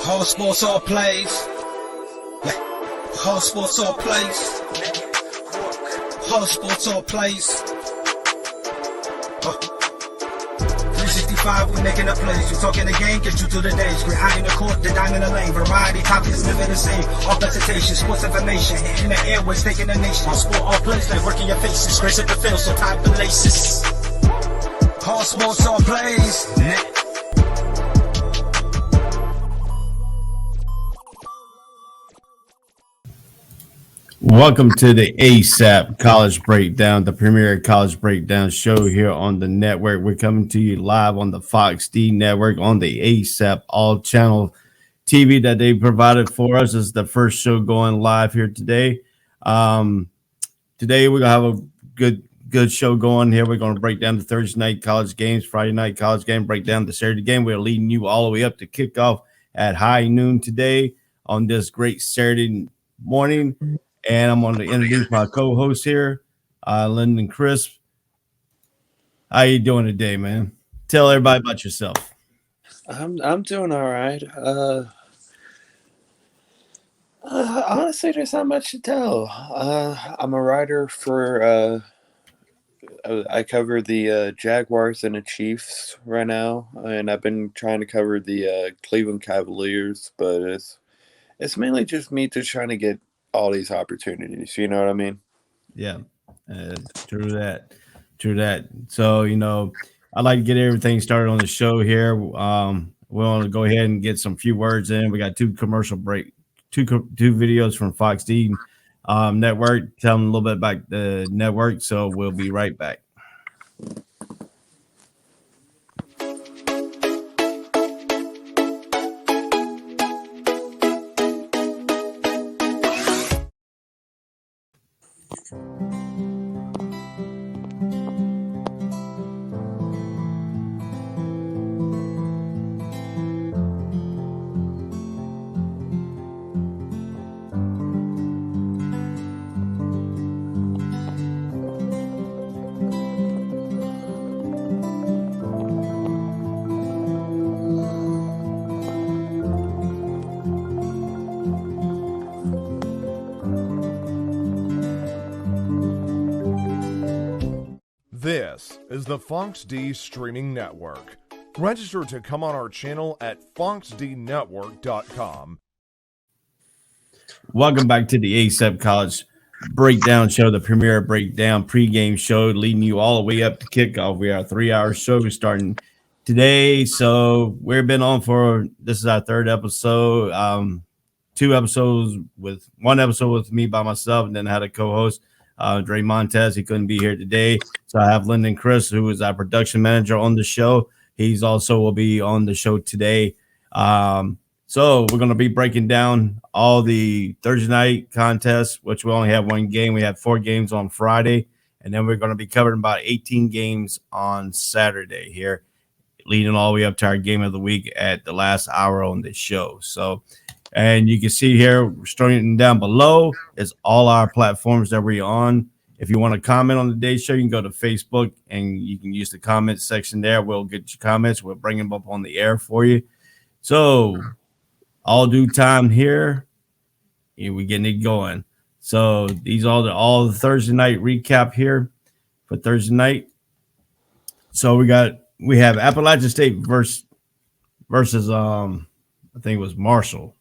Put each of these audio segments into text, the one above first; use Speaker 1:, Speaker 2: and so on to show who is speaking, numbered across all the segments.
Speaker 1: All sports, all plays. Yeah. All sports, all plays. All sports, all plays. 365, we making a plays. You talking the game, get you through the days. Great high in the court, the dime in the lane. Variety, topics, living the same. All presentation, sports information. In the airways, taking the nation. All sport, all plays, like working your faces. Grace at the field, so tie the laces. All sports, all plays.
Speaker 2: Welcome to the ASAP College Breakdown, the premier college breakdown show here on the network. We're coming to you live on the Fox D network on the ASAP all-channel TV that they provided for us. This is the first show going live here today. Today we're going to have a good show going here. We're going to break down the Thursday night college games, Friday night college game, break down the Saturday game. We're leading you all the way up to kickoff at high noon today on this great Saturday morning. And I'm going to introduce my co-host here, Lyndon Crisp. How you doing today, man? Tell everybody about yourself.
Speaker 3: I'm doing all right. Honestly, there's not much to tell. I'm a writer for. I cover the Jaguars and the Chiefs right now, and I've been trying to cover the Cleveland Cavaliers, but it's mainly just me just trying to get all these opportunities, you know what I mean?
Speaker 2: Yeah, true that. So, I'd like to get everything started on the show here. We want to go ahead and get some few words in. We got two videos from Fox D network. Tell them a little bit about the network. So we'll be right back.
Speaker 4: This is the Fox D streaming network. Register to come on our channel at foxdnetwork.com.
Speaker 2: Welcome back to the ASAP College Breakdown Show, the premier breakdown pregame show, leading you all the way up to kickoff. We are a 3-hour show starting today. So we've been on this is our third episode, one episode with me by myself, and then I had a co-host, Dre Montez. He couldn't be here today. So I have Lyndon Chris, who is our production manager on the show. He's also will be on the show today. So we're going to be breaking down all the Thursday night contests, which we only have one game. We have 4 games on Friday, and then we're going to be covering about 18 games on Saturday here, leading all the way up to our game of the week at the last hour on the show. So, and you can see here, starting down below is all our platforms that we're on. If you want to comment on today's show, you can go to Facebook and you can use the comment section there. We'll get your comments. We'll bring them up on the air for you. So, all due time here, and we're getting it going. So, these are all the Thursday night recap here for Thursday night. So, we have Appalachian State versus I think it was Marshall.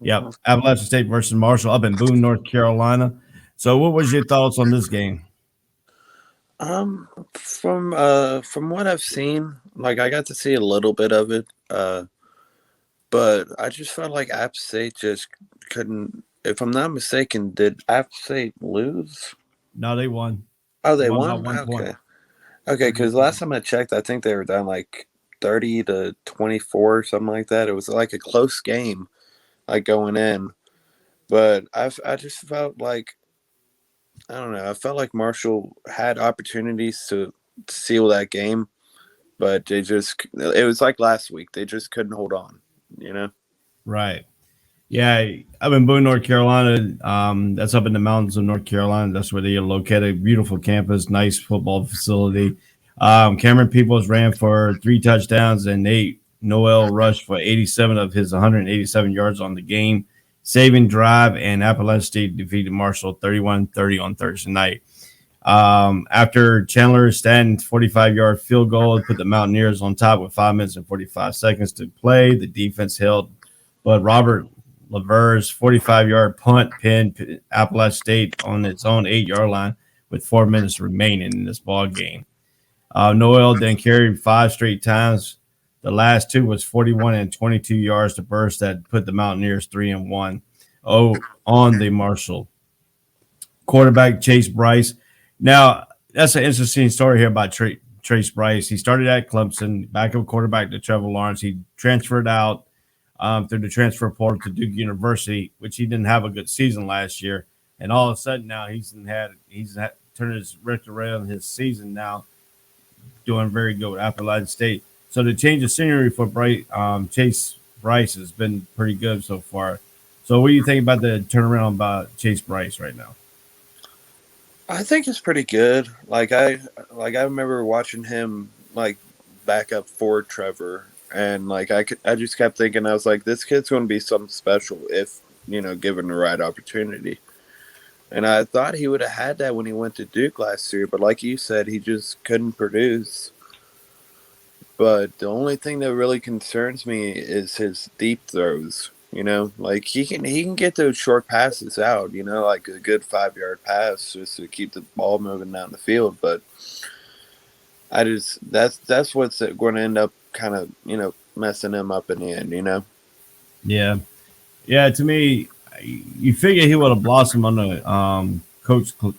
Speaker 2: Yep, Appalachian State versus Marshall up in Boone, North Carolina. So, what was your thoughts on this game?
Speaker 3: From what I've seen, like I got to see a little bit of it, but I just felt like App State just couldn't. If I'm not mistaken, did App State lose?
Speaker 2: No, they won.
Speaker 3: Oh, they won?
Speaker 2: Okay.
Speaker 3: Okay, because last time I checked, I think they were down like 30-24 or something like that. It was like a close game, like going in. But I just felt like, I don't know. I felt like Marshall had opportunities to seal that game, but it was like last week. They just couldn't hold on,
Speaker 2: Right. Yeah, I'm in Boone, North Carolina. That's up in the mountains of North Carolina. That's where they are located. Beautiful campus, nice football facility. Cameron Peoples ran for 3 touchdowns, and they Noel rushed for 87 of his 187 yards on the game, saving drive, and Appalachian State defeated Marshall 31-30 on Thursday night. After Chandler Stanton's 45-yard field goal put the Mountaineers on top with 5 minutes and 45 seconds to play, the defense held, but Robert Laver's 45-yard punt pinned Appalachian State on its own 8-yard line with 4 minutes remaining in this ball game. Noel then carried 5 straight times. The last 2 was 41 and 22 yards to burst that put the Mountaineers 3-1 on the Marshall. Quarterback Chase Bryce. Now, that's an interesting story here about Chase Bryce. He started at Clemson, backup quarterback to Trevor Lawrence. He transferred out through the transfer portal to Duke University, which he didn't have a good season last year. And all of a sudden now he's turned his record around his season now, doing very good with Appalachian State. So the change of scenery for Chase Bryce has been pretty good so far. So what do you think about the turnaround about Chase Bryce right now?
Speaker 3: I think it's pretty good. I remember watching him back up for Trevor, and I just kept thinking, I was like, this kid's going to be something special if given the right opportunity. And I thought he would have had that when he went to Duke last year, but like you said, he just couldn't produce. But the only thing that really concerns me is his deep throws. He can get those short passes out, like a good 5-yard pass just to keep the ball moving down the field. But that's what's going to end up kind of, messing him up in the end,
Speaker 2: Yeah. Yeah, to me, you figure he would have blossomed under Coach Cliff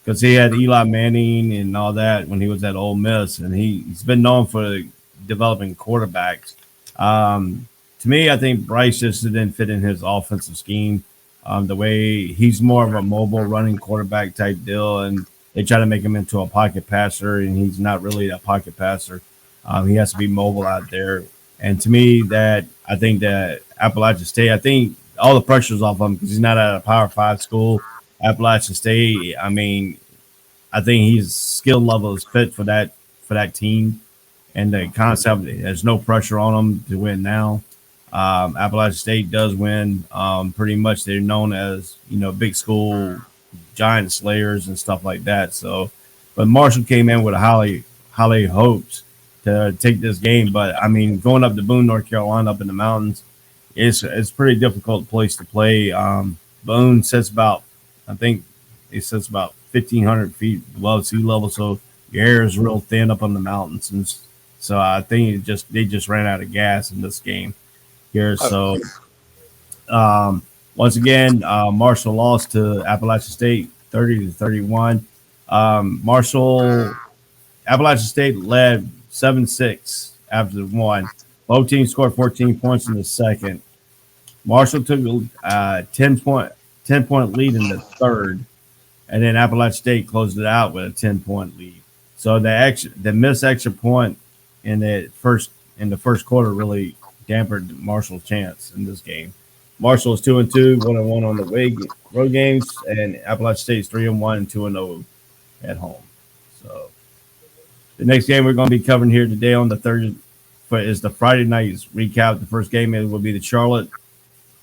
Speaker 2: because he had Eli Manning and all that when he was at Ole Miss, and he's been known for developing quarterbacks. To me, I think Bryce just didn't fit in his offensive scheme. The way he's more of a mobile running quarterback type deal, and they try to make him into a pocket passer, and he's not really a pocket passer. He has to be mobile out there. And to me, I think that Appalachian State, I think all the pressure's off him because he's not at a Power 5 school. Appalachian State, I think his skill level is fit for that team. And the concept, there's no pressure on them to win now. Appalachian State does win. Pretty much they're known as, big school giant slayers and stuff like that. So, but Marshall came in with a highly hopes to take this game. But, going up to Boone, North Carolina, up in the mountains, it's a pretty difficult place to play. Boone sits about 1,500 feet above sea level. So your air is real thin up on the mountains. And so I think they just ran out of gas in this game here. So once again, Marshall lost to Appalachian State 30-31. Appalachian State led 7-6 after one. Both teams scored 14 points in the second. Marshall took a 10-point lead in the third, and then Appalachian State closed it out with a 10-point lead. So the missed extra point in the first quarter really dampened Marshall's chance in this game. Marshall is 2-2, 1-1 on the road games, and Appalachian State is 3-1 and 2-0 at home. So the next game we're going to be covering here today on the third is the Friday night's recap. The first game will be the Charlotte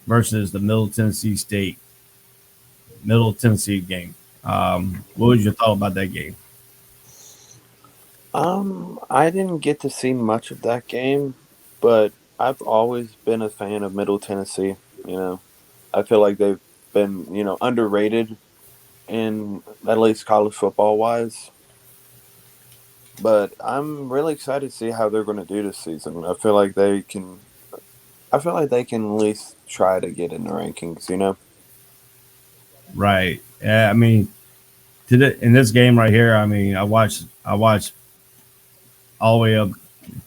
Speaker 2: versus the Middle Tennessee game. What was your thought about that game?
Speaker 3: I didn't get to see much of that game, but I've always been a fan of Middle Tennessee. I feel like they've been, underrated in at least college football wise. But I'm really excited to see how they're going to do this season. I feel like they can at least try to get in the rankings,
Speaker 2: Right. Yeah, in this game right here, I watched all the way up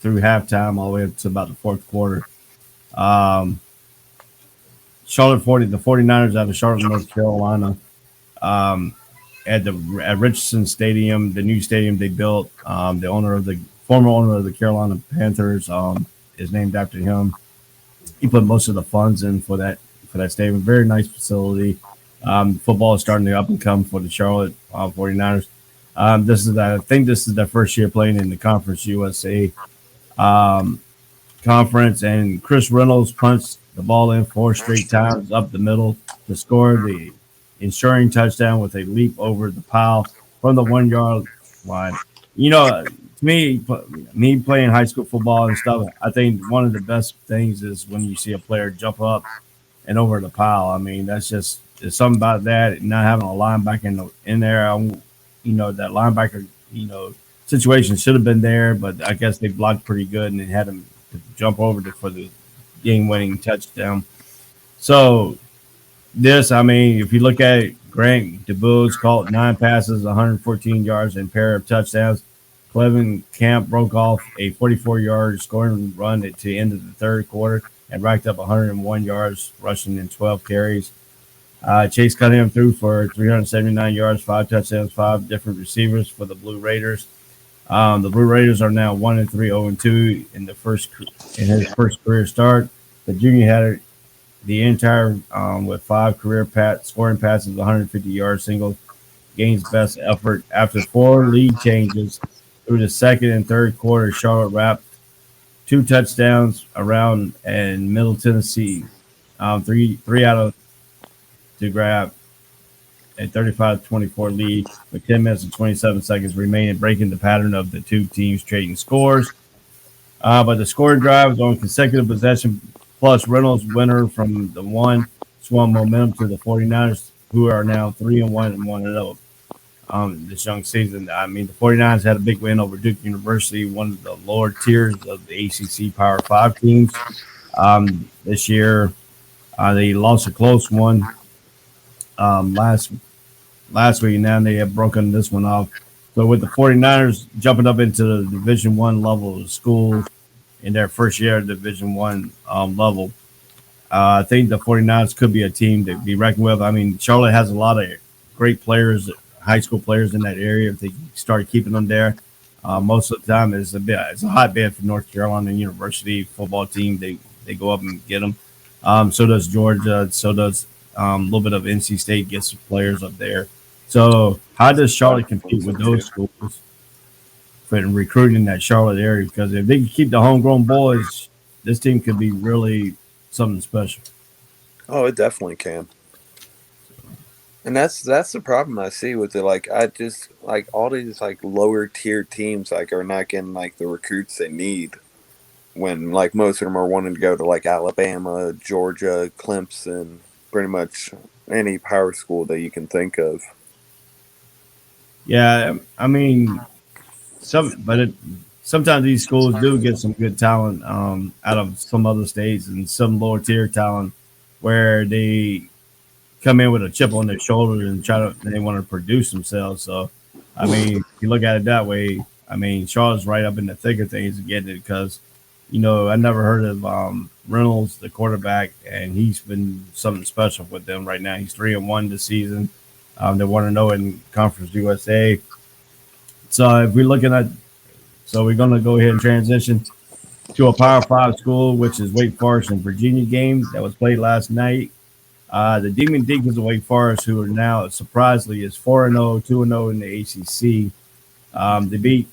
Speaker 2: through halftime, all the way up to about the fourth quarter. The 49ers out of Charlotte, North Carolina, at Richardson Stadium, the new stadium they built. The former owner of the Carolina Panthers is named after him. He put most of the funds in for that stadium. Very nice facility. Football is starting to up and come for the Charlotte 49ers. I think this is their first year playing in the Conference USA. conference, and Chris Reynolds punched the ball in 4 straight times up the middle to score the ensuring touchdown with a leap over the pile from the 1 yard line. To me playing high school football and stuff, I think one of the best things is when you see a player jump up and over the pile. I mean, there's something about that, not having a linebacker in there. That linebacker, situation should have been there, but I guess they blocked pretty good and they had him to jump over for the game-winning touchdown. So if you look at it, Grant DeBoer's caught 9 passes, 114 yards, and a pair of touchdowns. Clevin Camp broke off a 44-yard scoring run at the end of the third quarter and racked up 101 yards rushing in 12 carries. Chase Cunningham threw for 379 yards, 5 touchdowns, 5 different receivers for the Blue Raiders. The Blue Raiders are now 1-3, 0-2 in his first career start. The junior had the entire with 5 career scoring passes, 150 yard singles, gains best effort. After 4 lead changes through the second and third quarter, Charlotte wrapped 2 touchdowns around and Middle Tennessee, three out of to grab a 35-24 lead with 10 minutes and 27 seconds remaining, breaking the pattern of the two teams trading scores. But the scoring drive was on consecutive possession, plus Reynolds' winner from the one swung momentum to the 49ers, who are now 3-1 and 1-0 this young season. I mean, the 49ers had a big win over Duke University, one of the lower tiers of the ACC Power 5 teams. This year, they lost a close one last week. Now they have broken this one off. So with the 49ers jumping up into the Division I level of school in their first year of Division I level, I think the 49ers could be a team to be reckoned with. I mean, Charlotte has a lot of great players, high school players in that area. If they start keeping them there, most of the time it's a hotbed for North Carolina University football team. They go up and get them. So does Georgia. So does a little bit of NC State gets some players up there. So how does Charlotte compete with those schools for recruiting that Charlotte area? Because if they can keep the homegrown boys, this team could be really something special.
Speaker 3: Oh, it definitely can. And that's the problem I see with it. Like, I just like all these like lower tier teams like are not getting like the recruits they need, when like most of them are wanting to go to like Alabama, Georgia, Clemson, pretty much any power school that you can think of.
Speaker 2: Yeah, I mean, sometimes these schools do get some good talent out of some other states and some lower tier talent where they come in with a chip on their shoulder and they want to produce themselves. So, I mean, if you look at it that way, I mean, Charlotte's right up in the thick of things and getting it because, I never heard of Reynolds, the quarterback, and he's been something special with them right now. He's 3-1 this season. They want to know in Conference USA. So if we're looking at, we're going to go ahead and transition to a Power 5 school, which is Wake Forest and Virginia game that was played last night. The Demon Deacons of Wake Forest, who are now surprisingly is 4-0, 2-0 in the ACC. They beat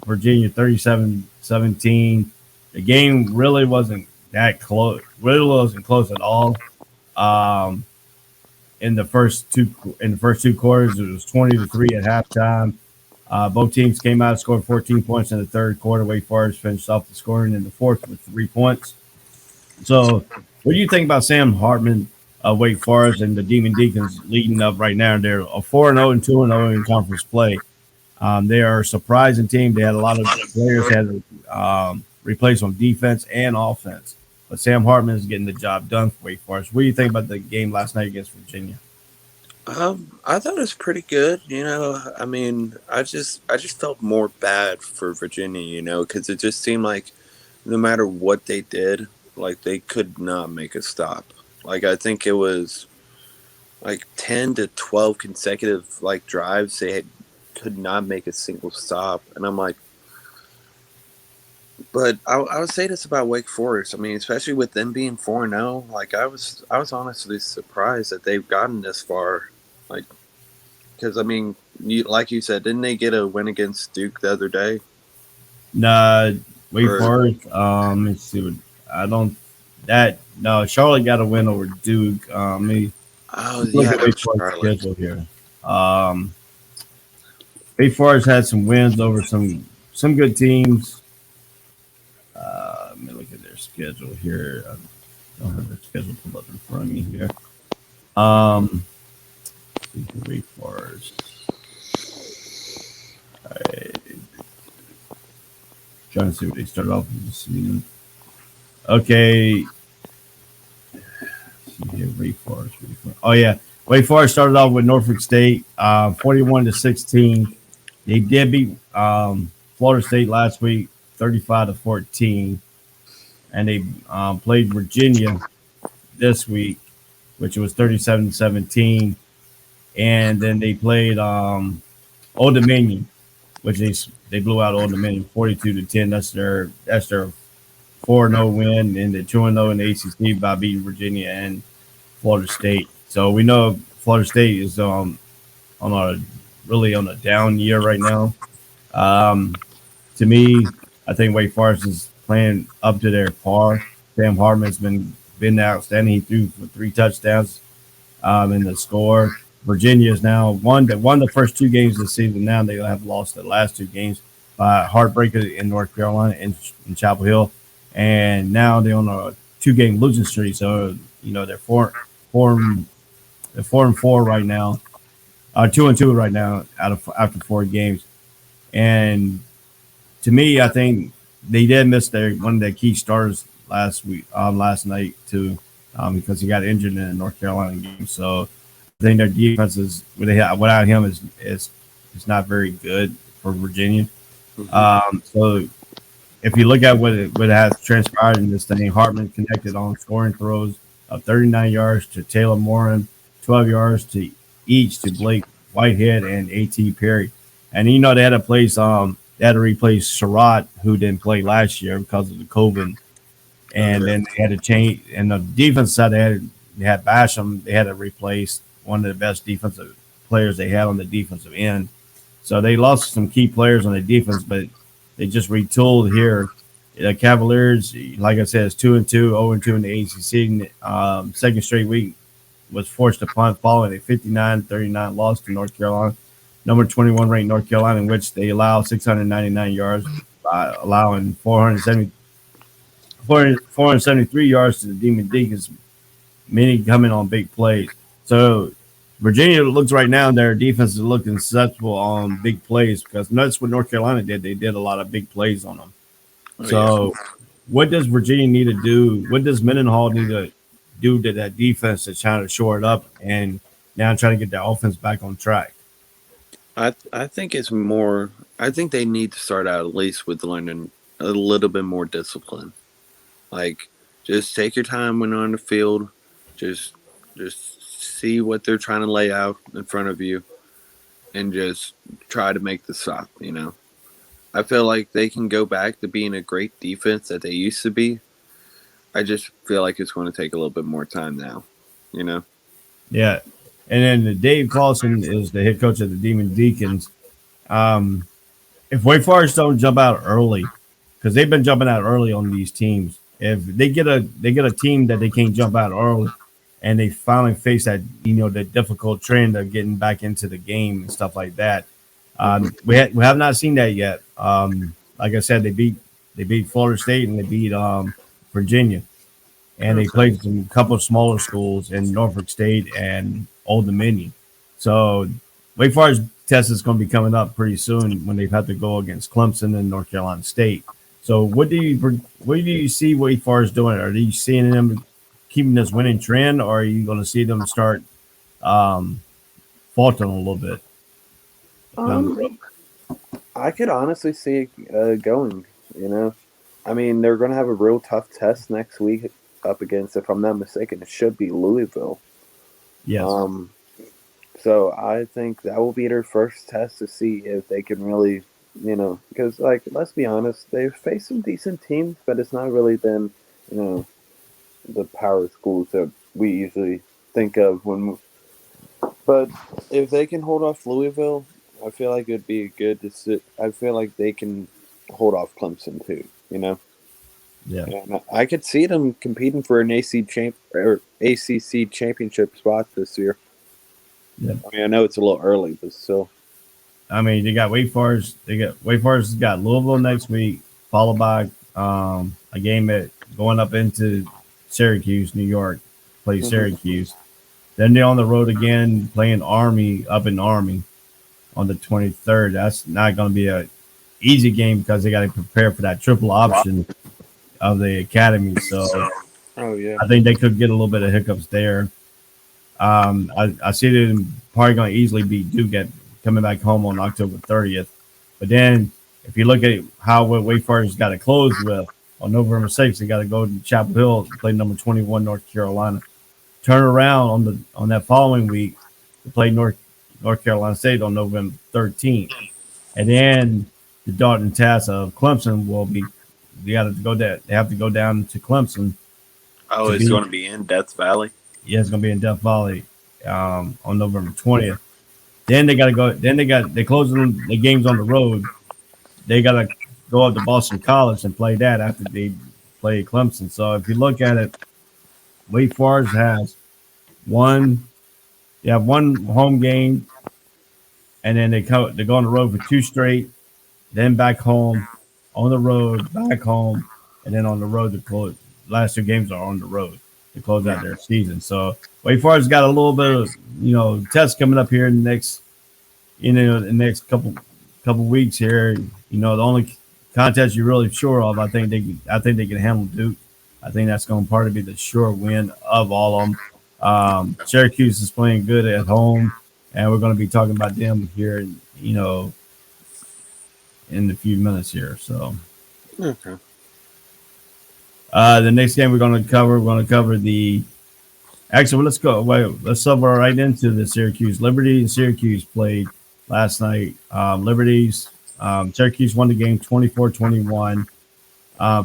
Speaker 2: Virginia 37-17. The game really wasn't that close. Really wasn't close at all. In the first two quarters, it was 20-3 at halftime. Both teams came out and scored 14 points in the third quarter. Wake Forest finished off the scoring in the fourth with 3 points. So, what do you think about Sam Hartman of Wake Forest and the Demon Deacons leading up right now? They're a 4-0 and 2-0 in conference play. They are a surprising team. They had a lot of players had to replace on defense and offense. But Sam Hartman is getting the job done for Wake Forest. What do you think about the game last night against Virginia?
Speaker 3: I thought it was pretty good. I mean, I just felt more bad for Virginia, because it just seemed like no matter what they did, like they could not make a stop. Like I think it was like 10 to 12 consecutive like drives they could not make a single stop, and I'm like, but I would say this about Wake Forest. I mean, especially with them being 4-0, like I was honestly surprised that they've gotten this far. Like, because I mean, like you said, didn't they get a win against Duke the other day?
Speaker 2: Nah, Wait Forest. Let's see what I don't. That no, Charlotte got a win over Duke. Let me
Speaker 3: Oh
Speaker 2: look
Speaker 3: yeah,
Speaker 2: at
Speaker 3: that
Speaker 2: Wake
Speaker 3: was
Speaker 2: Forest
Speaker 3: Charlotte.
Speaker 2: schedule here. Wake Forest had some wins over some good teams. Let me look at their schedule here. I don't have their schedule pulled up in front of me here. Um, Wake Forest. Trying to see what they started off with the season. Okay. Let's see here, Wake Forest. Oh yeah, Wake Forest started off with Norfolk State, 41-16. They did beat Florida State last week, 35-14, and they played Virginia this week, which was 37-17, and then they played Old Dominion, which they blew out Old Dominion 42-10. That's their 4-0 win, and the 2-0 in the ACC by beating Virginia and Florida State. So we know Florida State is really on a down year right now. Um, to me, I think Wake Forest is playing up to their par. Sam Hartman's been outstanding. He threw for 3 touchdowns in the score. Virginia is now won the first 2 games of the season. Now they have lost the last 2 games by heartbreaker in North Carolina in Chapel Hill, and now they're on a 2-game losing streak. So they're four they're 4-4 right now, 2-2 right now after 4 games. And to me, I think they did miss one of their key starters last night too, because he got injured in the North Carolina game. So I think their defense without him is not very good for Virginia.
Speaker 3: Mm-hmm.
Speaker 2: So if you look at what has transpired in this thing, Hartman connected on scoring throws of 39 yards to Taylor Morin, 12 yards to each to Blake Whitehead and A.T. Perry. And they had to replace Sherrod, who didn't play last year because of the COVID. And then they had to change. And the defense side, they had Basham. They had to replace one of the best defensive players they had on the defensive end. So they lost some key players on the defense, but they just retooled here. The Cavaliers, like I said, is 2-2, 0-2 in the ACC. Second straight week was forced to punt following a 59-39 loss to North Carolina. Number 21 ranked North Carolina, in which they allowed 699 yards by allowing 473 yards to the Demon Deacons, many coming on big plays. So Virginia looks right now, their defense is looking susceptible on big plays because that's what North Carolina did. They did a lot of big plays on them. So what does Virginia need to do? What does Mendenhall need to do to that defense to try to shore it up and now try to get their offense back on track?
Speaker 3: I think it's more. I think they need to start out at least with learning a little bit more discipline. Like, just take your time when on the field. Just see what they're trying to lay out in front of you, and just try to make the stop. I feel like they can go back to being a great defense that they used to be. I just feel like it's going to take a little bit more time now.
Speaker 2: Yeah. And then Dave Clawson is the head coach of the Demon Deacons. If Wake Forest don't jump out early, because they've been jumping out early on these teams, if they get a team that they can't jump out early, and they finally face that the difficult trend of getting back into the game and stuff like that, we have not seen that yet. Like I said, they beat Florida State and they beat Virginia, and they played some couple of smaller schools in Norfolk State and Old Dominion. So Wake Forest test is going to be coming up pretty soon when they've had to go against Clemson and North Carolina State. So what do you see Wake Forest doing? Are you seeing them keeping this winning trend, or are you going to see them start faltering a little bit down the road?
Speaker 3: I could honestly see it going. I mean, they're going to have a real tough test next week up against, if I'm not mistaken, it should be Louisville.
Speaker 2: Yes.
Speaker 3: So I think that will be their first test to see if they can really, because let's be honest, they've faced some decent teams, but it's not really been, the power schools that we usually think of when. But if they can hold off Louisville, I feel like it'd be good to sit. I feel like they can hold off Clemson too. You know.
Speaker 2: Yeah.
Speaker 3: And I could see them competing for an ACC championship spot this year.
Speaker 2: Yeah.
Speaker 3: I mean, I know it's a little early, but still.
Speaker 2: I mean, they got Wake Forest. Wake Forest has got Louisville next week, followed by a game at going up into Syracuse, New York, play Syracuse. Then they're on the road again, playing Army up in Army on the 23rd. That's not going to be a easy game because they got to prepare for that triple option of the academy. So
Speaker 3: Oh yeah.
Speaker 2: I think they could get a little bit of hiccups there. I see them probably going to easily beat Duke at coming back home on October 30th. But then if you look at how Wake Forest got to close with on November 6th, they got to go to Chapel Hill to play number 21 North Carolina. Turn around on that following week to play North Carolina State on November 13th. And then the Dart and Tass of Clemson will be they have to go down to Clemson.
Speaker 3: Oh, it's going to be in Death Valley.
Speaker 2: Yeah, it's going to be in Death Valley on November 20th. Then they got to go. Then they close the games on the road. They got to go up to Boston College and play that after they play Clemson. So if you look at it, Wake Forest has one home game, and then they go on the road for 2 straight, then back home, on the road, back home, and then on the road to close. Last 2 games are on the road to close out their season. So Wake Forest got a little bit of tests coming up here in the next couple weeks here. The only contest you're really sure of, I think they can handle Duke. I think that's going to probably be the sure win of all of them. Syracuse is playing good at home, and we're going to be talking about them here, in a few minutes here. So,
Speaker 3: Okay.
Speaker 2: The next game we're going to cover the. Actually, let's go. Let's sub right into the Syracuse. Liberty and Syracuse played last night. Syracuse won the game 24-21.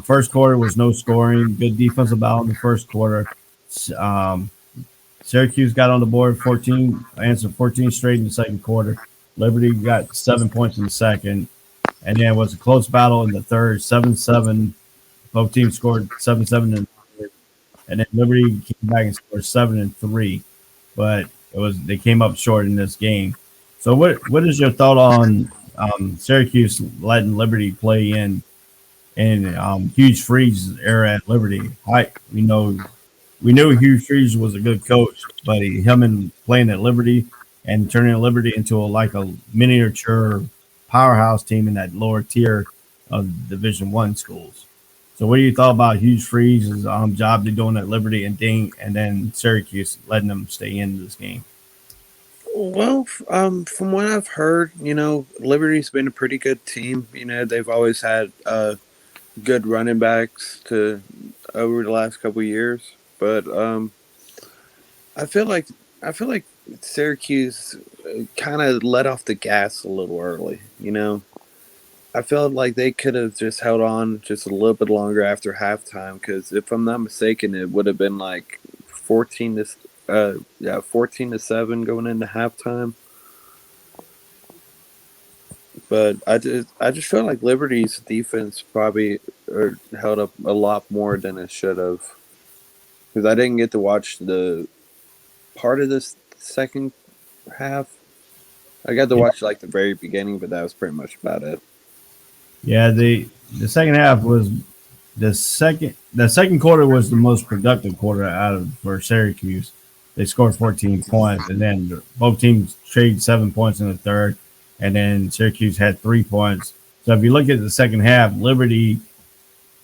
Speaker 2: First quarter was no scoring. Good defensive battle in the first quarter. Syracuse got on the board 14 straight in the second quarter. Liberty got 7 points in the second. And then it was a close battle in the third, 7-7. Both teams scored 7-7 and then Liberty came back and scored 7 and 3. But they came up short in this game. So what is your thought on Syracuse letting Liberty play in Hugh Freeze's era at Liberty? We knew Hugh Freeze was a good coach, but him playing at Liberty and turning Liberty into a miniature powerhouse team in that lower tier of Division I schools. So what do you thought about Hugh Freeze's job they're doing at Liberty and then Syracuse letting them stay in this game?
Speaker 3: Well, from what I've heard, Liberty's been a pretty good team. They've always had good running backs over the last couple of years, but I feel like Syracuse kind of let off the gas a little early. I felt like they could have just held on just a little bit longer after halftime, because if I'm not mistaken, it would have been like 14-7 going into halftime. But I just feel like Liberty's defense probably held up a lot more than it should have, because I didn't get to watch the part of this second half. I got to watch the very beginning, but that was pretty much about it.
Speaker 2: Yeah, the second half was the second quarter was the most productive quarter for Syracuse. They scored 14 points, and then both teams traded 7 points in the third, and then Syracuse had 3 points. So if you look at the second half, Liberty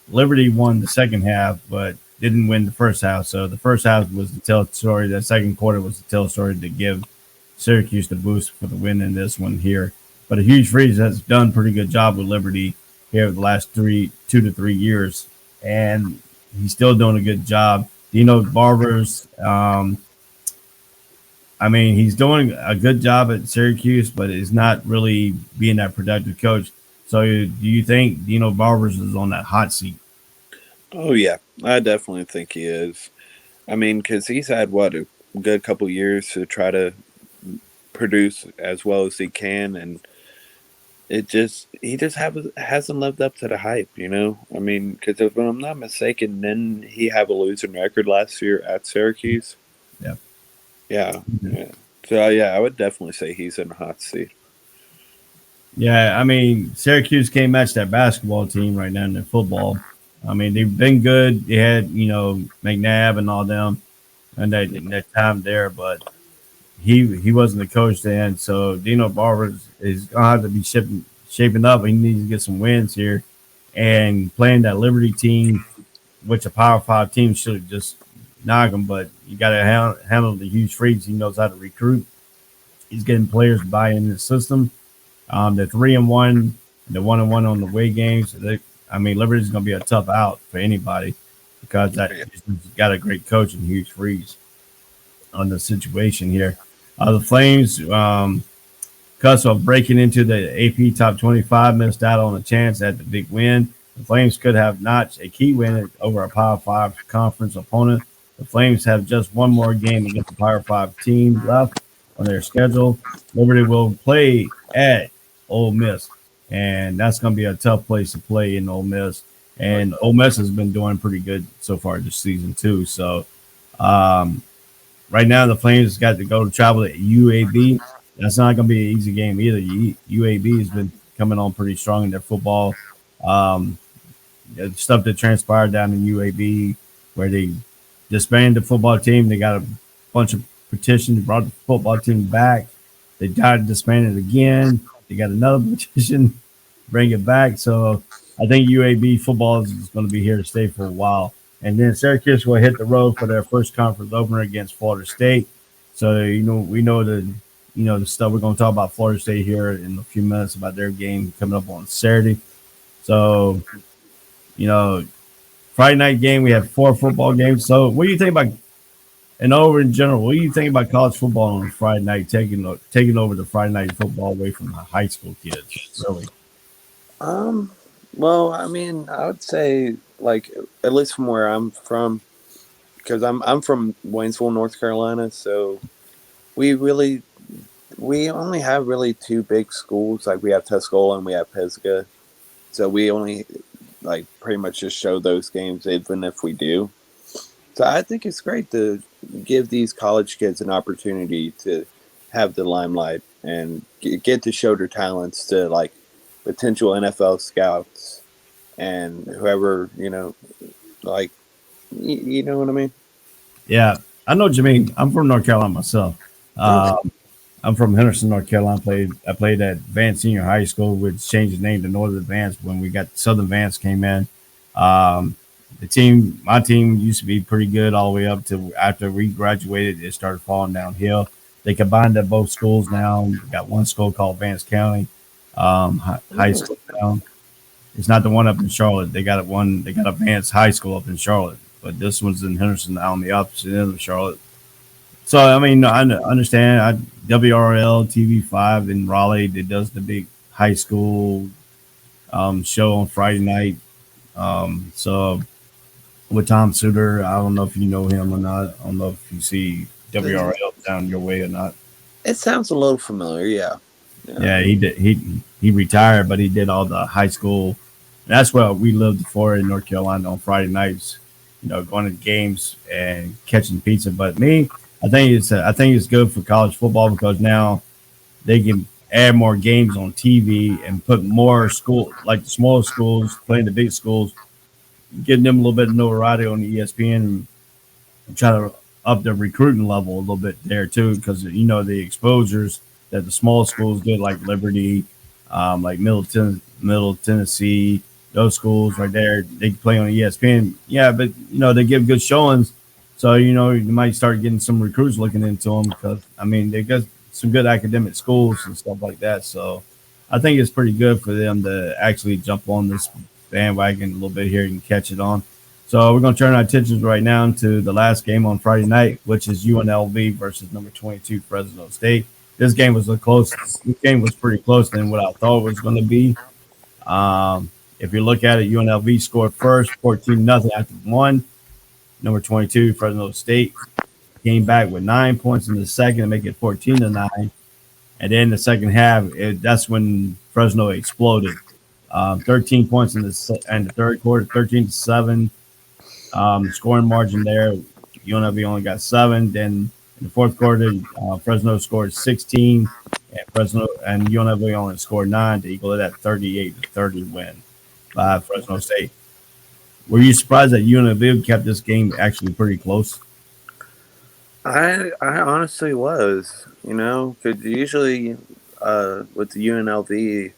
Speaker 2: won the second half, but didn't win the first half. So the first half was the tell story. The second quarter was the tell story to give Syracuse the boost for the win in this one here. But a Hugh Freeze has done a pretty good job with Liberty here the last 2 to 3 years, and he's still doing a good job. Dino Barber's, he's doing a good job at Syracuse, but is not really being that productive coach. So do you think Dino Barbers is on that hot seat?
Speaker 3: Oh, yeah. I definitely think he is. Because he's had, a good couple years to try to produce as well as he can. And, he just hasn't lived up to the hype, you know. I mean, because if I'm not mistaken, then he had a losing record last year at Syracuse.
Speaker 2: Yeah.
Speaker 3: Yeah, yeah. So yeah, I would definitely say he's in the hot seat.
Speaker 2: Yeah, I mean, Syracuse can't match that basketball team right now in their football. I mean, they've been good. They had, McNabb and all them and that time there, but he wasn't the coach then. So Dino Barber is gonna have to be shaping up. He needs to get some wins here, and playing that Liberty team, which a Power Five team should just knock him. But you got to handle the huge freaks. He knows how to recruit. He's getting players to buy in the system. They're 3-1, they're 1-1 on the away games. Liberty's going to be a tough out for anybody because that got a great coach and huge freeze on the situation here. The Flames, because of breaking into the AP top 25, missed out on a chance at the big win. The Flames could have notched a key win over a Power 5 conference opponent. The Flames have just one more game against the Power 5 team left on their schedule. Liberty will play at Ole Miss, and that's going to be a tough place to play in Ole Miss. And Ole Miss has been doing pretty good so far this season too. So right now the Flames got to go to travel to UAB. That's not going to be an easy game either. UAB has been coming on pretty strong in their football. The stuff that transpired down in UAB where they disbanded the football team. They got a bunch of petitions, brought the football team back. They tried to disband it again. They got another petition, bring it back. So I think UAB football is going to be here to stay for a while. And then Syracuse will hit the road for their first conference opener against Florida State. So, we know the stuff we're going to talk about Florida State here in a few minutes about their game coming up on Saturday. So, Friday night game, we have 4 football games. So what do you think about, and over in general, what do you think about college football on Friday night, taking over the Friday night football away from the high school kids, really?
Speaker 3: Well, I mean, I would say, like, at least from where I'm from, because I'm from Waynesville, North Carolina, so we only have really 2 big schools. Like, we have Tuscola and we have Pisgah. So we only, like, pretty much just show those games, even if we do. So I think it's great to give these college kids an opportunity to have the limelight and get to show their talents to, like, potential NFL scouts and whoever, like, you know what I mean?
Speaker 2: Yeah, I know what you mean. I'm from North Carolina myself. I'm from Henderson, North Carolina. I played at Vance Senior High School, which changed the name to Northern Vance when we got Southern Vance came in. My team used to be pretty good all the way up to after we graduated. It started falling downhill. They combined at both schools now. We got one school called Vance County High School now. It's not the one up in Charlotte. They got a Vance High School up in Charlotte, but this one's in Henderson, on the opposite end of Charlotte. So I understand. WRL TV5 in Raleigh that does the big high school show on Friday night. So with Tom Suter, I don't know if you know him or not. I don't know if you see WRL down your way or not.
Speaker 3: It sounds a little familiar, yeah.
Speaker 2: Yeah, he did. He retired, but he did all the high school. That's what we lived for in North Carolina on Friday nights. Going to games and catching pizza. But me, I think it's good for college football because now they can add more games on TV and put more school, like the smaller schools playing the big schools, getting them a little bit of notoriety on the ESPN and try to up their recruiting level a little bit there too, because the exposures that the small schools get, like Liberty, like Middle Tennessee, those schools right there, they play on ESPN. Yeah, but they give good showings, so you might start getting some recruits looking into them because they got some good academic schools and stuff like that. So I think it's pretty good for them to actually jump on this bandwagon a little bit here and catch it on. So we're going to turn our attention right now to the last game on Friday night, which is UNLV versus number 22 Fresno State. This game was pretty close than what I thought it was going to be. If you look at it, UNLV scored first, 14-0 after 1. Number 22 Fresno State came back with 9 points in the second to make it 14-9. And then the second half, that's when Fresno exploded. 13 points in the third quarter, 13-7. Scoring margin there, UNLV only got 7. Then in the fourth quarter, Fresno scored 16, and UNLV only scored 9 to equal that 38-30 win by Fresno State. Were you surprised that UNLV kept this game actually pretty close?
Speaker 3: I honestly was, because usually with the UNLV,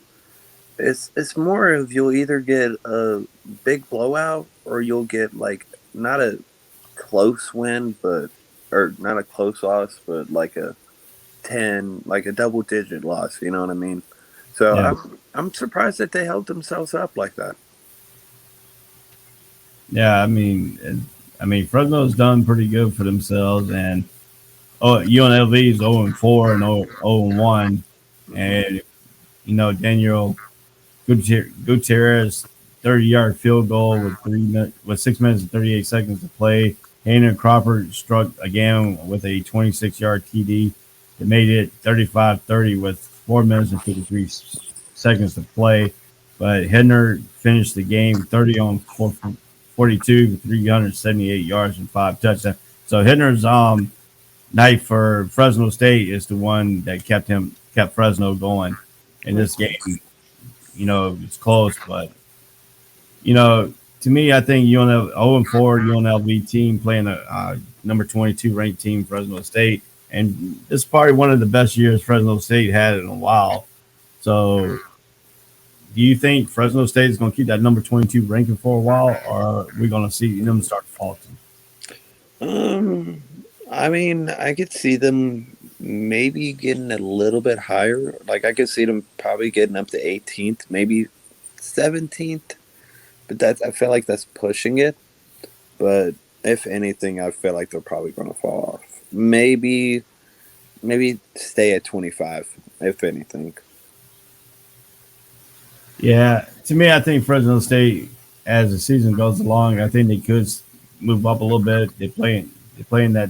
Speaker 3: it's more of you'll either get a big blowout or you'll get like not a close win, or not a close loss, but like a double-digit loss. You know what I mean? So
Speaker 2: Yeah.
Speaker 3: I'm surprised that they held themselves up like that.
Speaker 2: Yeah, I mean, Fresno's done pretty good for themselves, and UNLV is 0-4 and 0-1, and Daniel Gutierrez 30-yard field goal with 6 minutes and 38 seconds to play. Hayden Crawford struck again with a 26-yard TD that made it 35-30 with 4 minutes and 53 seconds to play. But Hedner finished the game 30 on 42 with 378 yards and 5 touchdowns. So Hedner's night for Fresno State is the one that kept Fresno going in this game. It's close, but to me, I think UNLV 0-4 UNLV team playing a number 22 ranked team, Fresno State, and this is probably one of the best years Fresno State had in a while. So, do you think Fresno State is going to keep that number 22 ranking for a while, or are we going to see them start faltering?
Speaker 3: I mean, I could see them maybe getting a little bit higher. Like, I could see them probably getting up to 18th, maybe 17th. But I feel like that's pushing it. But if anything, I feel like they're probably going to fall off. Maybe stay at 25, if anything.
Speaker 2: Yeah, to me, I think Fresno State, as the season goes along, I think they could move up a little bit. They play in that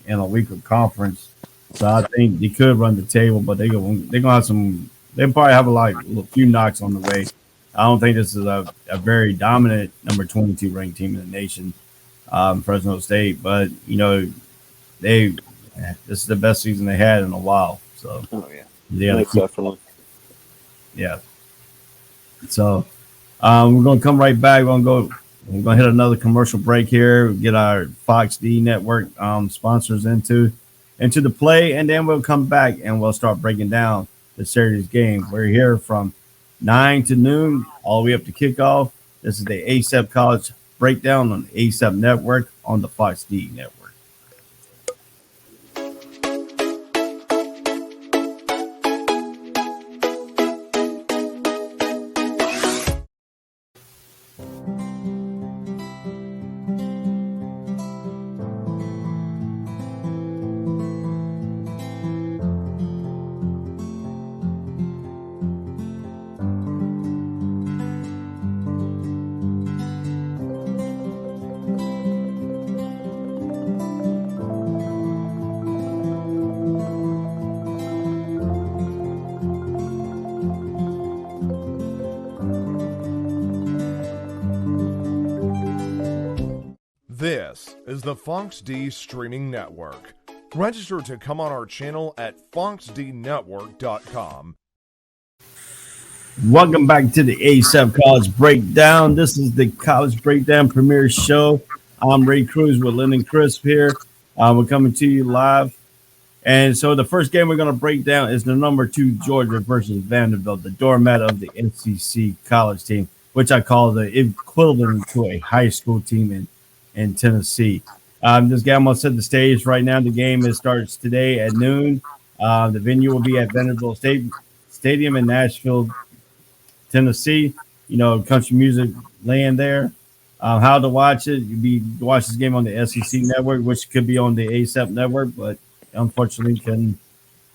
Speaker 2: in a weaker conference, so I think they could run the table. But they're gonna have some. They probably have a few knocks on the way. I don't think this is a very dominant number 22 ranked team in the nation, Fresno State. But this is the best season they had in a while. So
Speaker 3: Definitely.
Speaker 2: Yeah. So we're gonna come right back. We're gonna hit another commercial break here. Get our Fox D network sponsors into the play, and then we'll come back and we'll start breaking down the Saturday's game. We're here from 9 to noon, all the way up to kickoff. This is the ASAP College breakdown on the ASAP Network on the Fox D network.
Speaker 4: This is the Fox D Streaming Network. Register to come on our channel at foxdnetwork.com.
Speaker 2: Welcome back to the ASAP College Breakdown. This is the College Breakdown premiere show. I'm Ray Cruz with Lyndon Crisp here. We're coming to you live. And so the first game we're going to break down is the number 2 Georgia versus Vanderbilt, the doormat of the SEC college team, which I call the equivalent to a high school team in Tennessee. This game, I'm going to set the stage right now. The game starts today at noon. The venue will be at Vanderbilt Stadium in Nashville, Tennessee. Country music land there. How to watch it? Watch this game on the SEC network, which could be on the ASAP network, but unfortunately,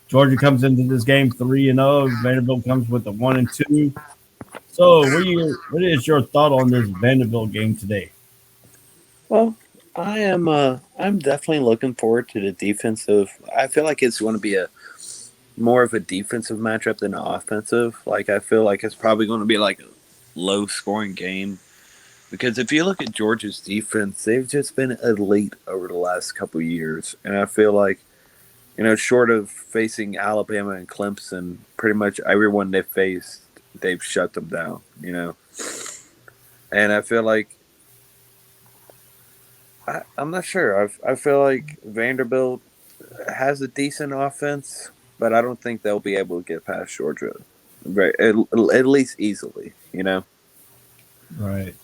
Speaker 2: Georgia comes into this game 3-0. Vanderbilt comes with a 1-2. So, what is your thought on this Vanderbilt game today?
Speaker 3: Well, I'm definitely looking forward to the defensive. I feel like it's going to be a more of a defensive matchup than an offensive. Like, I feel like it's probably going to be like a low scoring game. Because if you look at Georgia's defense, they've just been elite over the last couple of years. And I feel like, short of facing Alabama and Clemson, pretty much everyone they faced, they've shut them down, And I feel like, I'm not sure. I feel like Vanderbilt has a decent offense, but I don't think they'll be able to get past Georgia, at least easily,
Speaker 2: Right.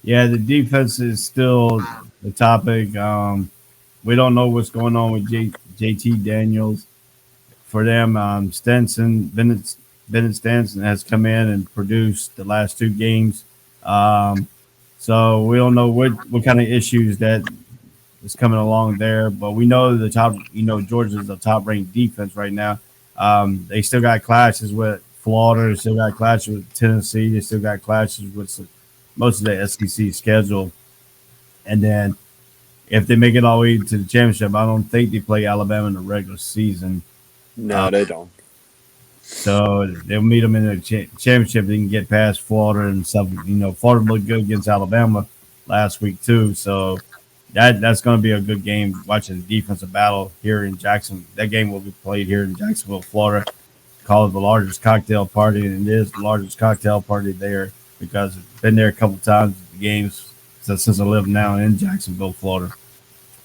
Speaker 2: Yeah, the defense is still the topic. We don't know what's going on with JT Daniels. For them, Bennett Stenson has come in and produced the last two games. So we don't know what kind of issues that is coming along there, but we know Georgia's the top ranked defense right now. They still got clashes with Florida, they still got clashes with Tennessee, they still got clashes with most of the SEC schedule. And then if they make it all the way to the championship, I don't think they play Alabama in the regular season.
Speaker 3: No, they don't.
Speaker 2: So they'll meet them in the championship. They can get past Florida and stuff. Florida looked good against Alabama last week too. So that's going to be a good game. Watching the defensive battle here in Jackson. That game will be played here in Jacksonville, Florida. Call it the largest cocktail party, and it is the largest cocktail party there because I've been there a couple times at the games since I live now in Jacksonville, Florida.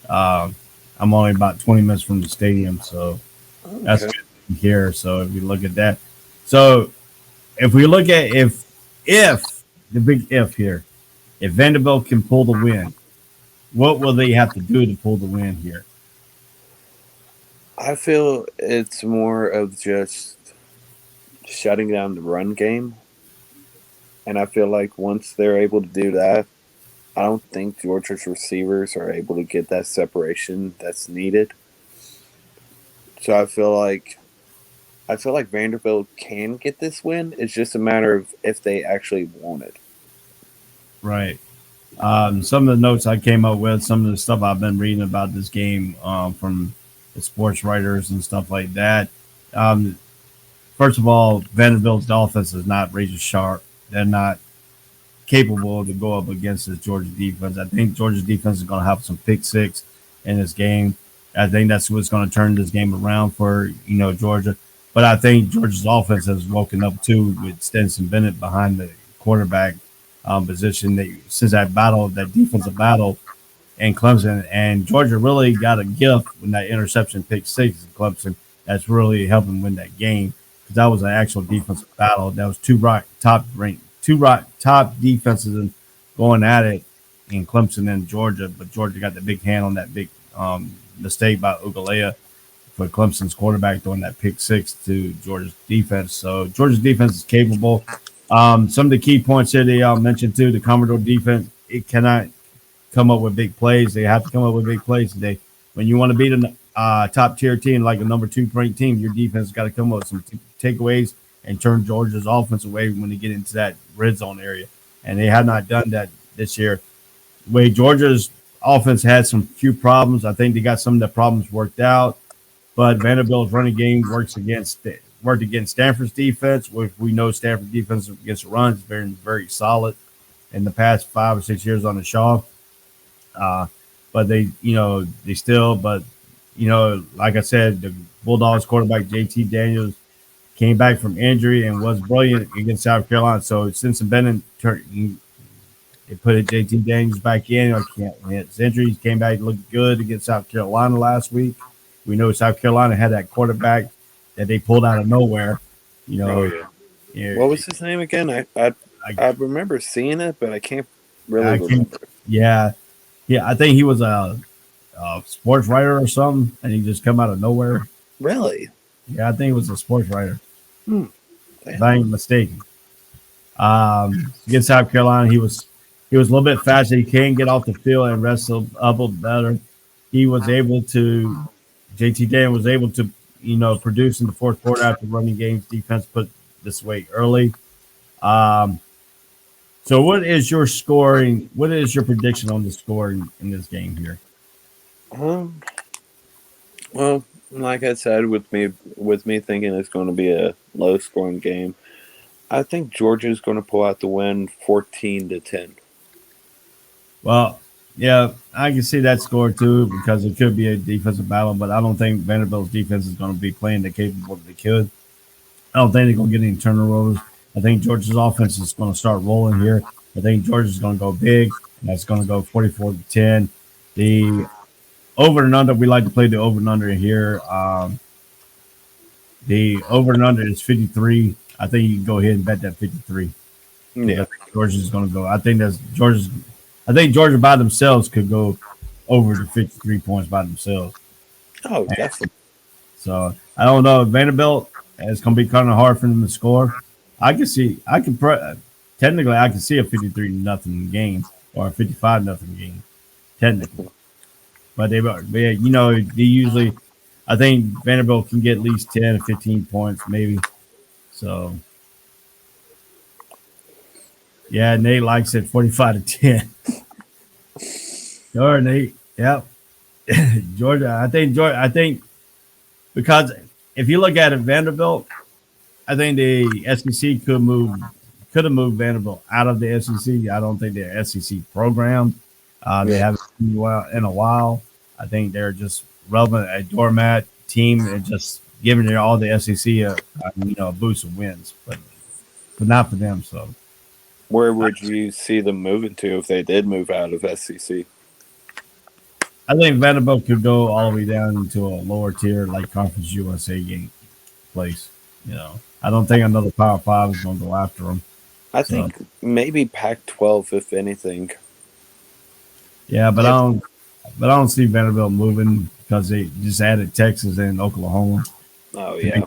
Speaker 2: I'm only about 20 minutes from the stadium, so that's good here. So if you look at that, so if we look at if the big if here, if Vanderbilt can pull the win, what will they have to do to pull the win here?
Speaker 3: I feel it's more of just shutting down the run game. And I feel like once they're able to do that, I don't think Georgia's receivers are able to get that separation that's needed. So I feel like Vanderbilt can get this win. It's just a matter of if they actually want it.
Speaker 2: Right. Some of the notes I came up with, some of the stuff I've been reading about this game from the sports writers and stuff like that. First of all, Vanderbilt's offense is not razor sharp. They're not capable to go up against this Georgia defense. I think Georgia's defense is going to have some pick six in this game. I think that's what's going to turn this game around for Georgia. But I think Georgia's offense has woken up too with Stetson Bennett behind the quarterback position. Since that defensive battle in Clemson, and Georgia really got a gift when that interception pick six in Clemson. That's really helping win that game because that was an actual defensive battle. That was two top defenses going at it in Clemson and Georgia, but Georgia got the big hand on that big mistake by Ugalea for Clemson's quarterback throwing that pick six to Georgia's defense. So Georgia's defense is capable. Some of the key points here they mentioned too, the Commodore defense, it cannot come up with big plays. They have to come up with big plays today. When you want to beat a top tier team like a number 2 ranked team, your defense has got to come up with some takeaways and turn Georgia's offense away when they get into that red zone area. And they have not done that this year. The way Georgia's offense had some few problems, I think they got some of the problems worked out. But Vanderbilt's running game worked against Stanford's defense, which we know Stanford's defense against the run has been very solid in the past 5 or 6 years on the Shaw. But like I said, the Bulldogs quarterback JT Daniels came back from injury and was brilliant against South Carolina. So since Bennett they put JT Daniels back in, his injuries came back, looked good against South Carolina last week. We know South Carolina had that quarterback that they pulled out of nowhere.
Speaker 3: What was his name again? I remember seeing it, but I can't really remember.
Speaker 2: Yeah, I think he was a sports writer or something, and he just come out of nowhere.
Speaker 3: Really?
Speaker 2: Yeah, I think he was a sports writer. If I ain't mistaken. Against South Carolina, he was a little bit faster. He can get off the field and wrestle up a little better. JT Dan was able to, produce in the fourth quarter after running game's defense put this way early. So what is your scoring? What is your prediction on the scoring in this game here?
Speaker 3: Well, Like I said, with me thinking it's going to be a low scoring game, I think Georgia's going to pull out the win, 14-10.
Speaker 2: Well, yeah, I can see that score too because it could be a defensive battle, but I don't think Vanderbilt's defense is going to be playing the capable that they could. I don't think they're going to get any turnovers. I think Georgia's offense is going to start rolling here. I think Georgia's going to go big, and that's going to go 44-10. The over and under, we like to play the over and under here. The over and under is 53. I think you can go ahead and bet that 53 because I
Speaker 3: Yeah.
Speaker 2: think Georgia's going to go. I think that's Georgia's. I think Georgia by themselves could go over the 53 points by themselves.
Speaker 3: Oh, definitely.
Speaker 2: So I don't know. Vanderbilt, it's going to be kind of hard for them to score. I can see. Technically, I can see a 53-0 game or a 55-0 game. Technically, but they usually. I think Vanderbilt can get at least 10 or 15 points, maybe. So yeah, Nate likes it 45-10. Sure, Nate. Yep. Georgia. I think because if you look at it, Vanderbilt, I think the SEC could have moved Vanderbilt out of the SEC. I don't think they're SEC program. They
Speaker 3: Yeah.
Speaker 2: haven't been in a while. I think they're just relevant a doormat team and just giving all the SEC a boost of wins, but not for them. So
Speaker 3: Where would you see them moving to if they did move out of SEC?
Speaker 2: I think Vanderbilt could go all the way down into a lower tier like Conference USA game place. I don't think another Power Five is going to go after them.
Speaker 3: I
Speaker 2: So
Speaker 3: think maybe Pac-12, if anything.
Speaker 2: yeah, but
Speaker 3: If,
Speaker 2: I don't see Vanderbilt moving because they just added Texas and Oklahoma
Speaker 3: oh
Speaker 2: to
Speaker 3: yeah,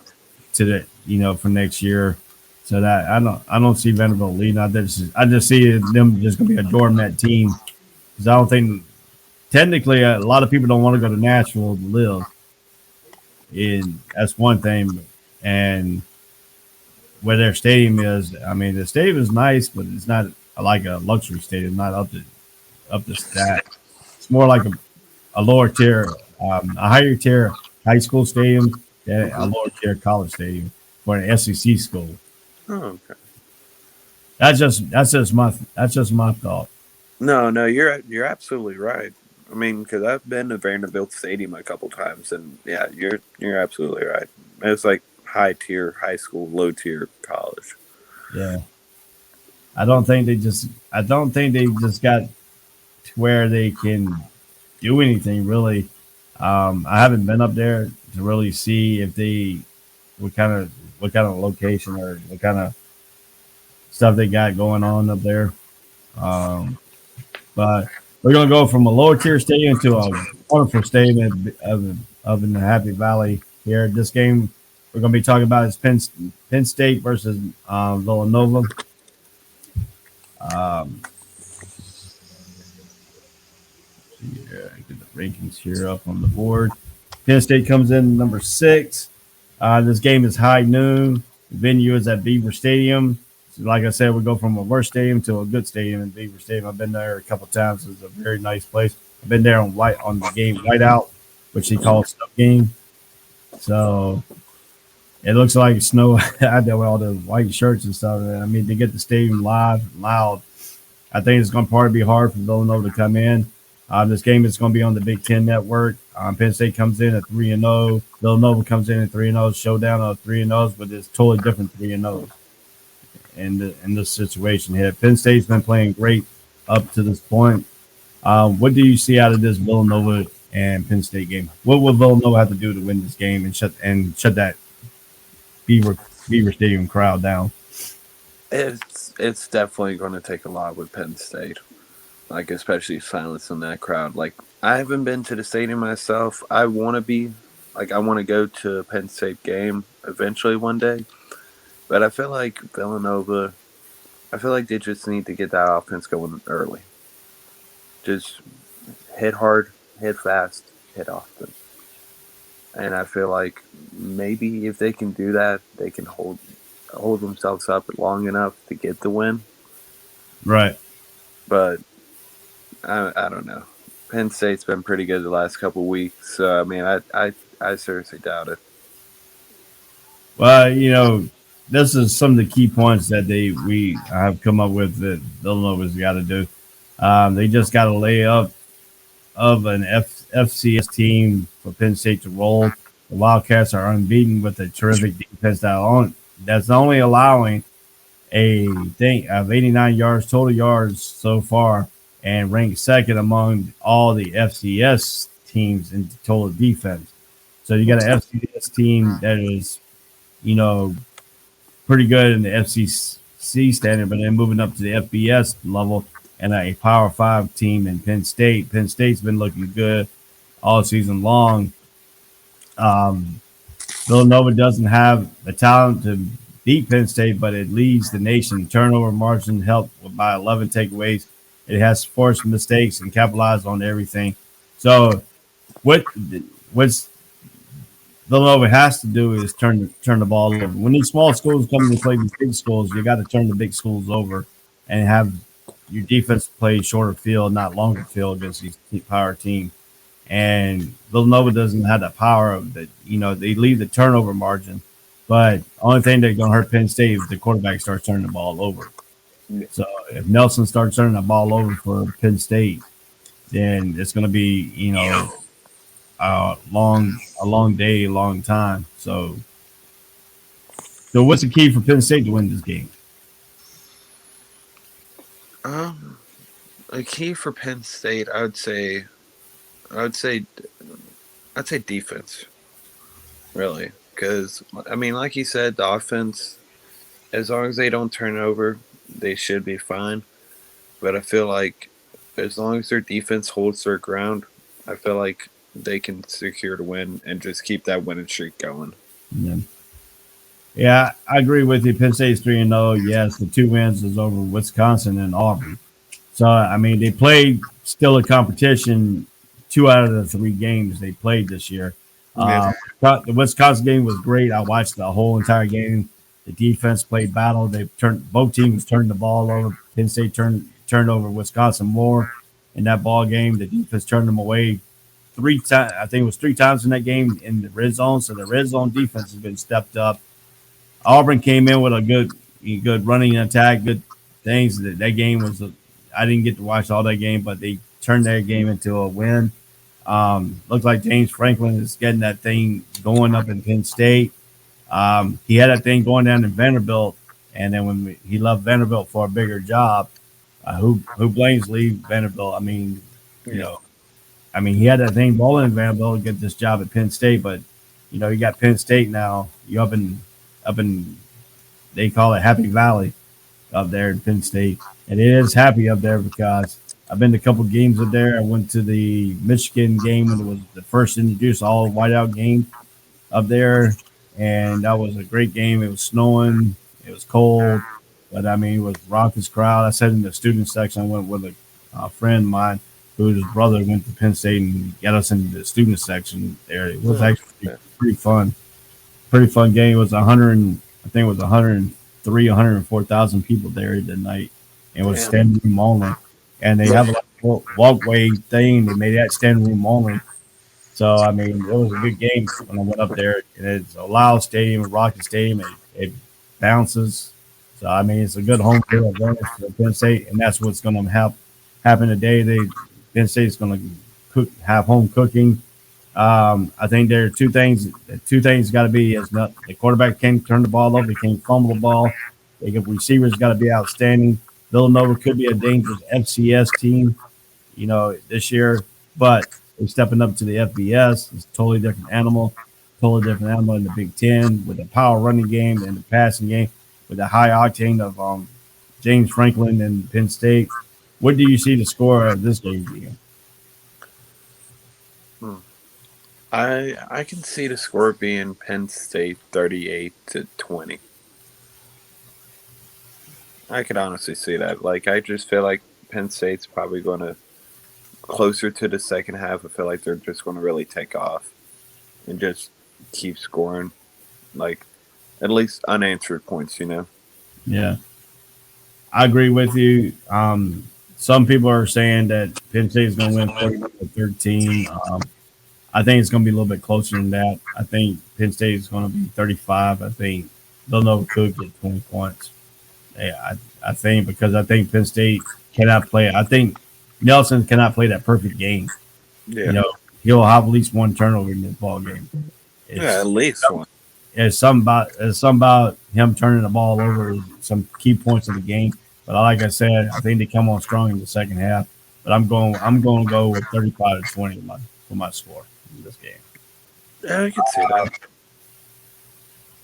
Speaker 2: to the for next year. So that I don't see Vanderbilt leading. I just see them just going to be a doormat team because I don't think technically a lot of people don't want to go to Nashville to live. And that's one thing. And where their stadium is, I mean, the stadium is nice, but it's not like a luxury stadium, not up to stat. It's more like a lower tier, a higher tier high school stadium than a
Speaker 3: hmm
Speaker 2: lower tier college stadium for an SEC school.
Speaker 3: oh, okay.
Speaker 2: That's just my thought.
Speaker 3: No, you're absolutely right. I mean, because I've been to Vanderbilt Stadium a couple times, and yeah, you're absolutely right. It's like high tier high school, low tier college.
Speaker 2: Yeah, I don't think they just got to where they can do anything really. I haven't been up there to really see if they what kind of location or what kind of stuff they got going on up there. Um, but we're gonna go from a lower tier stadium to a wonderful stadium of in the Happy Valley here. This game we're gonna be talking about is Penn State versus Villanova. Um, yeah, get the rankings here up on the board. Penn State comes in number 6. This game is high noon. The venue is at Beaver Stadium. So like I said, we go from a worse stadium to a good stadium in Beaver Stadium. I've been there a couple times. It's a very nice place. I've been there on the game Whiteout, which he calls snow game. So it looks like snow out there with all the white shirts and stuff. I mean, to get the stadium live, loud, I think it's going to probably be hard for Villanova to come in. This game is going to be on the Big Ten Network. Penn State comes in at 3-0. Villanova comes in at 3-0. Showdown of 3-0s, but it's totally different 3-0 in this situation here. Penn State's been playing great up to this point. What do you see out of this Villanova and Penn State game? What will Villanova have to do to win this game and shut that Beaver Stadium crowd down?
Speaker 3: It's definitely going to take a lot with Penn State, like especially silencing that crowd. Like I haven't been to the stadium myself. I want to go to a Penn State game eventually one day, but I feel like Villanova. I feel like they just need to get that offense going early. Just hit hard, hit fast, hit often. And I feel like maybe if they can do that, they can hold themselves up long enough to get the win.
Speaker 2: Right.
Speaker 3: But I don't know. Penn State's been pretty good the last couple of weeks. So I mean, I I seriously doubt it.
Speaker 2: Well, this is some of the key points that we have come up with that Villanova's got to do. They just got to lay up of an FCS team for Penn State to roll. The Wildcats are unbeaten with a terrific defense that's only allowing a thing of 89 yards total yards so far, and ranked second among all the FCS teams in total defense. So you got an FCS team that is, you know, pretty good in the FCC standard, but then moving up to the FBS level and a Power 5 team in Penn State. Penn State's been looking good all season long. Villanova doesn't have the talent to beat Penn State, but it leads the nation. Turnover margin helped by 11 takeaways. It has forced mistakes and capitalized on everything. So what's Villanova has to do is turn the ball over. When these small schools come to play these big schools, you got to turn the big schools over and have your defense play shorter field, not longer field against these power teams. And Villanova doesn't have the power of that. They leave the turnover margin, but only thing that's going to hurt Penn State is the quarterback starts turning the ball over. So if Nelson starts turning the ball over for Penn State, then it's going to be, a long day, long time. So what's the key for Penn State to win this game?
Speaker 3: A key for Penn State, I'd say defense, really, because like you said, the offense, as long as they don't turn over, they should be fine. But I feel like as long as their defense holds their ground, I feel like they can secure the win and just keep that winning streak going.
Speaker 2: Yeah, I agree with you. Penn State's 3-0. Yes, the 2 wins is over Wisconsin and Auburn. So they played still a competition 2 out of the 3 games they played this year. The Wisconsin game was great. I watched the whole entire game. The defense played battle. Both teams turned the ball over. Penn State turned over Wisconsin more in that ball game. The defense turned them away 3 times. I think it was 3 times in that game in the red zone. So the red zone defense has been stepped up. Auburn came in with a good running attack, good things. That game was I didn't get to watch all that game, but they turned their game into a win. Looks like James Franklin is getting that thing going up in Penn State. He had that thing going down in Vanderbilt, and then when he left Vanderbilt for a bigger job, who blames Lee Vanderbilt? He had that thing bowling in Vanderbilt to get this job at Penn State, but you got Penn State now. You up in they call it Happy Valley up there in Penn State, and it is happy up there because I've been to a couple games up there. I went to the Michigan game when it was the first introduced all whiteout game up there, and that was a great game. It was snowing, it was cold, but it was raucous crowd. I sat in the student section. I went with a friend of mine whose brother went to Penn State and got us into the student section there. It was actually pretty fun. Pretty fun game. It was 104,000 people there that night. It was standing room only. And they have a walkway thing. They made that standing room only. So, it was a good game when I went up there. And it's a loud stadium, a rocky stadium. It bounces. So, it's a good home field advantage for Penn State. And that's what's going to happen today. Penn State's going to have home cooking. I think there are 2 things. 2 things got to be is not the quarterback can't turn the ball over, he can't fumble the ball. The receivers got to be outstanding. Villanova could be a dangerous FCS team, this year, but they're stepping up to the FBS. It's a totally different animal in the Big Ten with the power running game and the passing game with the high octane of James Franklin and Penn State. What do you see the score of this game being?
Speaker 3: I can see the score being Penn State 38-20. I could honestly see that. I just feel like Penn State's probably going to closer to the second half. I feel like they're just going to really take off and just keep scoring, at least unanswered points.
Speaker 2: Yeah, I agree with you. Some people are saying that Penn State is going to win 41-13. I think it's going to be a little bit closer than that. I think Penn State is going to be 35. I think Villanova could get 20 points. Yeah, I think because I think Penn State cannot play. I think Nelson cannot play that perfect game.
Speaker 3: Yeah.
Speaker 2: You know, he'll have at least one turnover in this ball game.
Speaker 3: Yeah, at least one.
Speaker 2: It's something about him turning the ball over, some key points of the game. But like I said, I think they come on strong in the second half. But I'm going to go with 35-20 for my score in this game.
Speaker 3: Yeah, I can see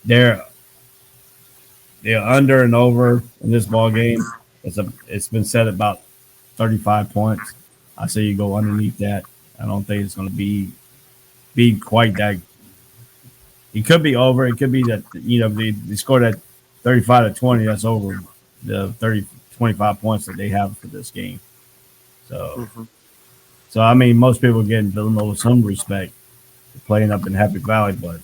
Speaker 3: that.
Speaker 2: They're under and over in this ball game. It's been set about 35 points. I say you go underneath that. I don't think it's going to be quite that. It could be over. It could be that they scored at 35-20. That's over the 25 points that they have for this game. So I mean, most people getting Villanova some respect for playing up in Happy Valley, but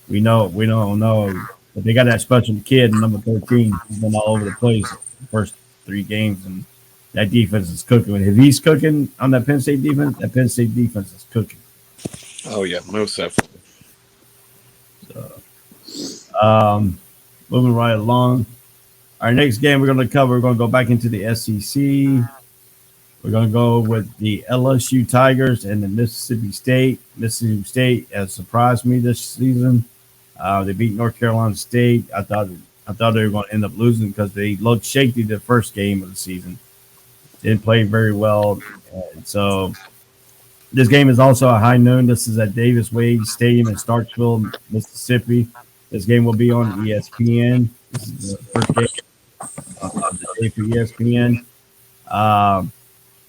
Speaker 2: we don't know. But they got that special kid, number 13. He's been all over the place the first 3 games, and that defense is cooking. And if he's cooking on that Penn State defense is cooking.
Speaker 3: Oh yeah, most definitely.
Speaker 2: So, moving right along. Our next game we're going to cover. We're going to go back into the SEC. We're going to go with the LSU Tigers and the Mississippi State. Mississippi State has surprised me this season. They beat North Carolina State. I thought they were going to end up losing because they looked shaky the first game of the season. Didn't play very well. And so this game is also at high noon. This is at Davis Wade Stadium in Starkville, Mississippi. This game will be on ESPN. This is the first game of the day for ESPN.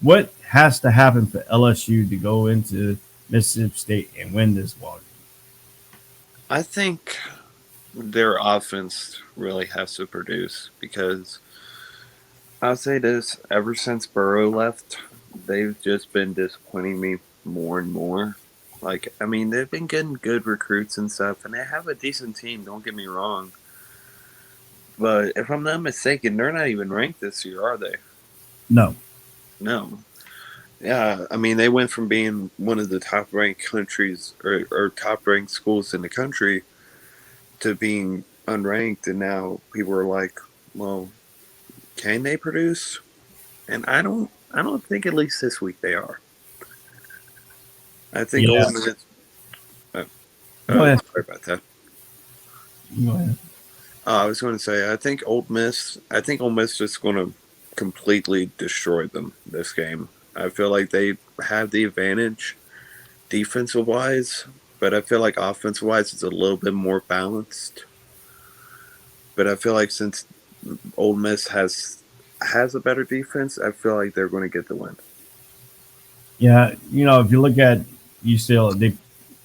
Speaker 2: What has to happen for LSU to go into Mississippi State and win this ball game?
Speaker 3: I think their offense really has to produce because I'll say this, ever since Burrow left, they've just been disappointing me more and more. Like, I mean, they've been getting good recruits and stuff, and they have a decent team, don't get me wrong. But if I'm not mistaken, they're not even ranked this year, are they?
Speaker 2: No.
Speaker 3: Yeah, I mean, they went from being one of the top-ranked countries or top-ranked schools in the country to being unranked, and now people are like, well, can they produce? And I don't think at least this week they are. I think Ole Miss. Sorry about that.
Speaker 2: Go ahead.
Speaker 3: I was going to say, I think Ole Miss is going to completely destroy them this game. I feel like they have the advantage defensive-wise, but I feel like offensive-wise it's a little bit more balanced. But I feel like since Ole Miss has a better defense, I feel like they're going to get the win.
Speaker 2: Yeah, if you look at UCLA,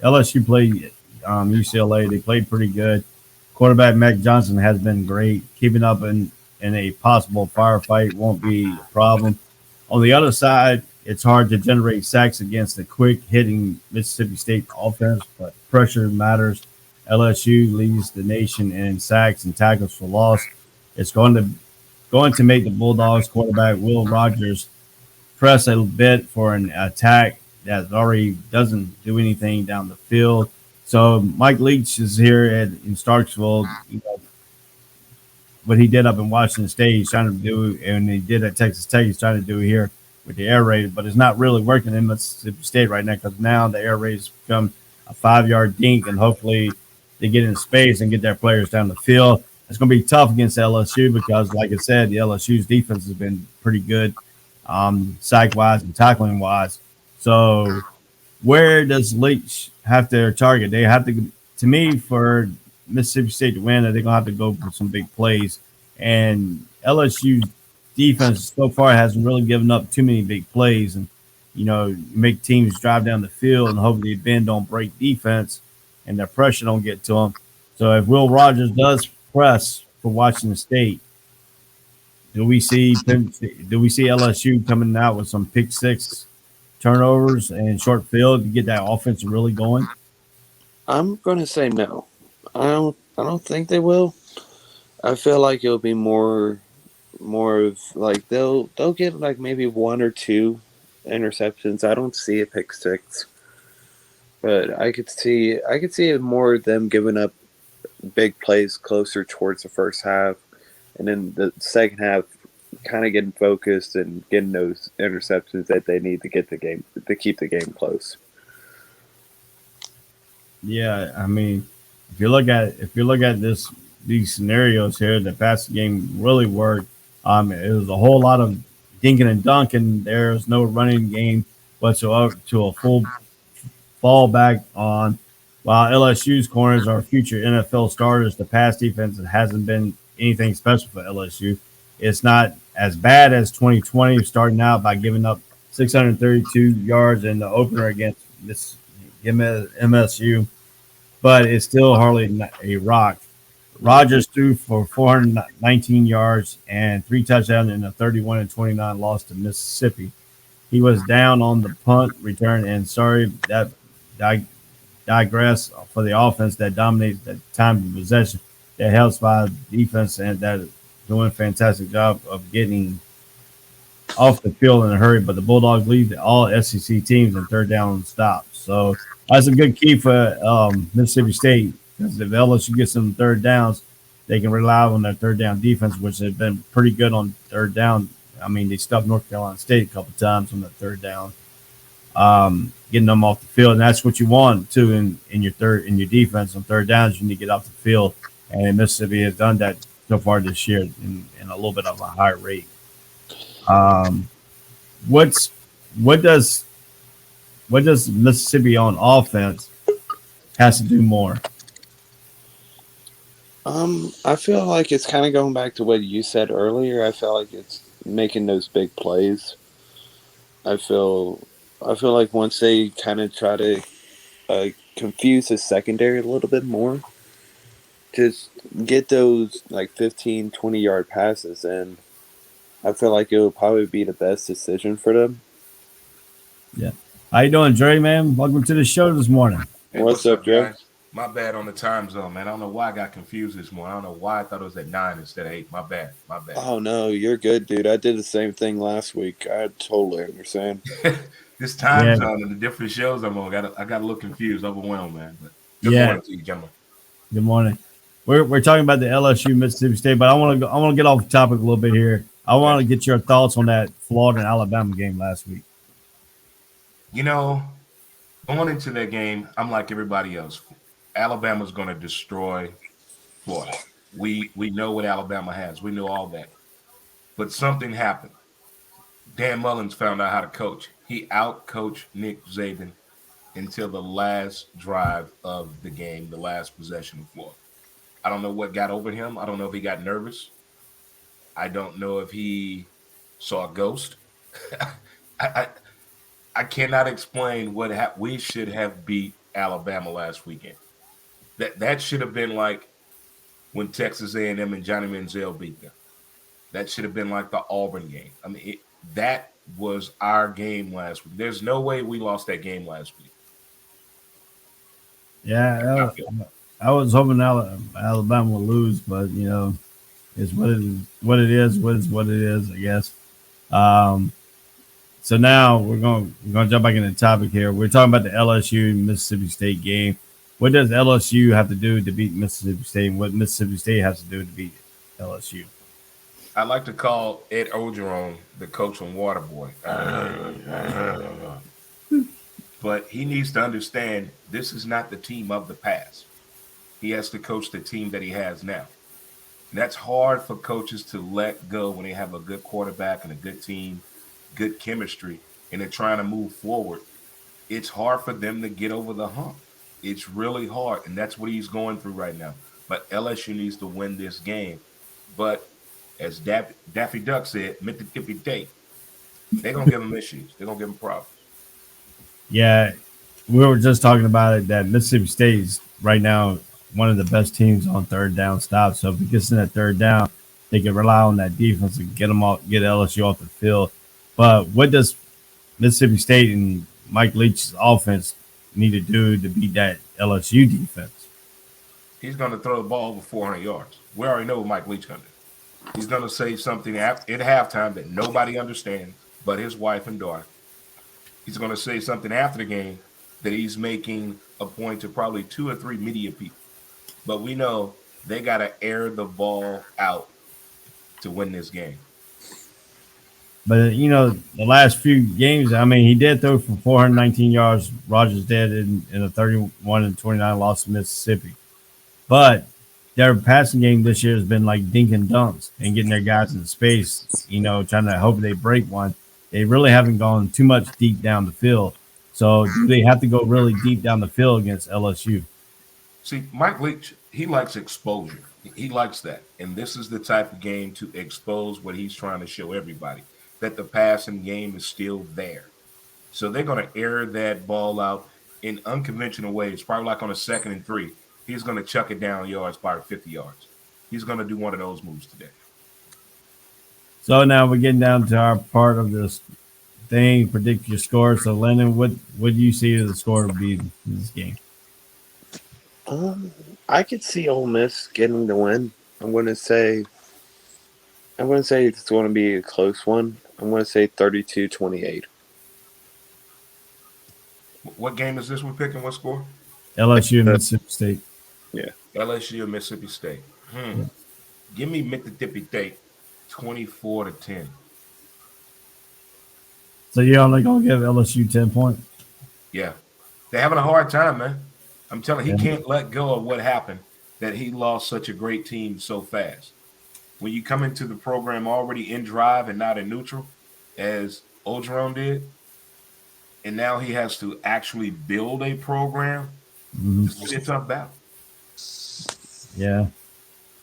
Speaker 2: LSU played UCLA. They played pretty good. Quarterback Mac Johnson has been great. Keeping up in a possible firefight won't be a problem. On the other side, it's hard to generate sacks against the quick-hitting Mississippi State offense, but pressure matters. LSU leads the nation in sacks and tackles for loss. It's going to make the Bulldogs quarterback Will Rogers press a bit for an attack that already doesn't do anything down the field. So Mike Leach is here in Starksville. What he did up in Washington State, he's trying to do, and he did at Texas Tech, he's trying to do here with the air raid, but it's not really working in Mississippi State right now because now the air raid has become a 5-yard dink, and hopefully they get in space and get their players down the field. It's going to be tough against LSU because, like I said, the LSU's defense has been pretty good, sack-wise and tackling-wise. So where does Leach have their target? They have to me, for Mississippi State to win, they're going to have to go for some big plays. And LSU's defense so far hasn't really given up too many big plays. And, make teams drive down the field and hopefully bend don't break defense and their pressure don't get to them. So if Will Rogers does press for Washington State, do we see LSU coming out with some pick six turnovers and short field to get that offense really going?
Speaker 3: I'm going to say no. I don't think they will. I feel like it'll be more of like they'll get like maybe 1 or 2 interceptions. I don't see a pick six. But I could see it more them giving up big plays closer towards the first half, and then the second half kind of getting focused and getting those interceptions that they need to get the game to keep the game close.
Speaker 2: Yeah, I mean, if you look at these scenarios here, the passing game really worked. It was a whole lot of dinking and dunking. There's no running game whatsoever to a full fallback on. While LSU's corners are future NFL starters, the pass defense hasn't been anything special for LSU. It's not as bad as 2020, starting out by giving up 632 yards in the opener against MSU, but it's still hardly a rock. Rogers threw for 419 yards and 3 touchdowns in a 31-29 loss to Mississippi. He was down on the punt return, and sorry that I digress for the offense that dominates the time of possession that helps by defense and that doing a fantastic job of getting off the field in a hurry. But the Bulldogs lead all SEC teams in third down stops. So that's a good key for Mississippi State, because if LSU gets some third downs, they can rely on their third down defense, which has been pretty good on third down. I mean, they stuffed North Carolina State a couple of times on that third down, getting them off the field, and that's what you want too in your defense on third downs. You need to get off the field, and Mississippi has done that so far this year in a little bit of a higher rate. What does Mississippi on offense has to do more?
Speaker 3: I feel like it's kind of going back to what you said earlier. I feel like it's making those big plays. I feel like once they kind of try to confuse the secondary a little bit more, just get those like 15, 20-yard passes, and I feel like it will probably be the best decision for them.
Speaker 2: Yeah. How you doing, Dre, man? Welcome to the show this morning.
Speaker 5: Hey,
Speaker 3: What's up, Joe?
Speaker 5: guys? My bad on the time zone, man. I don't know why I got confused this morning. I don't know why I thought it was at 9 instead of 8. My bad.
Speaker 3: Oh, no, you're good, dude. I did the same thing last week. I totally understand.
Speaker 5: This time zone and the different shows I'm on, I got a little confused, overwhelmed, man. But good morning to you, gentlemen.
Speaker 2: Good morning. We're talking about the LSU Mississippi State, but I want to get off the topic a little bit here. I want to get your thoughts on that Florida and Alabama game last week.
Speaker 5: You know, going into that game, I'm like everybody else. Alabama's going to destroy Florida. We know what Alabama has. We know all that. But something happened. Dan Mullins found out how to coach. He out-coached Nick Saban until the last drive of the game, the last possession of Florida. I don't know what got over him. I don't know if he got nervous. I don't know if he saw a ghost. I cannot explain what we should have beat Alabama last weekend. That should have been like when Texas A&M and Johnny Manziel beat them. That should have been like the Auburn game. I mean, that was our game last week. There's no way we lost that game last week.
Speaker 2: Yeah, I was hoping Alabama would lose, but you know, it's what it is. What it is, I guess. So now we're going to jump back into the topic here. We're talking about the LSU Mississippi State game. What does LSU have to do to beat Mississippi State, and what Mississippi State has to do to beat LSU?
Speaker 5: I like to call Ed Ogeron the coach on Waterboy. But he needs to understand this is not the team of the past. He has to coach the team that he has now. And that's hard for coaches to let go when they have a good quarterback and a good team, good chemistry, and they're trying to move forward. It's hard for them to get over the hump. It's really hard, and that's what he's going through right now. But LSU needs to win this game. But as Daffy Duck said, Mississippi State, they're going to give him issues. They're going to give him problems.
Speaker 2: Yeah, we were just talking about it, that Mississippi State is right now one of the best teams on third down stops. So if it gets in that third down, they can rely on that defense and get LSU off the field. But what does Mississippi State and Mike Leach's offense need to do to beat that LSU defense?
Speaker 5: He's going to throw the ball over 400 yards. We already know what Mike Leach going to do. He's going to say something at halftime that nobody understands but his wife and daughter. He's going to say something after the game that he's making a point to probably 2 or 3 media people. But we know they got to air the ball out to win this game.
Speaker 2: But the last few games, I mean, he did throw for 419 yards. Rogers did in a 31-29 loss to Mississippi. But their passing game this year has been like dink and dunks and getting their guys in space, trying to hope they break one. They really haven't gone too much deep down the field. So do they have to go really deep down the field against LSU?
Speaker 5: See, Mike Leach, he likes exposure. He likes that. And this is the type of game to expose what he's trying to show everybody, that the passing game is still there. So they're going to air that ball out in unconventional ways, probably like on a 2nd and 3. He's going to chuck it down yards by 50 yards. He's going to do one of those moves today.
Speaker 2: So now we're getting down to our part of this thing, predict your score. So, Lennon, what do you see the score to be in this game?
Speaker 3: I could see Ole Miss getting the win. I'm going to say it's going to be a close one. I'm going to say 32-28.
Speaker 5: What game is this we're picking? What score?
Speaker 2: LSU and Mississippi State.
Speaker 3: Yeah.
Speaker 5: LSU and Mississippi State.
Speaker 2: Yeah.
Speaker 5: Give me Mississippi State 24-10.
Speaker 2: So you're only going to give LSU 10 points?
Speaker 5: Yeah. They're having a hard time, man. I'm telling you, he can't let go of what happened, that he lost such a great team so fast. When you come into the program already in drive and not in neutral, as Ogeron did, and now he has to actually build a program, it's a tough battle.
Speaker 2: Yeah.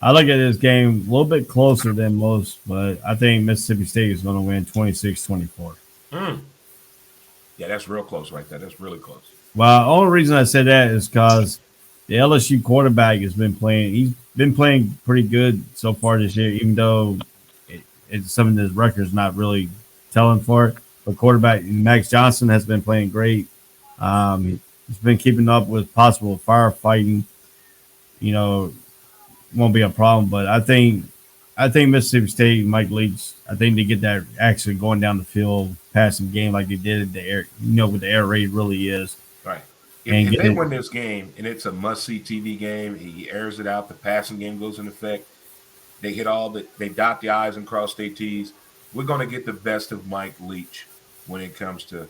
Speaker 2: I look at this game a little bit closer than most, but I think Mississippi State is going to win 26-24.
Speaker 5: Yeah, that's real close right there. That's really close.
Speaker 2: Well, the only reason I said that is because the LSU quarterback has been playing. He's been playing pretty good so far this year, even though some of his records not really telling for it. But quarterback Max Johnson has been playing great. He's been keeping up with possible firefighting. Won't be a problem. But I think Mississippi State, Mike Leach, I think they get that actually going down the field, passing game like they did at the air. What the air raid really is.
Speaker 5: Right. If they win this game and it's a must-see TV game, he airs it out, the passing game goes in effect, they dot the I's and cross their T's, we're going to get the best of Mike Leach when it comes to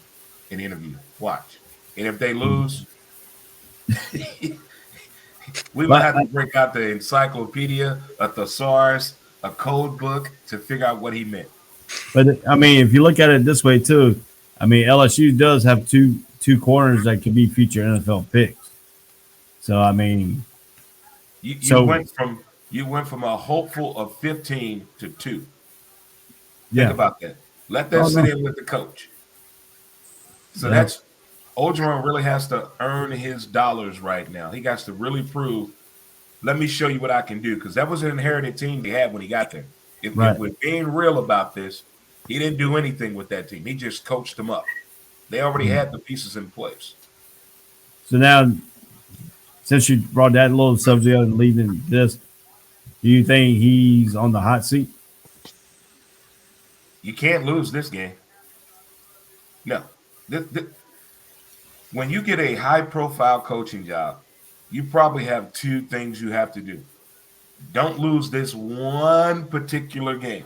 Speaker 5: an interview. Watch. And if they lose, we might have to break out the encyclopedia, a thesaurus, a code book to figure out what he meant.
Speaker 2: But, I mean, if you look at it this way, too, I mean, LSU does have two corners that could be future NFL picks. So, I mean.
Speaker 5: You went from a hopeful of 15 to 2.
Speaker 2: Yeah.
Speaker 5: Think about that. Let that sit in with the coach. So that's Ogeron really has to earn his dollars right now. He got to really prove, let me show you what I can do, because that was an inherited team they had when he got there. If we're being real about this, he didn't do anything with that team. He just coached them up. They already had the pieces in place.
Speaker 2: So now, since you brought that little subject and leading this, do you think he's on the hot seat?
Speaker 5: You can't lose this game. No. When you get a high-profile coaching job, you probably have 2 things you have to do. Don't lose this one particular game.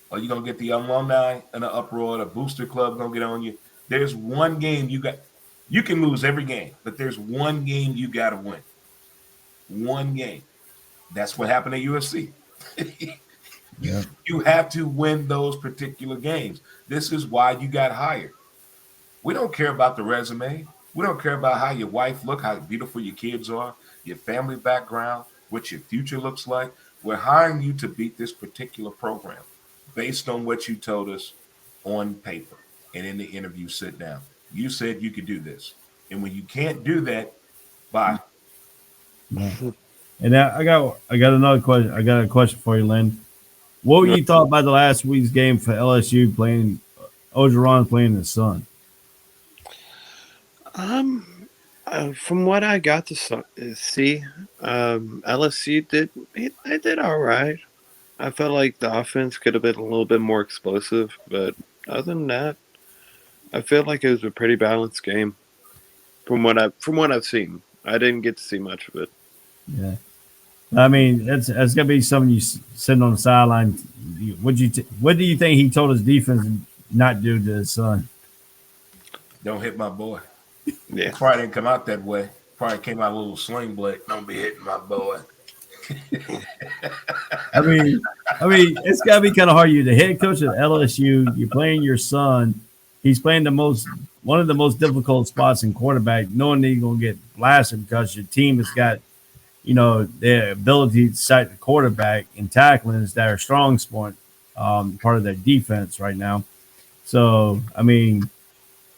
Speaker 5: Or you're going to get the alumni in an uproar, the booster club going to get on you. There's one game you got. You can lose every game, but there's one game you got to win. One game. That's what happened at USC.
Speaker 2: Yeah.
Speaker 5: You have to win those particular games. This is why you got hired. We don't care about the resume. We don't care about how your wife look, how beautiful your kids are, your family background, what your future looks like. We're hiring you to beat this particular program based on what you told us on paper and in the interview sit down. You said you could do this. And when you can't do that, bye.
Speaker 2: Yeah. And now I got another question. I got a question for you, Lynn. What you thought about the last week's game for LSU playing Ogeron playing the Sun?
Speaker 3: From what I got to see, LSU did all right. I felt like the offense could have been a little bit more explosive, but other than that, I feel like it was a pretty balanced game. From what I've seen, I didn't get to see much of it.
Speaker 2: Yeah. I mean, it's gonna be something you sitting on the sideline. What do you think he told his defense not do to his son?
Speaker 5: Don't hit my boy.
Speaker 3: Yeah.
Speaker 5: Probably didn't come out that way. Probably came out a little sling blade. Don't be hitting my boy.
Speaker 2: I mean, it's gotta be kind of hard. You're the head coach at LSU. You're playing your son. He's playing one of the most difficult spots in quarterback, knowing that you're gonna get blasted because your team has got, the ability to sack the quarterback and tackling is their strong sport, part of their defense right now. So, I mean,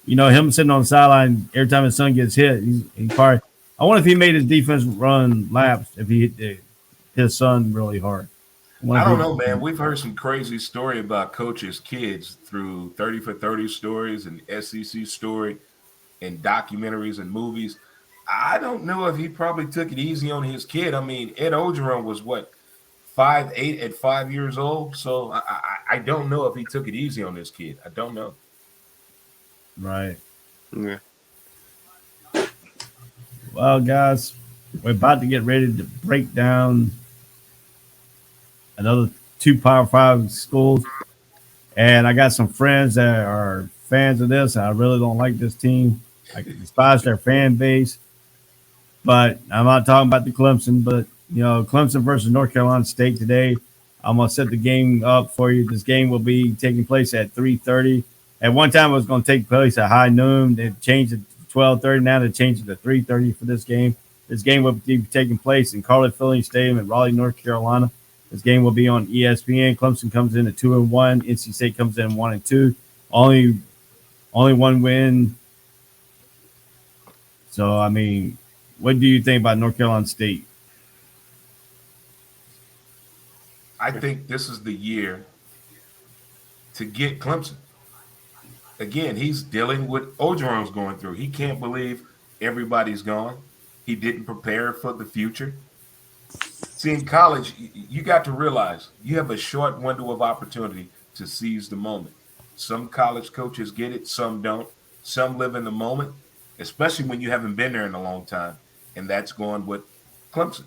Speaker 2: him sitting on the sideline every time his son gets hit, he probably. I wonder if he made his defense run laps if he hit his son really hard.
Speaker 5: I don't know, man. We've heard some crazy story about coaches' kids through 30 for 30 stories and SEC story and documentaries and movies. I don't know if he probably took it easy on his kid. I mean, Ed Ogeron was 5'8" at 5 years old. So I don't know if he took it easy on his kid. I don't know.
Speaker 2: Right.
Speaker 3: Yeah.
Speaker 2: Well, guys, we're about to get ready to break down another 2 Power 5 schools. And I got some friends that are fans of this. I really don't like this team. I despise their fan base. But I'm not talking about the Clemson, but, Clemson versus North Carolina State today. I'm going to set the game up for you. This game will be taking place at 3:30. At one time, it was going to take place at high noon. They changed it to 12:30. Now they changed it to 3:30 for this game. This game will be taking place in Carly-Filling Stadium in Raleigh, North Carolina. This game will be on ESPN. Clemson comes in at 2-1. NC State comes in 1-2. Only one win. So, I mean, what do you think about North Carolina State?
Speaker 5: I think this is the year to get Clemson. Again, he's dealing with Ogeron's going through. He can't believe everybody's gone. He didn't prepare for the future. See, in college, you got to realize you have a short window of opportunity to seize the moment. Some college coaches get it, some don't. Some live in the moment, especially when you haven't been there in a long time. And that's going with Clemson.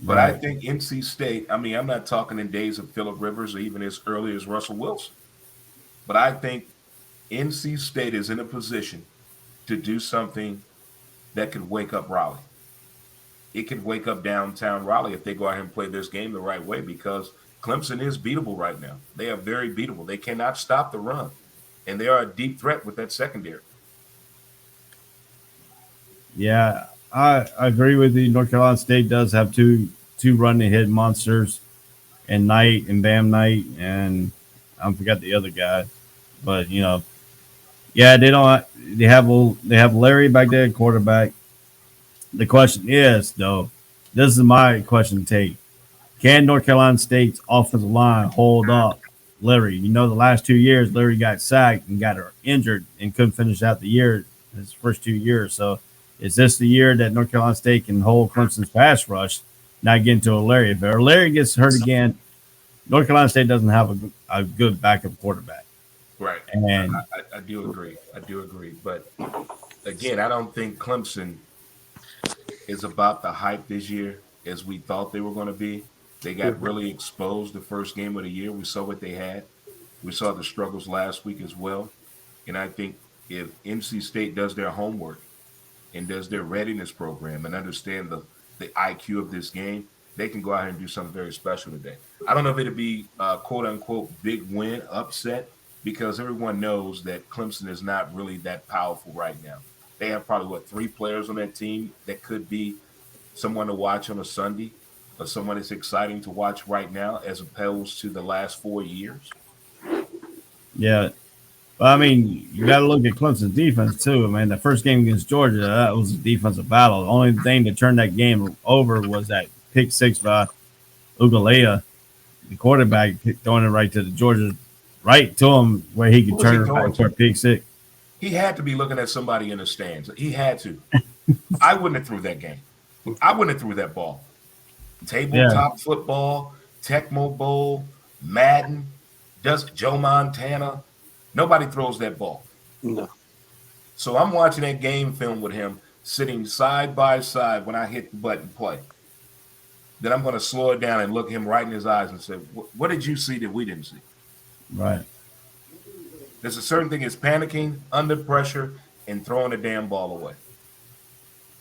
Speaker 5: But
Speaker 2: Right.
Speaker 5: I think NC State, I'm not talking in days of Phillip Rivers or even as early as Russell Wilson. But I think NC State is in a position to do something that could wake up Raleigh. It could wake up downtown Raleigh if they go out here and play this game the right way, because Clemson is beatable right now. They are very beatable. They cannot stop the run. And they are a deep threat with that secondary.
Speaker 2: Yeah, I agree with you. North Carolina State does have two run and hit monsters, and Knight and Bam Knight, and I forgot the other guy, but yeah, they don't. They have Larry back there at quarterback. The question is, though, this is my question to take: can North Carolina State's offensive line hold up Larry? The last 2 years, Larry got sacked and got injured and couldn't finish out the year, his first 2 years. So, is this the year that North Carolina State can hold Clemson's pass rush, not get into a Larry? If Larry gets hurt again, North Carolina State doesn't have a good backup quarterback.
Speaker 5: Right.
Speaker 2: And
Speaker 5: I do agree. But again, I don't think Clemson is about the hype this year as we thought they were going to be. They got really exposed the first game of the year. We saw what they had. We saw the struggles last week as well. And I think if NC State does their homework and does their readiness program and understand the IQ of this game, they can go out here and do something very special today. I don't know if it'll be quote unquote big win, upset, because everyone knows that Clemson is not really that powerful right now. They have probably 3 players on that team that could be someone to watch on a Sunday, or someone that's exciting to watch right now as opposed to the last 4 years.
Speaker 2: yeah, I mean, you got to look at Clemson's defense too. I mean, the first game against Georgia, that was a defensive battle. The only thing that turned that game over was that pick 6 by Ugalea, the quarterback, throwing it right to the Georgia, right to him where he could turn it back for a pick 6.
Speaker 5: He had to be looking at somebody in the stands. He had to. I wouldn't have threw that game. I wouldn't have threw that ball. Tabletop football, Tecmo Bowl, Madden, does Joe Montana. Nobody throws that ball.
Speaker 3: No.
Speaker 5: So I'm watching that game film with him, sitting side by side when I hit the button play. Then I'm going to slow it down and look him right in his eyes and say, what did you see that we didn't see?
Speaker 2: Right.
Speaker 5: There's a certain thing is panicking, under pressure, and throwing the damn ball away.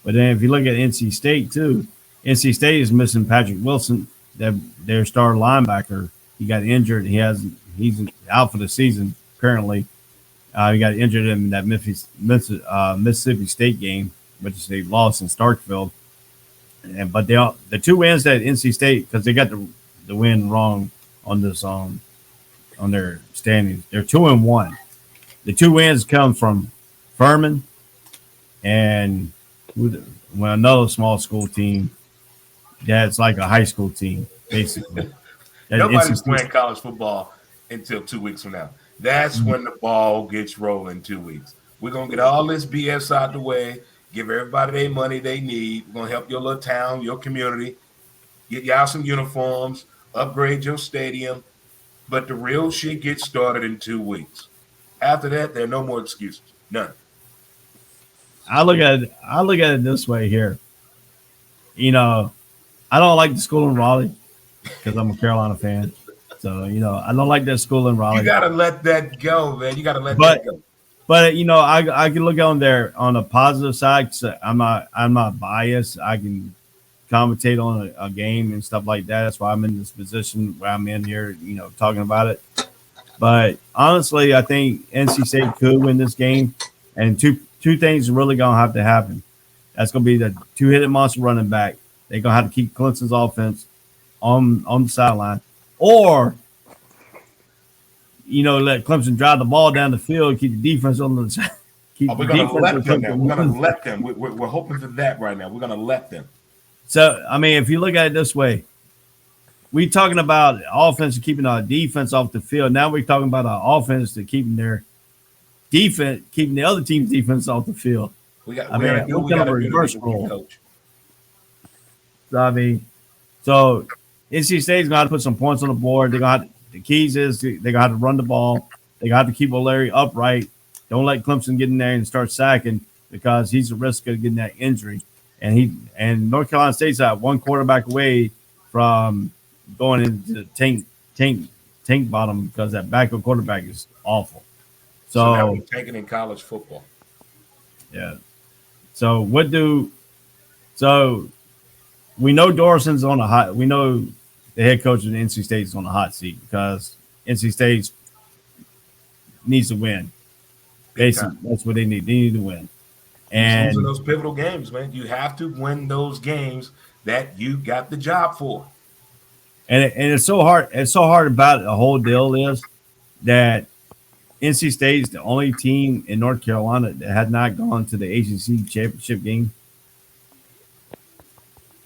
Speaker 2: But then if you look at NC State too, NC State is missing Patrick Wilson, their star linebacker. He got injured. He's out for the season currently. He got injured in that Mississippi State game, which they lost in Starkville. But the two wins that NC State, because they got the win wrong on this on their standings. They're 2-1. The two wins come from Furman and another small school team that's like a high school team, basically.
Speaker 5: Nobody's playing college football until 2 weeks from now. That's when the ball gets rolling 2 weeks. We're going to get all this BS out the way, give everybody their money they need. We're going to help your little town, your community, get y'all some uniforms, upgrade your stadium. But the real shit gets started in 2 weeks. After that, there are no more excuses. None.
Speaker 2: I look at it this way here. You know, I don't like the school in Raleigh because I'm a Carolina fan. So, you know, I don't like that school in Raleigh.
Speaker 5: You got to let that go, man. You got to let that go.
Speaker 2: But, you know, I can look on there on the positive side. So I'm not biased. I can commentate on a game and stuff like that. That's why I'm in this position where I'm in here, you know, talking about it. But honestly, I think NC State could win this game. And two things are really going to have to happen. That's going to be the two-headed monster running back. They're going to have to keep Clemson's offense on the sideline. Or, you know, let Clemson drive the ball down the field, keep the defense on the side.
Speaker 5: We're going to let them now. We're going to let them. We're hoping for that right now. We're going to let them.
Speaker 2: So, I mean, if you look at it this way, we're talking about offense and keeping our defense off the field. Now we're talking about our offense to keeping their defense, keeping the other team's defense off the field.
Speaker 5: We got a reverse role, coach.
Speaker 2: So NC State's got to put some points on the board. The keys is they're gonna have to run the ball. They got to keep O'Leary upright. Don't let Clemson get in there and start sacking because he's at risk of getting that injury. And North Carolina State's at one quarterback away from going into tank bottom because that backup quarterback is awful.
Speaker 5: So now we're tanking in college football.
Speaker 2: Yeah. So we know Dorson's on a hot. We know the head coach of NC State is on a hot seat because NC State needs to win. Basically, that's what they need. They need to win. And
Speaker 5: those are those pivotal games, man. You have to win those games that you got the job for.
Speaker 2: And it's so hard. It's so hard about the whole deal is that NC State is the only team in North Carolina that had not gone to the ACC championship game.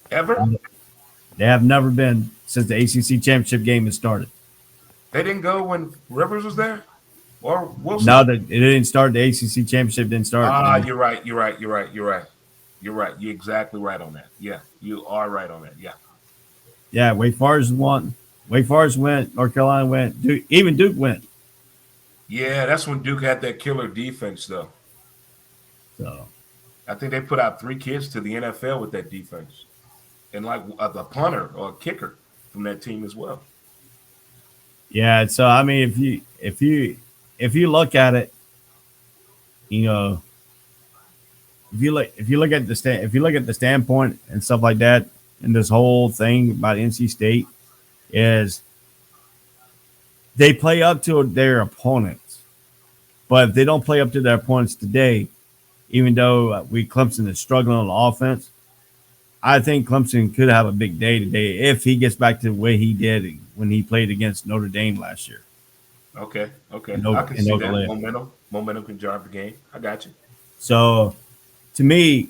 Speaker 5: Ever?
Speaker 2: They have never been since the ACC championship game has started.
Speaker 5: They didn't go when Rivers was there? Or Wilson?
Speaker 2: No, it didn't start. The ACC championship didn't start.
Speaker 5: You're right. You're exactly right on that. Yeah, you are right on that. Yeah.
Speaker 2: Yeah, Wake Forest won. Wake Forest went. North Carolina went. Even Duke went.
Speaker 5: Yeah, that's when Duke had that killer defense, though.
Speaker 2: So
Speaker 5: I think they put out 3 kids to the NFL with that defense, and like a punter or a kicker from that team as well.
Speaker 2: Yeah, so I mean, if you look at it, you know, if you look at the standpoint and stuff like that, and this whole thing about NC State is they play up to their opponents, but if they don't play up to their opponents today, even though Clemson is struggling on the offense, I think Clemson could have a big day today if he gets back to the way he did when he played against Notre Dame last year.
Speaker 5: Okay. I can see that. Momentum can drive the game. I got you.
Speaker 2: So, to me,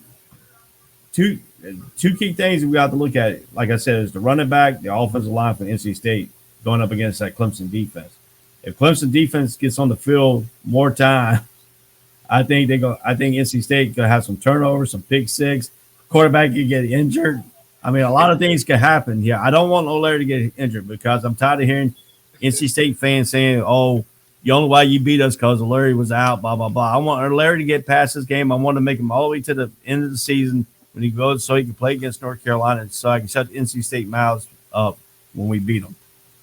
Speaker 2: two key things that we have to look at, like I said, is the running back, the offensive line for NC State going up against that Clemson defense. If Clemson defense gets on the field more time, I think NC State gonna have some turnovers, some pick six. Quarterback could get injured. I mean, a lot of things could happen. Yeah, I don't want O'Leary to get injured because I'm tired of hearing NC State fans saying, "Oh, the only way you beat us because Larry was out, blah, blah, blah. I want Larry to get past this game. I want to make him all the way to the end of the season when he goes so he can play against North Carolina so I can shut NC State mouths up when we beat them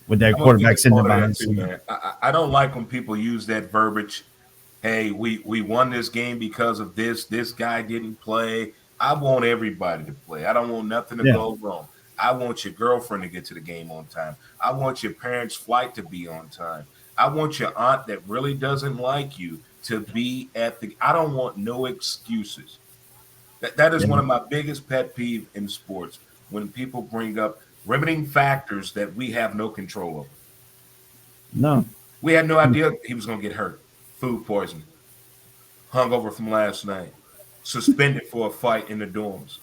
Speaker 2: with that quarterback sitting behind
Speaker 5: too, man. I don't like when people use that verbiage. Hey, we won this game because of this. This guy didn't play. I want everybody to play. I don't want nothing to go wrong. I want your girlfriend to get to the game on time. I want your parents' flight to be on time. I want your aunt that really doesn't like you to be at the – I don't want no excuses. That is one of my biggest pet peeve in sports, when people bring up limiting factors that we have no control over.
Speaker 2: No.
Speaker 5: We had no idea he was going to get hurt. Food poisoning. Hungover from last night. Suspended for a fight in the dorms.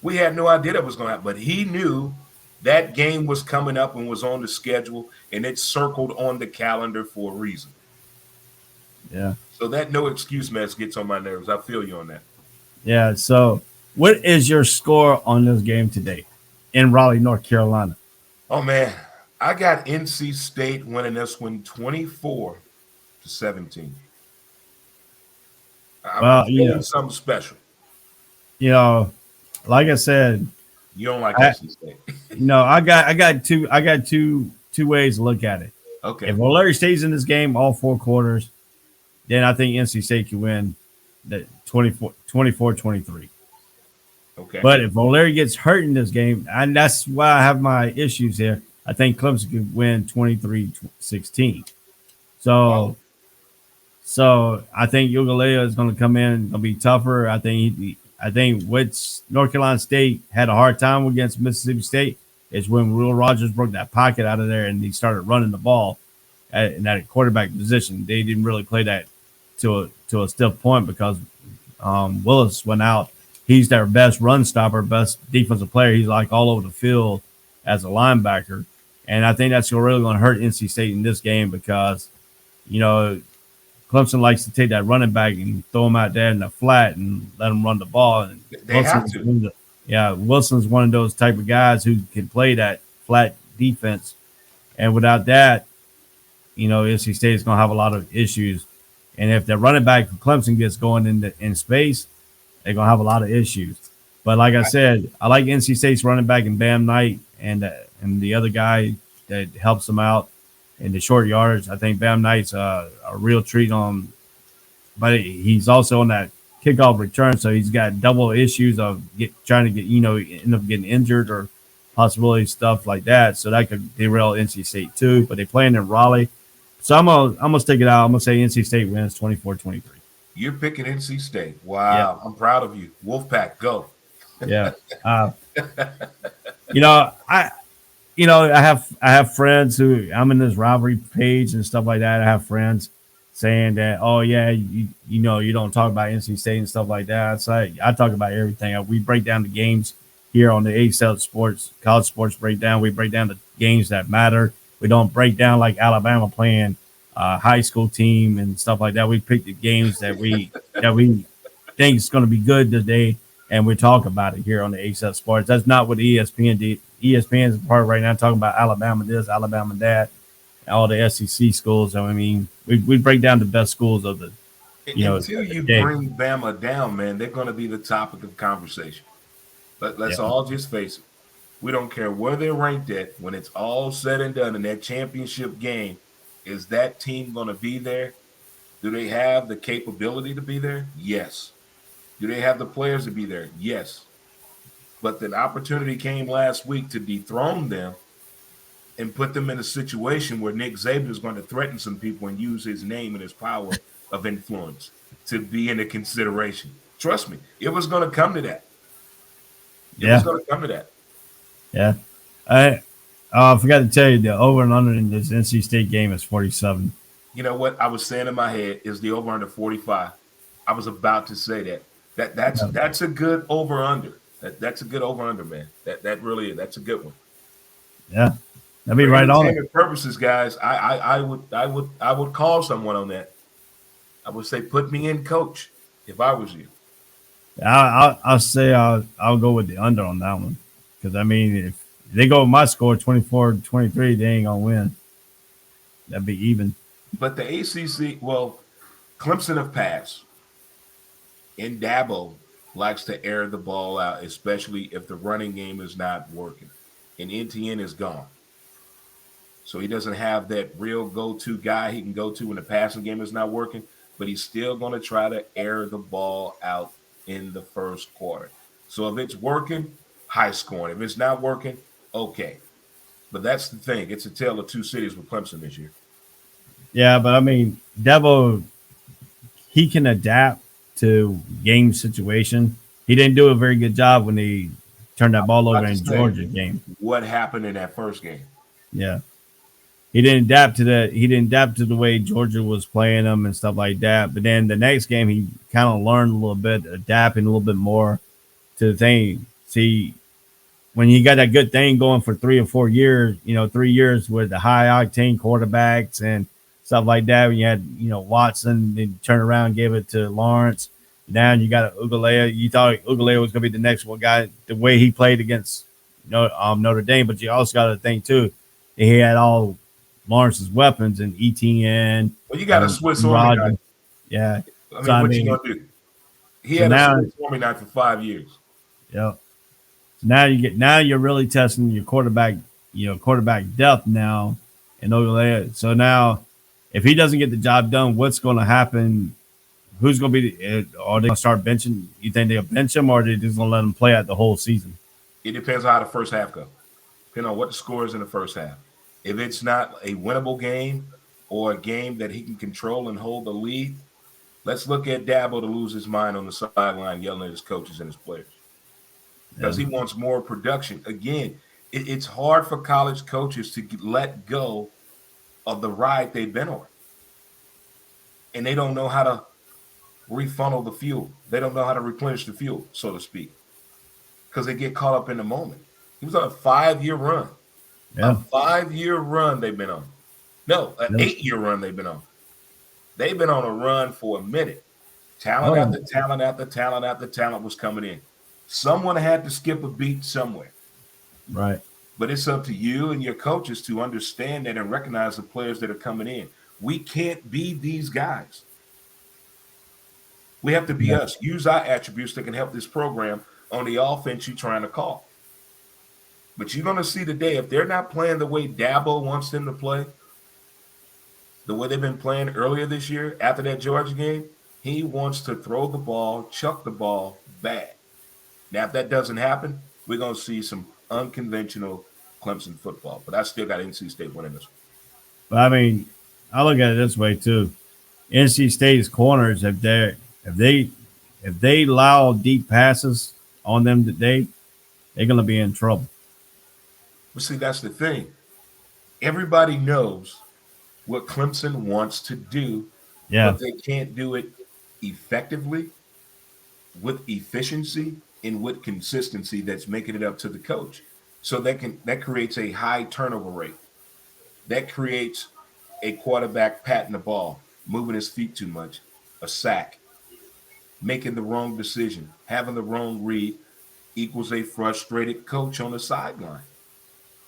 Speaker 5: We had no idea that was going to happen, but he knew that game was coming up and was on the schedule, and it circled on the calendar for a reason.
Speaker 2: Yeah.
Speaker 5: So that no excuse mess gets on my nerves. I feel you on that.
Speaker 2: Yeah. So what is your score on this game today in Raleigh, North Carolina?
Speaker 5: Oh, man. I got NC State winning this one 24-17. I'm feeling something special.
Speaker 2: You know, like I said,
Speaker 5: you don't like NC State.
Speaker 2: No, I got two ways to look at it.
Speaker 5: Okay.
Speaker 2: If O'Leary stays in this game all 4 quarters, then I think NC State can win the 24-23.
Speaker 5: Okay.
Speaker 2: But if O'Leary gets hurt in this game, and that's why I have my issues here, I think Clemson could win 23-16. So I think Ugalea is going to come in, going to be tougher. I think North Carolina State had a hard time against Mississippi State is when Will Rogers broke that pocket out of there and he started running the ball in that quarterback position. They didn't really play that to a stiff point because Willis went out. He's their best run stopper, best defensive player. He's like all over the field as a linebacker. And I think that's really going to hurt NC State in this game because, you know, Clemson likes to take that running back and throw him out there in the flat and let him run the ball. And
Speaker 5: they have to.
Speaker 2: Wilson's one of those type of guys who can play that flat defense. And without that, you know, NC State is going to have a lot of issues. And if the running back from Clemson gets going in space, they're going to have a lot of issues. But like I said, I like NC State's running back in Bam Knight and the other guy that helps them out in the short yardage. I think Bam Knight's a real treat on, but he's also on that kickoff return, so he's got double issues of trying to get, you know, end up getting injured or possibility stuff like that. So that could derail NC State too. But they're playing in Raleigh, so I'm gonna stick it out. I'm gonna say NC State wins 24-23.
Speaker 5: You're picking NC State. Wow, yeah. I'm proud of you. Wolfpack, go.
Speaker 2: Yeah. I have friends who I'm in this rivalry page and stuff like that. I have friends saying that, oh yeah, you don't talk about NC State and stuff like that. It's like I talk about everything. We break down the games here on the ASL Sports College Sports Breakdown. We break down the games that matter. We don't break down like Alabama playing high school team and stuff like that. We pick the games that we think is going to be good today, and we talk about it here on the ASL Sports. That's not what ESPN did. ESPN is part right now talking about Alabama this, Alabama that, all the SEC schools. I mean, we break down the best schools of the,
Speaker 5: until you bring Bama down, man, they're going to be the topic of conversation. But let's all just face it. We don't care where they're ranked at. When it's all said and done in that championship game, is that team going to be there? Do they have the capability to be there? Yes. Do they have the players to be there? Yes. But the opportunity came last week to dethrone them and put them in a situation where Nick Saban is going to threaten some people and use his name and his power of influence to be in a consideration. Trust me, it was going to come to that. It was going to come to that.
Speaker 2: Yeah. I forgot to tell you, the over and under in this NC State game is 47.
Speaker 5: You know what? I was saying in my head is the over under 45. I was about to say that. That's a good over under. That's a good over under, man. That really is. That's a good one.
Speaker 2: Yeah. That'd be right on.
Speaker 5: For purposes, guys, I would call someone on that. I would say put me in, coach, if I was you.
Speaker 2: I'll say I'll go with the under on that one. Because, I mean, if they go with my score, 24-23, they ain't going to win. That'd be even.
Speaker 5: But the ACC, well, Clemson have passed, and Dabo likes to air the ball out, especially if the running game is not working. And NTN is gone. So he doesn't have that real go-to guy he can go to when the passing game is not working, but he's still going to try to air the ball out in the first quarter. So if it's working, high scoring. If it's not working, okay. But that's the thing. It's a tale of two cities with Clemson this year.
Speaker 2: Yeah, but I mean, Dabo, he can adapt to game situation. He didn't do a very good job when he turned that ball over in Georgia game.
Speaker 5: What happened in that first game?
Speaker 2: Yeah. He didn't adapt to that. He didn't adapt to the way Georgia was playing them and stuff like that. But then the next game, he kind of learned a little bit, adapting a little bit more to the thing. See, when you got that good thing going for 3 or 4 years, 3 years with the high octane quarterbacks and stuff like that. When you had, Watson, then turn around and gave it to Lawrence. Now you got Ugalea. You thought Ugalea was going to be the next one guy, the way he played against Notre Dame. But you also got to think, too, he had all Lawrence's weapons and ETN.
Speaker 5: Well, you got a Swiss Army knife.
Speaker 2: Yeah.
Speaker 5: I mean, what you going to do? He had a Swiss Army knife for 5 years.
Speaker 2: Yeah. Now you're really testing your quarterback depth now in Ugalea. So now, if he doesn't get the job done, what's going to happen? Who's going to be? Are they going to start benching? You think they'll bench him, or are they just going to let him play out the whole season?
Speaker 5: It depends on how the first half goes. Depending on what the score is in the first half. If it's not a winnable game or a game that he can control and hold the lead, let's look at Dabo to lose his mind on the sideline yelling at his coaches and his players. Because he wants more production. Again, it's hard for college coaches to let go of the ride they've been on. And they don't know how to refunnel the fuel. They don't know how to replenish the fuel, so to speak, because they get caught up in the moment. He was on a 5-year run. Yeah. A 5-year run they've been on. No, an 8-year run they've been on. They've been on a run for a minute. Talent after talent after talent after talent was coming in. Someone had to skip a beat somewhere.
Speaker 2: Right.
Speaker 5: But it's up to you and your coaches to understand that and recognize the players that are coming in. We can't be these guys. We have to be us. Use our attributes that can help this program on the offense you're trying to call. But you're going to see today, if they're not playing the way Dabo wants them to play, the way they've been playing earlier this year after that Georgia game, he wants to throw the ball, chuck the ball bad. Now, if that doesn't happen, we're going to see some unconventional Clemson football. But I still got NC State winning this one.
Speaker 2: But I mean, I look at it this way too. NC State's corners, if they allow deep passes on them today, they're going to be in trouble.
Speaker 5: But see, that's the thing. Everybody knows what Clemson wants to do, but they can't do it effectively, with efficiency, and with consistency that's making it up to the coach. So that creates a high turnover rate. That creates a quarterback patting the ball, moving his feet too much, a sack, making the wrong decision, having the wrong read equals a frustrated coach on the sideline.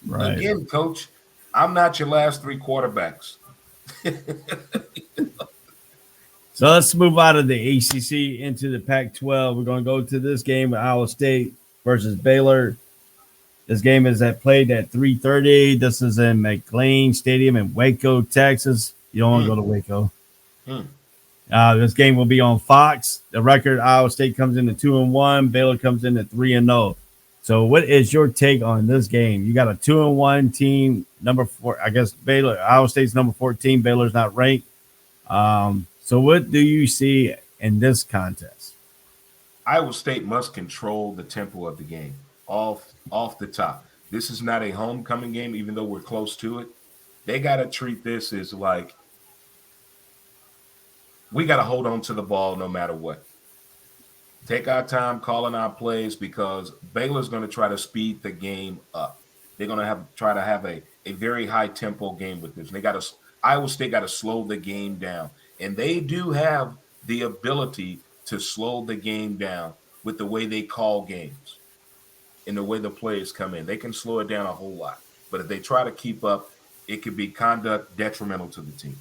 Speaker 5: Right. Again, coach, I'm not your last 3 quarterbacks.
Speaker 2: So let's move out of the ACC into the Pac-12. We're going to go to this game with Iowa State versus Baylor. This game is played at 3:30. This is in McLean Stadium in Waco, Texas. You don't want to go to Waco. This game will be on Fox. The record, Iowa State comes in at 2-1. Baylor comes in at 3-0. So what is your take on this game? You got a 2-1 team, number 4. I guess Iowa State's number 14. Baylor's not ranked. So what do you see in this contest?
Speaker 5: Iowa State must control the tempo of the game off the top. This is not a homecoming game, even though we're close to it. They got to treat this as like we got to hold on to the ball no matter what. Take our time calling our plays because Baylor's going to try to speed the game up. They're going to try to have a very high tempo game with this. Iowa State got to slow the game down. And they do have the ability to slow the game down with the way they call games and the way the players come in. They can slow it down a whole lot. But if they try to keep up, it could be conduct detrimental to the team.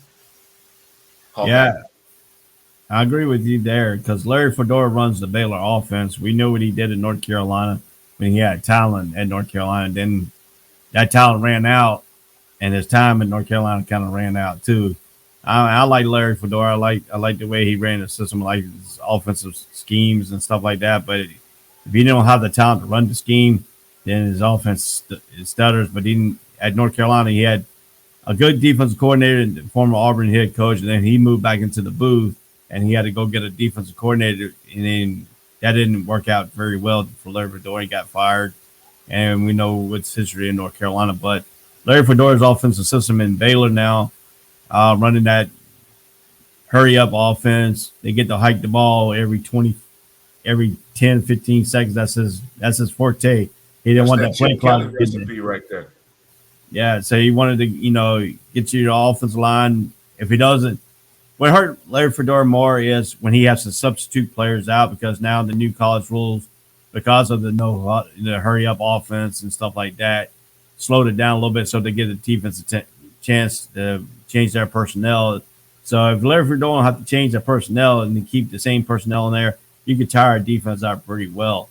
Speaker 2: Yeah, I agree with you there because Larry Fedora runs the Baylor offense. We know what he did in North Carolina when he had talent at North Carolina. Then that talent ran out, and his time in North Carolina kind of ran out too. I like Larry Fedora. I like the way he ran the system, I like his offensive schemes and stuff like that. But if you don't have the talent to run the scheme, then his offense stutters. But at North Carolina, he had a good defensive coordinator and former Auburn head coach, and then he moved back into the booth, and he had to go get a defensive coordinator, and then that didn't work out very well for Larry Fedora. He got fired, and we know what's history in North Carolina. But Larry Fedora's offensive system in Baylor now, running that hurry up offense. They get to hike the ball every 10, 15 seconds. That's his forte. He didn't want that play clock
Speaker 5: recipe right there.
Speaker 2: Yeah, so he wanted to, get you the offensive line. If he doesn't, what hurt Larry Fedora more is when he has to substitute players out because now the new college rules, because of the hurry up offense and stuff like that, slowed it down a little bit so they get the defense a chance to change their personnel. So if Larry Fedora don't have to change their personnel and then keep the same personnel in there, you could tire a defense out pretty well.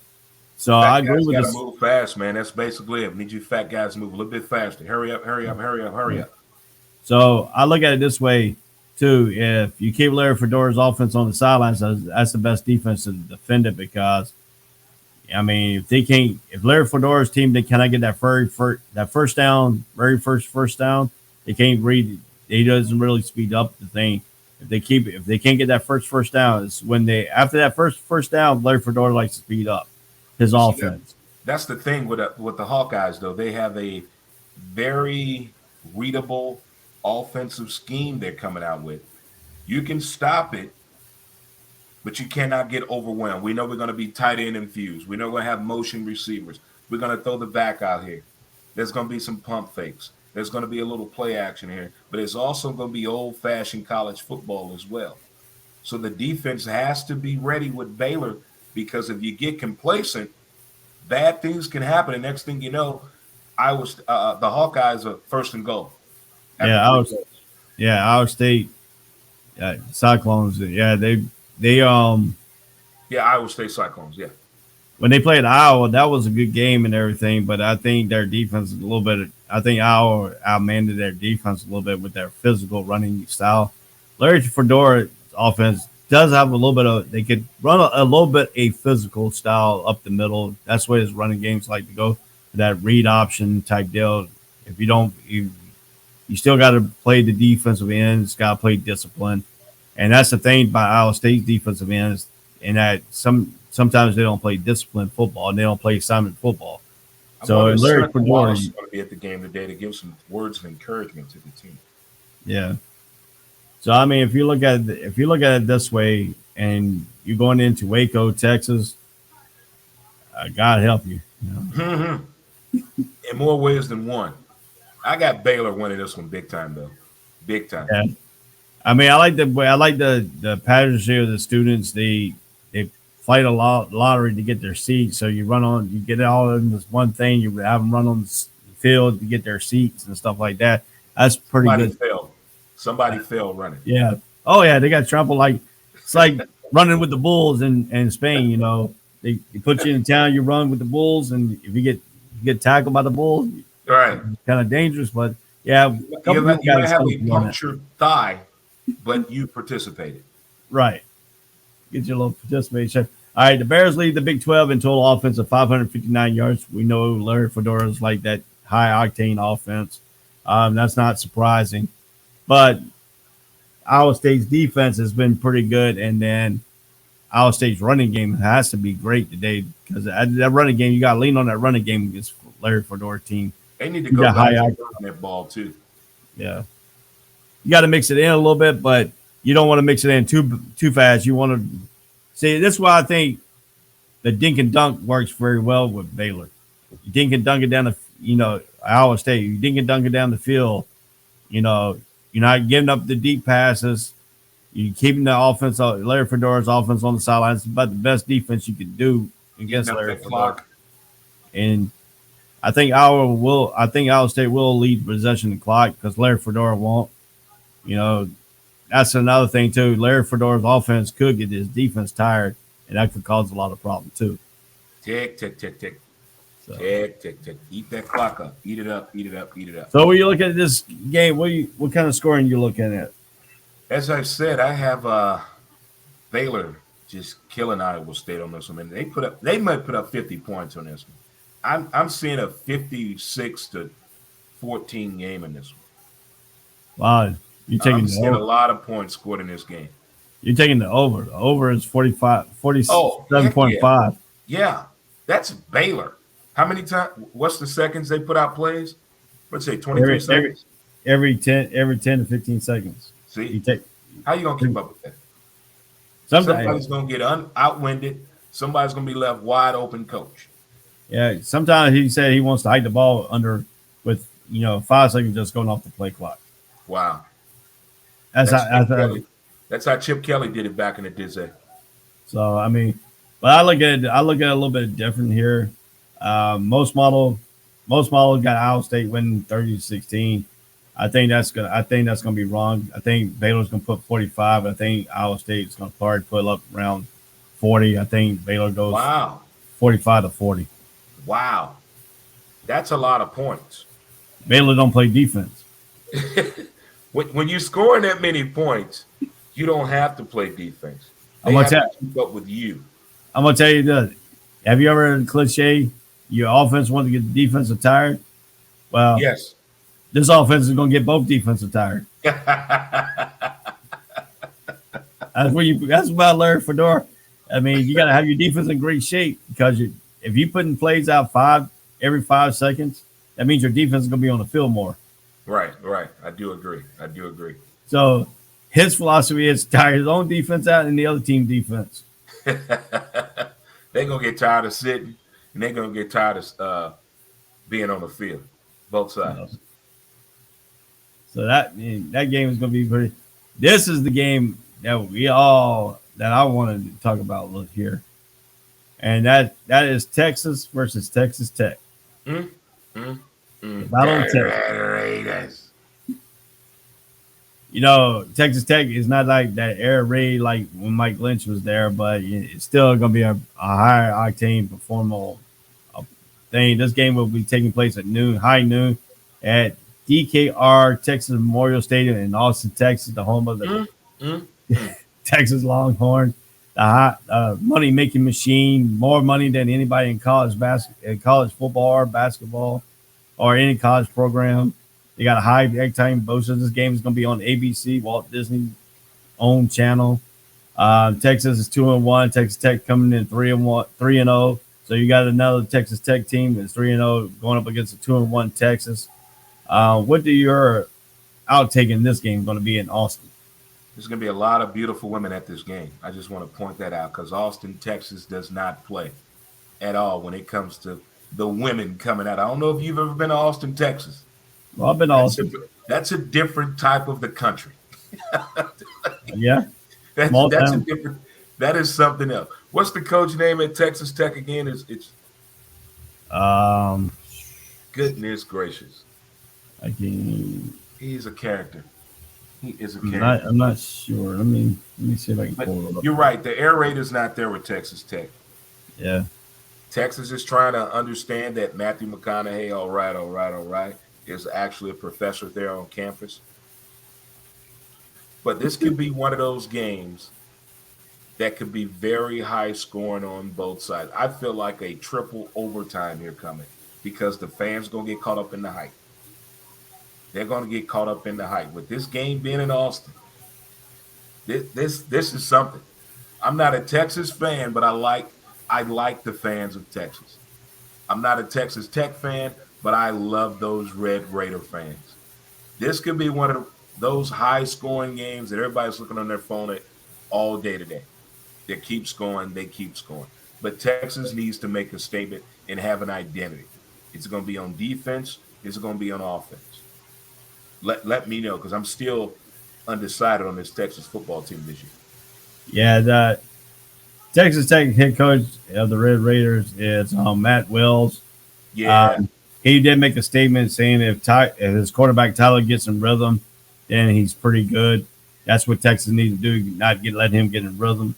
Speaker 2: So I agree with this.
Speaker 5: Move fast, man. That's basically it. Need you fat guys to move a little bit faster. Hurry up, hurry up, hurry up, hurry up.
Speaker 2: So I look at it this way too. If you keep Larry Fedora's offense on the sidelines, that's the best defense to defend it because, I mean, if Larry Fedora's team they cannot get that first down, very first down, they can't read. He doesn't really speed up the thing. If they can't get that first down, it's when after that first down, Larry Fedora likes to speed up his offense.
Speaker 5: That's the thing with the Hawkeyes, though. They have a very readable offensive scheme they're coming out with. You can stop it, but you cannot get overwhelmed. We know we're going to be tight end infused. We know we're going to have motion receivers. We're going to throw the back out here. There's going to be some pump fakes. There's going to be a little play action here, but it's also going to be old-fashioned college football as well. So the defense has to be ready with Baylor because if you get complacent, bad things can happen. And next thing you know, the Hawkeyes are first and goal.
Speaker 2: Iowa State Cyclones. Yeah,
Speaker 5: Iowa State Cyclones. Yeah.
Speaker 2: When they played Iowa, that was a good game and everything, but I think their defense is a little bit. I think Iowa outmanned their defense a little bit with their physical running style. Larry Fedora's offense does have a little bit of. They could run a little bit a physical style up the middle. That's where his running games like to go. That read option type deal. If you don't, you still got to play the defensive end. It's got to play discipline, and that's the thing about Iowa State's defensive ends. And that sometimes they don't play disciplined football and they don't play assignment football. So Larry Fedora
Speaker 5: is going to be at the game today to give some words of encouragement to the team.
Speaker 2: Yeah. So I mean, if you look at it this way, and you're going into Waco, Texas, God help you.
Speaker 5: In more ways than one. I got Baylor winning this one big time, though. Big time.
Speaker 2: Yeah. I mean, I like the patterns here. The students they fight a lottery to get their seats. So you get it all in this one thing. You have them run on the field to get their seats and stuff like that. That's pretty good.
Speaker 5: Somebody failed running.
Speaker 2: Yeah. Oh yeah, they got trampled it's like running with the Bulls in Spain. You know, they put you in town, you run with the Bulls, and if you get tackled by the Bulls,
Speaker 5: right,
Speaker 2: it's kind of dangerous. But yeah,
Speaker 5: you might have a punctured thigh, but you participated.
Speaker 2: Right. Get your little participation. All right, the Bears lead the Big 12 in total offense of 559 yards. We know Larry Fedora's like that high-octane offense. That's not surprising. But Iowa State's defense has been pretty good, and then Iowa State's running game has to be great today because that running game, you got to lean on that running game against Larry Fedora's team.
Speaker 5: They need to go high on that ball, too.
Speaker 2: Yeah. You got to mix it in a little bit, but you don't want to mix it in too fast. You want to see. That's why I think the dink and dunk works very well with Baylor. You dink and dunk it down Iowa State. You dink and dunk it down the field. You're not giving up the deep passes. You're keeping the offense, Larry Fedora's offense on the sidelines. It's about the best defense you can do against Larry Fedora. And I think Iowa State will lead possession the clock because Larry Fedora won't. that's another thing too. Larry Fedora's offense could get his defense tired, and that could cause a lot of problems too.
Speaker 5: Tick, tick, tick, tick.
Speaker 2: So.
Speaker 5: Tick, tick, tick. Eat that clock up. Eat it up. Eat it up. Eat it up.
Speaker 2: So when you look at this game, what kind of scoring you looking at?
Speaker 5: As I said, I have Baylor just killing Iowa State on this one. And they might put up 50 points on this one. I'm seeing a 56-14 game in this one.
Speaker 2: Wow, you taking
Speaker 5: I'm
Speaker 2: the
Speaker 5: seeing
Speaker 2: over.
Speaker 5: a lot of points scored in this game.
Speaker 2: You're taking the over. The over is 47.5.
Speaker 5: Yeah, that's Baylor. How many times? What's the seconds they put out plays? Let's say 23 seconds.
Speaker 2: Every 10 to 15 seconds.
Speaker 5: See,
Speaker 2: You
Speaker 5: how you gonna keep up with that?
Speaker 2: sometimes,
Speaker 5: Somebody's gonna get outwinded. Somebody's gonna be left wide open. Coach.
Speaker 2: yeah. Sometimes he said he wants to hike the ball under with 5 seconds just going off the play clock.
Speaker 5: Wow,
Speaker 2: That's
Speaker 5: that's how Chip Kelly did it back in the day.
Speaker 2: so. I mean, but I look at it a little bit different here. Most model got Iowa State winning 30-16. I think that's gonna be wrong. I think Baylor's gonna put 45. I think Iowa State's gonna probably put up around 40. I think Baylor goes 45-40.
Speaker 5: Wow, that's a lot of points.
Speaker 2: Baylor don't play defense.
Speaker 5: When you're scoring that many points, you don't have to play defense. They have to keep up with you.
Speaker 2: I'm gonna tell you this. Have you ever heard the cliche? Your offense wants to get the defensive tired. Well,
Speaker 5: Yes.
Speaker 2: this offense is gonna get both defensive tired. That's about Larry Fedora. I mean, you got to have your defense in great shape because if you putting plays out every 5 seconds, that means your defense is going to be on the field more.
Speaker 5: Right. I do agree.
Speaker 2: So his philosophy is tire his own defense out and the other team defense.
Speaker 5: They're going to get tired of sitting, and they're going to get tired of being on the field, both sides.
Speaker 2: So that game is going to be pretty. This is the game that I wanted to talk about here, and that is Texas versus Texas Tech. Battle of Texas. Texas Tech is not like that air raid like when Mike Lynch was there, but it's still going to be a higher octane performance thing. This game will be taking place at high noon, at DKR Texas Memorial Stadium in Austin, Texas, the home of the Texas Longhorn, the money-making machine, more money than anybody in college football or basketball or any college program. They got a high time booster. This game is going to be on ABC, Walt Disney owned channel. Texas is 2-1. Texas Tech coming in 3-0. So you got another Texas Tech team that's 3-0 going up against a 2-1 Texas. What do your outtake in this game going to be in Austin?
Speaker 5: There's going to be a lot of beautiful women at this game. I just want to point that out because Austin, Texas does not play at all when it comes to the women coming out. I don't know if you've ever been to Austin, Texas.
Speaker 2: Well, I've been to Austin.
Speaker 5: That's a different type of the country.
Speaker 2: Yeah.
Speaker 5: That's a different. That is something else. What's the coach name at Texas Tech again? It's goodness gracious. He's a character. He is a character.
Speaker 2: I'm not sure. Let me see if I can pull it up.
Speaker 5: You're right. The air raid is not there with Texas Tech.
Speaker 2: Yeah.
Speaker 5: Texas is trying to understand that Matthew McConaughey, all right, is actually a professor there on campus. But this could be one of those games that could be very high scoring on both sides. I feel like a triple overtime here coming because the fans going to get caught up in the hype. They're going to get caught up in the hype. With this game being in Austin, this is something. I'm not a Texas fan, but I like the fans of Texas. I'm not a Texas Tech fan, but I love those Red Raider fans. This could be one of those high-scoring games that everybody's looking on their phone at all day today. They keep scoring. But Texas needs to make a statement and have an identity. It's going to be on defense. It's going to be on offense. Let me know because I'm still undecided on this Texas football team this year.
Speaker 2: Yeah, the Texas Tech head coach of the Red Raiders is Matt Wells.
Speaker 5: Yeah.
Speaker 2: He did make a statement saying if his quarterback Tyler gets in rhythm, then he's pretty good. That's what Texas needs to do. Not let him get in rhythm.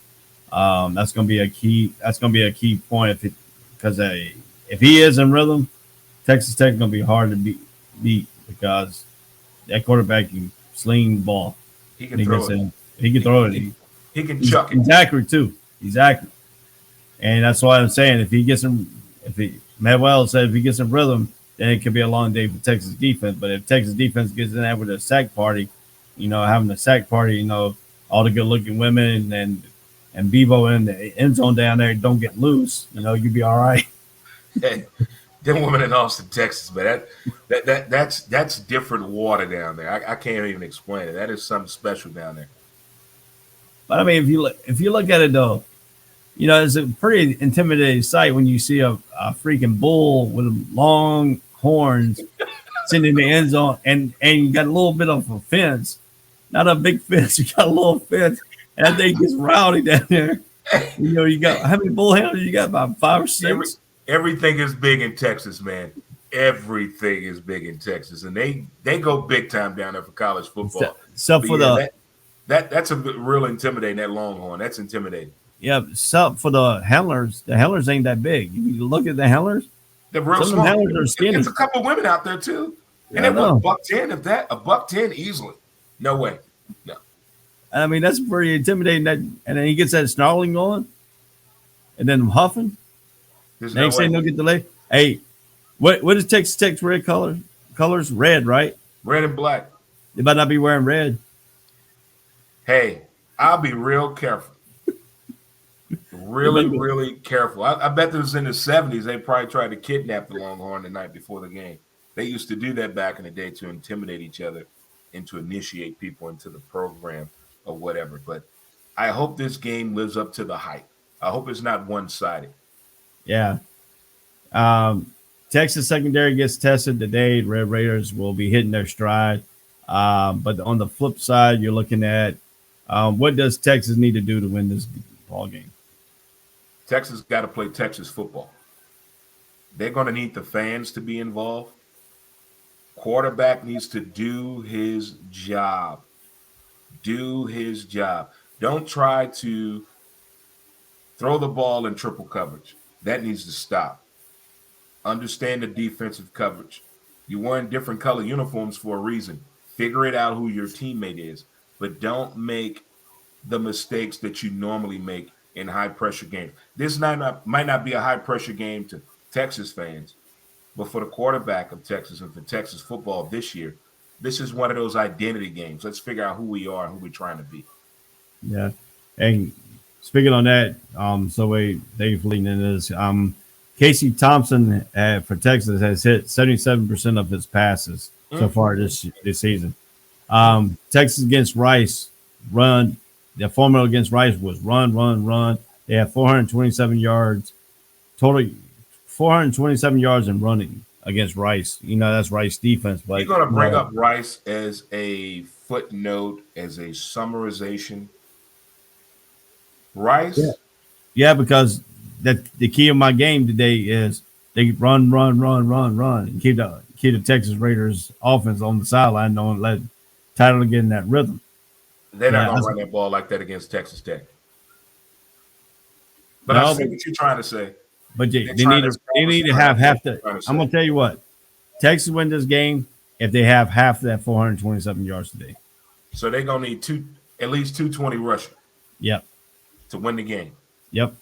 Speaker 2: That's going to be a key. That's going to be a key point because if he is in rhythm, Texas Tech is going to be hard to beat because that quarterback can sling the ball.
Speaker 5: He can throw it.
Speaker 2: He can throw it.
Speaker 5: He can chuck it.
Speaker 2: He's accurate too. He's accurate. And that's why I'm saying Matt Wells said if he gets in rhythm, then it could be a long day for Texas defense. But if Texas defense gets in there with a sack party, having a sack party, all the good looking women and Bevo in the end zone down there don't get loose, you'd be all right.
Speaker 5: Hey, them women in Austin, Texas, but that's different water down there. I can't even explain it. That is something special down there.
Speaker 2: But I mean, if you look at it though, it's a pretty intimidating sight when you see a freaking bull with long horns sitting in the end zone and you got a little bit of a fence, not a big fence, you got a little fence, and that thing gets rowdy down there. You got how many bull handlers? You got about 5 or 6.
Speaker 5: Everything is big in Texas, man. Everything is big in Texas, and they go big time down there for college football.
Speaker 2: So for
Speaker 5: that's a real intimidating. That Longhorn, that's intimidating.
Speaker 2: Yeah, so for the handlers ain't that big. You look at the handlers,
Speaker 5: they're real small.
Speaker 2: The handlers are skinny.
Speaker 5: There's a couple of women out there too, and
Speaker 2: they
Speaker 5: want $110. If that $110 easily, no way, no.
Speaker 2: I mean that's pretty intimidating. And then he gets that snarling going, and then huffing. Next thing they'll get delayed. Hey, what is Texas Tech's red colors? Red, right?
Speaker 5: Red and black.
Speaker 2: They might not be wearing red.
Speaker 5: Hey, I'll be real careful. Really careful. I bet this was in the 70s. They probably tried to kidnap the Longhorn the night before the game. They used to do that back in the day to intimidate each other and to initiate people into the program or whatever. But I hope this game lives up to the hype. I hope it's not one-sided.
Speaker 2: Yeah. Texas secondary gets tested today. Red Raiders will be hitting their stride. But on the flip side, you're looking at what does Texas need to do to win this ball game?
Speaker 5: Texas got to play Texas football. They're going to need the fans to be involved. Quarterback needs to do his job. Do his job. Don't try to throw the ball in triple coverage. That needs to stop. Understand the defensive coverage. You're wearing different color uniforms for a reason. Figure it out who your teammate is, but don't make the mistakes that you normally make in high-pressure games. This might not be a high-pressure game to Texas fans, but for the quarterback of Texas and for Texas football this year, this is one of those identity games. Let's figure out who we are and who we're trying to be.
Speaker 2: Yeah, and speaking on that, thank you for leading into this. Casey Thompson for Texas has hit 77% of his passes so far this season. Texas against Rice, run. The formula against Rice was run. They have 427 yards, total 427 yards in running against Rice. That's Rice defense. But
Speaker 5: you're going to bring up Rice as a footnote, as a summarization. Rice?
Speaker 2: Yeah, because the key of my game today is they run, and keep the Texas Raiders offense on the sideline. Don't let Title get in that rhythm.
Speaker 5: They're not going to run that ball like that against Texas Tech. But I see what you're trying to say.
Speaker 2: But they need to have half the. I'm going to tell you what. Texas win this game if they have half of that 427 yards today.
Speaker 5: So they're going to need at least 220 rushing.
Speaker 2: Yep.
Speaker 5: To win the game.
Speaker 2: Yep.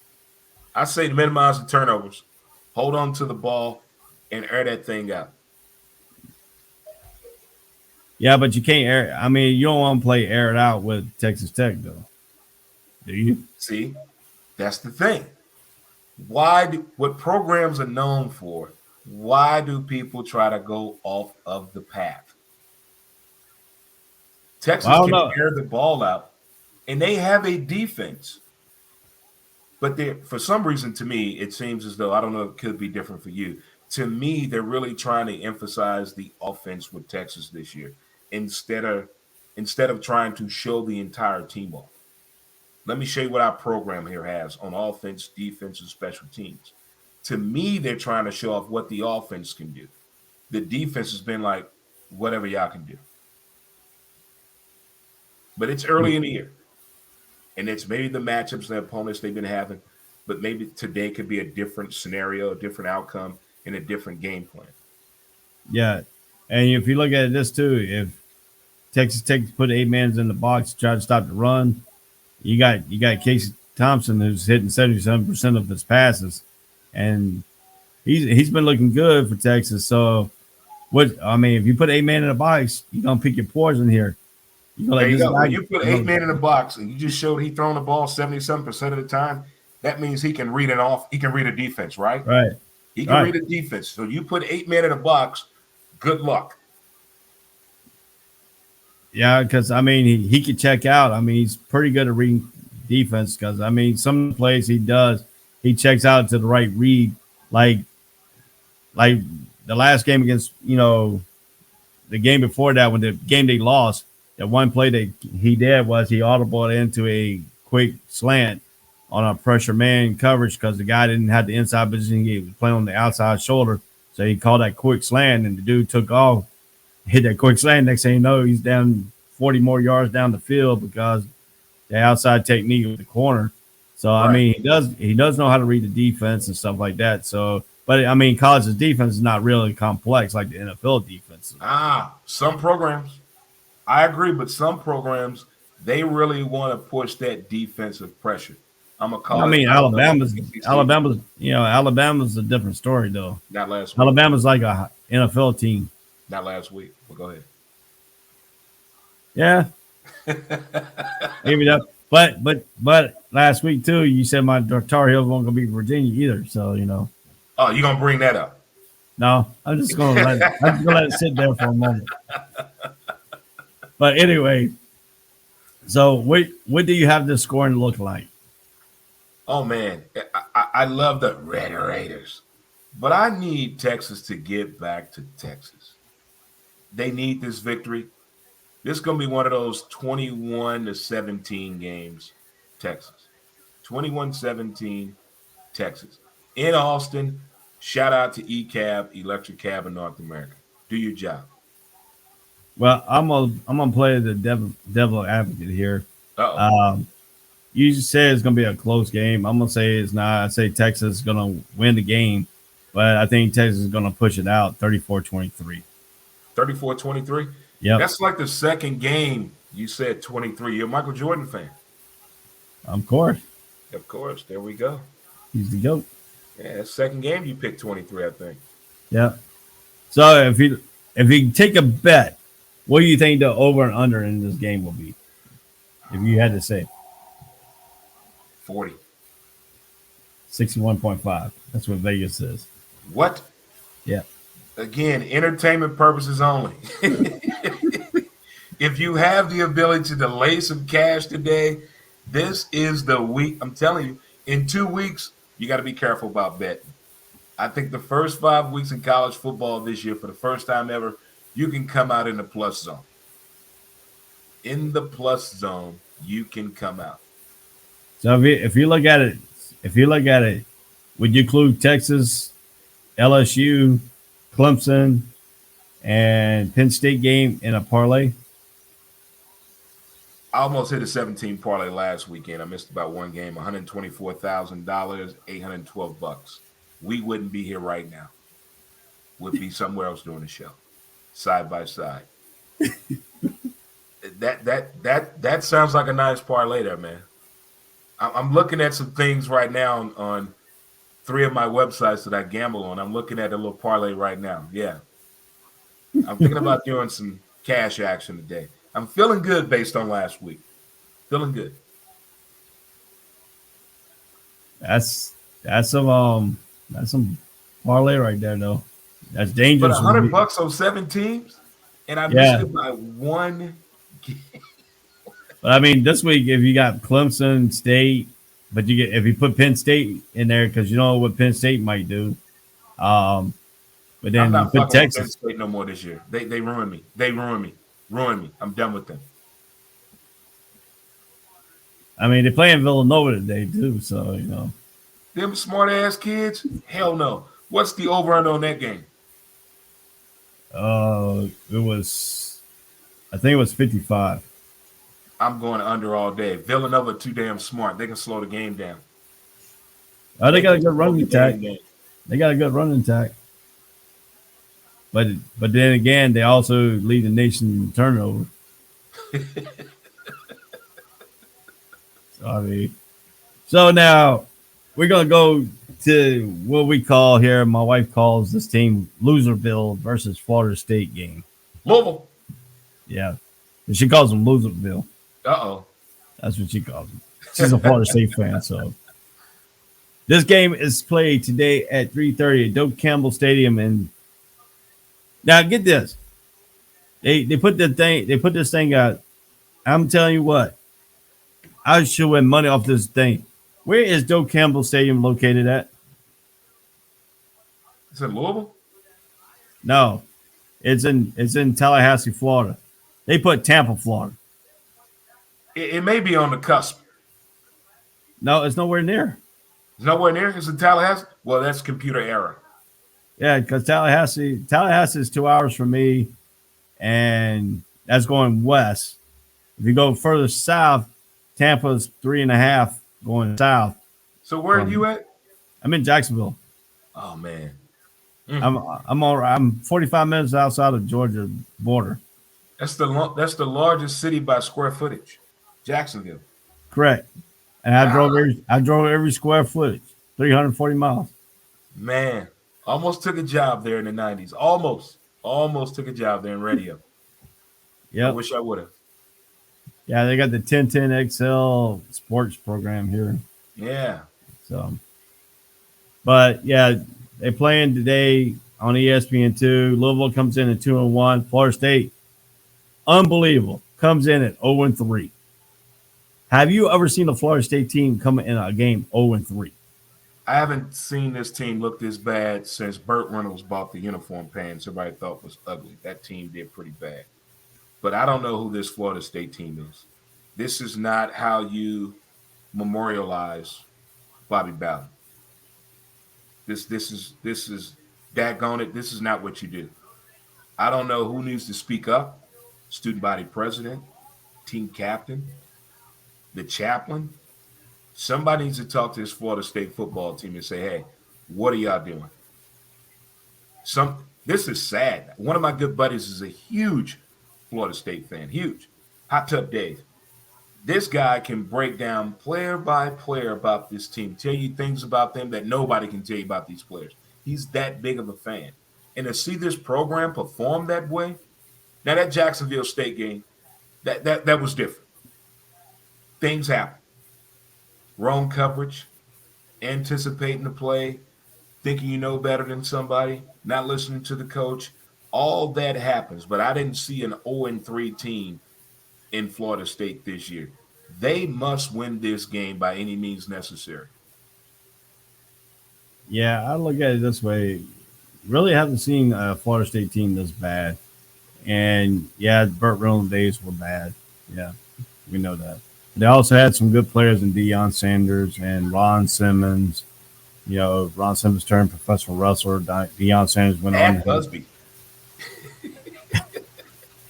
Speaker 5: I say to minimize the turnovers, hold on to the ball, and air that thing out.
Speaker 2: Yeah, but you can't air. I mean, you don't want to play air it out with Texas Tech, though. Do you?
Speaker 5: See, that's the thing. What programs are known for, why do people try to go off of the path? Texas can air the ball out, and they have a defense. But for some reason, to me, it seems as though, I don't know, it could be different for you. To me, they're really trying to emphasize the offense with Texas this year instead of trying to show the entire team off. Let me show you what our program here has on offense, defense, and special teams. To me, they're trying to show off what the offense can do. The defense has been like, whatever y'all can do. But it's early in the year. And it's maybe the matchups, the opponents they've been having, but maybe today could be a different scenario, a different outcome, and a different game plan.
Speaker 2: Yeah. And if you look at this too, if Texas Tech put 8 men in the box to try to stop the run, you got Casey Thompson who's hitting 77% of his passes, and he's been looking good for Texas. So if you put 8 men in the box, you're gonna pick your poison here.
Speaker 5: There you go. When you put 8 men in the box and you just showed he throwing the ball 77% of the time, that means he can read he can read a defense, right?
Speaker 2: Right.
Speaker 5: He can read a defense. So you put 8 men in a box, good luck.
Speaker 2: Yeah, because he could check out. He's pretty good at reading defense. Because some plays he checks out to the right read. Like the last game against the game before that, when the game they lost, that one play that he did was he audibled into a quick slant on a pressure man coverage because the guy didn't have the inside position. He was playing on the outside shoulder, so he called that quick slant, and the dude took off. Hit that quick slant. Next thing you know, he's down 40 more yards down the field because the outside technique with the corner. So
Speaker 5: Right.
Speaker 2: he does know how to read the defense and stuff like that. So, but college's defense is not really complex like the NFL defense.
Speaker 5: Some programs, I agree, but some programs they really want to push that defensive pressure. I'm gonna call it.
Speaker 2: Alabama's a different story though.
Speaker 5: Not last week.
Speaker 2: Alabama's like a NFL team.
Speaker 5: Not last week. Well, go ahead.
Speaker 2: Yeah. Maybe that. But last week too, you said my Tar Heels weren't gonna beat Virginia either. So
Speaker 5: Oh, you're gonna bring that up?
Speaker 2: No, I'm just gonna let it sit there for a moment. But anyway, so what do you have this scoring look like?
Speaker 5: Oh man, I love the Red Raiders, but I need Texas to get back to Texas. They need this victory. This is going to be one of those 21-17 games, Texas. 21-17, Texas. In Austin, shout out to ECAB, Electric Cab in North America. Do your job.
Speaker 2: Well, I'm gonna play the devil advocate here. You say it's gonna be a close game. I'm gonna say it's not. I say Texas is gonna win the game, but I think Texas is gonna push it out 34-23.
Speaker 5: 34-23?
Speaker 2: Yeah.
Speaker 5: That's like the second game you said 23. You're a Michael Jordan fan.
Speaker 2: Of course.
Speaker 5: Of course. There we go.
Speaker 2: He's the GOAT.
Speaker 5: Yeah, that's second game you picked 23, I think.
Speaker 2: Yeah. So if you take a bet, what do you think the over and under in this game will be? If you had to say
Speaker 5: 40.
Speaker 2: 61.5. That's what Vegas says.
Speaker 5: What?
Speaker 2: Yeah.
Speaker 5: Again, entertainment purposes only. If you have the ability to delay some cash today, this is the week. I'm telling you, in 2 weeks, you got to be careful about betting. I think the first 5 weeks in college football this year, for the first time ever, you can come out in the plus zone. In the plus zone, you can come out.
Speaker 2: So if you look at it, would you include Texas, LSU, Clemson, and Penn State game in a parlay?
Speaker 5: I almost hit a 17 parlay last weekend. I missed about one game, $124,000, $812. We wouldn't be here right now. We'd be somewhere else doing the show, side by side. That sounds like a nice parlay there, man. I'm looking at some things right now on 3 of my websites that I gamble on. I'm looking at a little parlay right now. Yeah. I'm thinking about doing some cash action today. I'm feeling good based on last week. Feeling good.
Speaker 2: That's some parlay right there, though. That's dangerous.
Speaker 5: But $100 on 7 teams, and I missed it by one game.
Speaker 2: But this week, if you got Clemson, State, but if you put Penn State in there, because you know what Penn State might do. But then
Speaker 5: I'm not
Speaker 2: you
Speaker 5: fucking
Speaker 2: put
Speaker 5: with
Speaker 2: Texas.
Speaker 5: Penn State no more this year. They ruined me. They ruined me. I'm done with them.
Speaker 2: They're playing Villanova today too, so
Speaker 5: Them smart ass kids? Hell no. What's the over under on that game?
Speaker 2: I think it was 55.
Speaker 5: I'm going under all day. Villanova too damn smart. They can slow the game down.
Speaker 2: Oh, they got a
Speaker 5: can
Speaker 2: good
Speaker 5: slow
Speaker 2: running
Speaker 5: the game
Speaker 2: attack.
Speaker 5: down.
Speaker 2: They got a good running attack. But then again, they also lead the nation in turnover. So now we're gonna go to what we call here. My wife calls this team Loserville versus Florida State game.
Speaker 5: Louisville.
Speaker 2: Yeah, and she calls them Loserville.
Speaker 5: Uh-oh.
Speaker 2: That's what she calls them. She's a Florida State fan, so this game is played today at 3:30 at Doak Campbell Stadium. And now get this, they put this thing out. I'm telling you what, I should win money off this thing. Where is Doak Campbell Stadium located at?
Speaker 5: Is it Louisville?
Speaker 2: No, it's in Tallahassee, Florida. They put Tampa, Florida.
Speaker 5: It may be on the cusp.
Speaker 2: No, it's nowhere near.
Speaker 5: It's nowhere near. It's in Tallahassee. Well, that's computer error.
Speaker 2: Yeah, because Tallahassee is 2 hours from me, and that's going west. If you go further south, Tampa's 3.5 going south.
Speaker 5: So where are you at?
Speaker 2: I'm in Jacksonville.
Speaker 5: Oh man,
Speaker 2: I'm 45 minutes outside of Georgia border.
Speaker 5: that's the largest city by square footage, Jacksonville.
Speaker 2: Correct. And I drove every square footage, 340 miles.
Speaker 5: Man, almost took a job there in the 90s. Almost took a job there in radio.
Speaker 2: Yeah.
Speaker 5: I wish I would have.
Speaker 2: Yeah, they got the 1010 XL sports program here.
Speaker 5: Yeah.
Speaker 2: So, but yeah, they're playing today on ESPN2. Louisville comes in at 2-1. Florida State, unbelievable, comes in at 0-3. Have you ever seen a Florida State team come in a game 0-3?
Speaker 5: I haven't seen this team look this bad since Burt Reynolds bought the uniform pants everybody thought was ugly. That team did pretty bad. But I don't know who this Florida State team is. This is not how you memorialize Bobby Bowden. This is daggone it. This is not what you do. I don't know who needs to speak up. Student body president, team captain, the chaplain. Somebody needs to talk to this Florida State football team and say, hey, what are y'all doing? This is sad. One of my good buddies is a huge Florida State fan. Huge. Hot Tub Dave. This guy can break down player by player about this team, tell you things about them that nobody can tell you about these players. He's that big of a fan. And to see this program perform that way, now that Jacksonville State game, that was different. Things happen. Wrong coverage, anticipating the play, thinking you know better than somebody, not listening to the coach. All that happens, but I didn't see an 0-3 team in Florida State this year. They must win this game by any means necessary.
Speaker 2: Yeah, I look at it this way. Really haven't seen a Florida State team this bad. And yeah, Burt Reynolds days were bad. Yeah, we know that. They also had some good players in Deion Sanders and Ron Simmons. You know, Ron Simmons turned professional wrestler. Deion Sanders went on.
Speaker 5: Busby.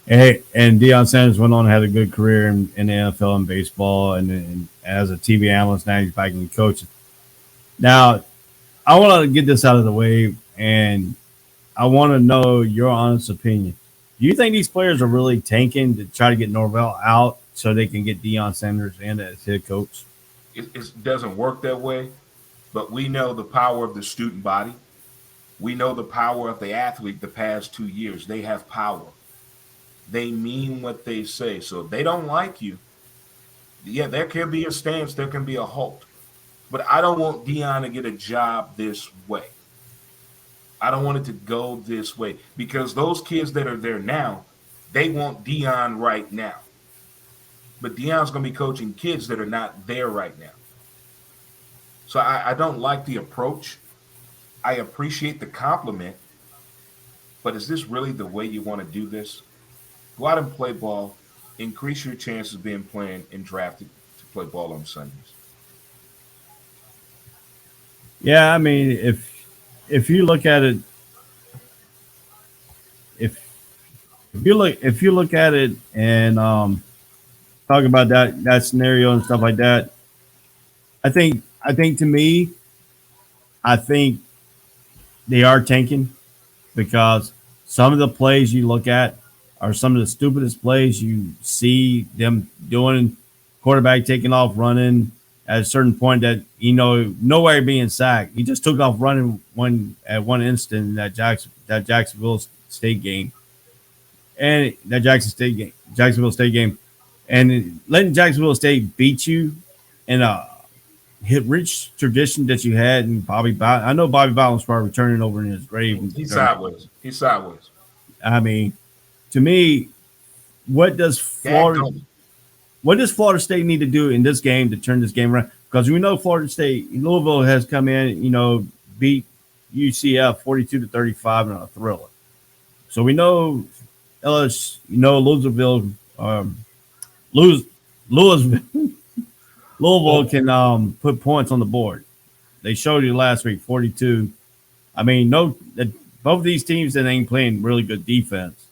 Speaker 2: And Deion Sanders went on and had a good career in the NFL and baseball, and as a TV analyst. Now he's back in coaching. Now, I want to get this out of the way, and I want to know your honest opinion. Do you think these players are really tanking to try to get Norvell out so they can get Deion Sanders in as head coach?
Speaker 5: It doesn't work that way, but we know the power of the student body. We know the power of the athlete the past 2 years. They have power. They mean what they say. So if they don't like you, yeah, there can be a stance, there can be a halt. But I don't want Deion to get a job this way. I don't want it to go this way because those kids that are there now, they want Deion right now. But Deion's going to be coaching kids that are not there right now. So I don't like the approach. I appreciate the compliment. But is this really the way you want to do this? Go out and play ball. Increase your chances of being playing and drafted to play ball on Sundays.
Speaker 2: Yeah, I mean, if you look at it, if you look at it, and talk about that scenario and stuff like that. I think to me, I think they are tanking because some of the plays you look at are some of the stupidest plays you see them doing. Quarterback taking off running at a certain point that nowhere being sacked. He just took off running at one instant in that Jacksonville State game and that Jacksonville State game, and letting Jacksonville State beat you in a hit rich tradition that you had in Bobby Bowden. I know Bobby Bowden's probably returning over in his grave.
Speaker 5: He's sideways. He's sideways.
Speaker 2: I mean, to me, what does Florida State need to do in this game to turn this game around? Because we know Louisville has come in, beat UCF 42-35 in a thriller. So we know Louisville can put points on the board. They showed you last week, 42. I mean, both of these teams that ain't playing really good defense.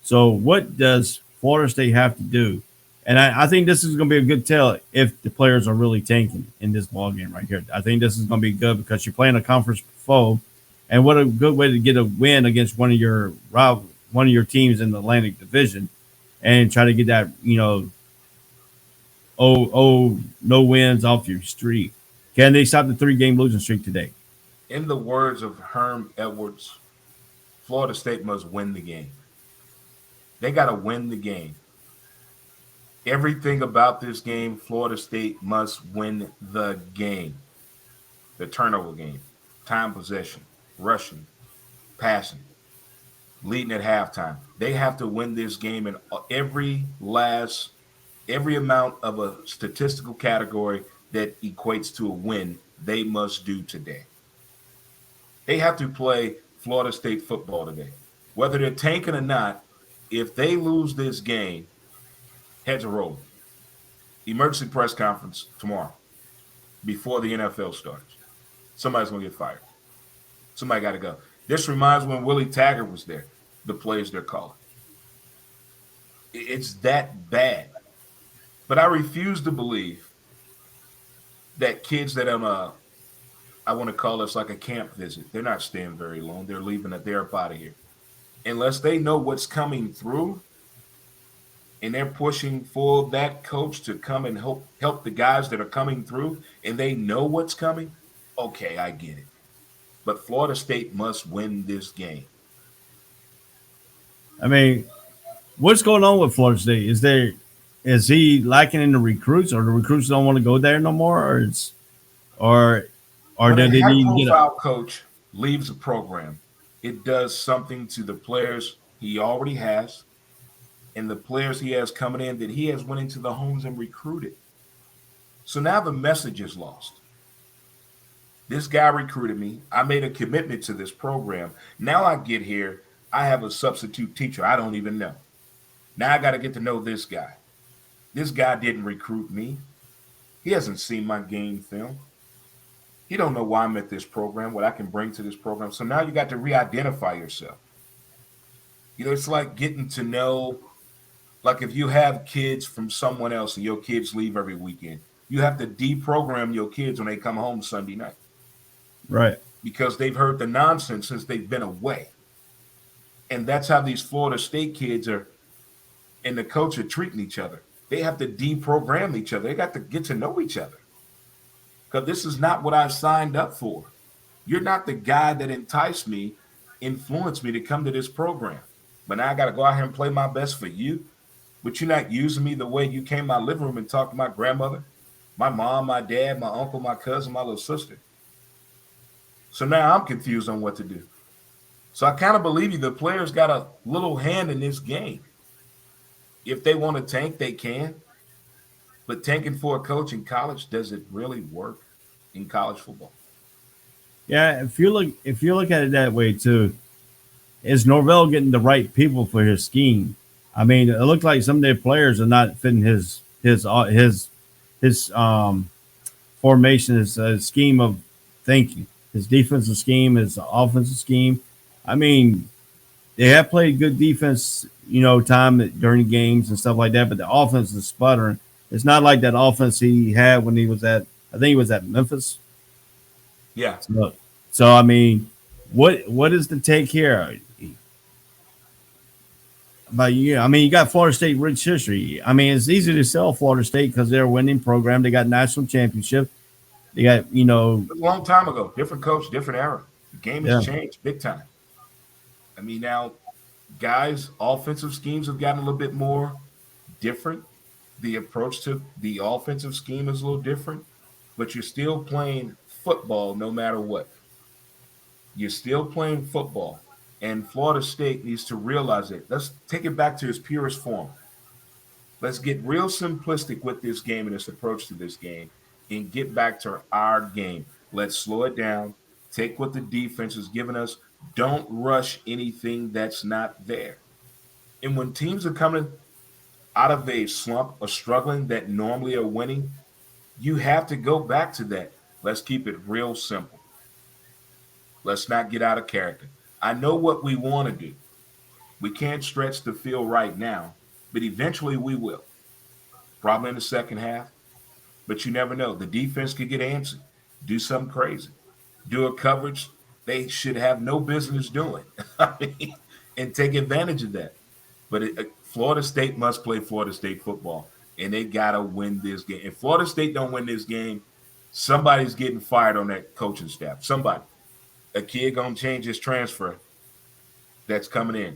Speaker 2: So what does Florida State have to do? And I think this is going to be a good tell if the players are really tanking in this ball game right here. I think this is going to be good because you're playing a conference foe, and what a good way to get a win against one of your teams in the Atlantic Division, and try to get that no wins off your streak. Can they stop the 3-game losing streak today?
Speaker 5: In the words of Herm Edwards, Florida State must win the game. They got to win the game. Everything about this game, Florida State must win the game. The turnover game, time possession, rushing, passing, leading at halftime. They have to win this game in every amount of a statistical category that equates to a win. They must do today. They have to play Florida State football today. Whether they're tanking or not, if they lose this game, heads are rolling. Emergency press conference tomorrow before the NFL starts. Somebody's going to get fired. Somebody got to go. This reminds me when Willie Taggart was there, the plays they're calling. It's that bad. But I refuse to believe that kids that I want to call this like a camp visit, they're not staying very long. They're leaving it. They're up out of here. Unless they know what's coming through, and they're pushing for that coach to come and help the guys that are coming through, and they know what's coming, okay, I get it. But Florida State must win this game.
Speaker 2: I mean, what's going on with Florida State? Is he lacking in the recruits, or the recruits don't want to go there no more, or did they need to get a
Speaker 5: coach leaves a program? It does something to the players he already has, and the players he has coming in that he has went into the homes and recruited. So now the message is lost. This guy recruited me. I made a commitment to this program. Now I get here, I have a substitute teacher I don't even know. Now I got to get to know this guy. This guy didn't recruit me. He hasn't seen my game film. He don't know why I'm at this program, what I can bring to this program. So now you got to re-identify yourself. It's like getting to know, like if you have kids from someone else and your kids leave every weekend, you have to deprogram your kids when they come home Sunday night.
Speaker 2: Right.
Speaker 5: Because they've heard the nonsense since they've been away. And that's how these Florida State kids are, and the coach are treating each other. They have to deprogram each other. They got to get to know each other. Because this is not what I signed up for. You're not the guy that enticed me, influenced me to come to this program. But now I got to go out here and play my best for you. But you're not using me the way you came in my living room and talked to my grandmother, my mom, my dad, my uncle, my cousin, my little sister. So now I'm confused on what to do. So I kind of believe you. The players got a little hand in this game. If they want to tank, they can. But tanking for a coach in college, does it really work in college football?
Speaker 2: Yeah, if you look at it that way too, is Norvell getting the right people for his scheme? I mean, it looked like some of their players are not fitting his formation, his scheme of thinking, his defensive scheme, his offensive scheme. I mean, they have played good defense, time during games and stuff like that, but the offense is sputtering. It's not like that offense he had when he was I think he was at Memphis.
Speaker 5: Yeah.
Speaker 2: So I mean, what is the take here? But I mean, you got Florida State rich history. I mean, it's easy to sell Florida State because they're a winning program. They got national championship. They got
Speaker 5: It was a long time ago. Different coach, different era. The game has changed big time. I mean, now guys, offensive schemes have gotten a little bit more different. The approach to the offensive scheme is a little different, but you're still playing football no matter what. You're still playing football. And Florida State needs to realize it. Let's take it back to its purest form. Let's get real simplistic with this game and its approach to this game and get back to our game. Let's slow it down. Take what the defense is giving us. Don't rush anything that's not there. And when teams are coming out of a slump or struggling that normally are winning, you have to go back to that. Let's keep it real simple. Let's not get out of character. I know what we want to do. We can't stretch the field right now, but eventually we will. Probably in the second half, but you never know. The defense could get antsy, do something crazy, do a coverage they should have no business doing, and take advantage of that. But Florida State must play Florida State football, and they got to win this game. If Florida State don't win this game, somebody's getting fired on that coaching staff. Somebody. A kid going to change his transfer that's coming in.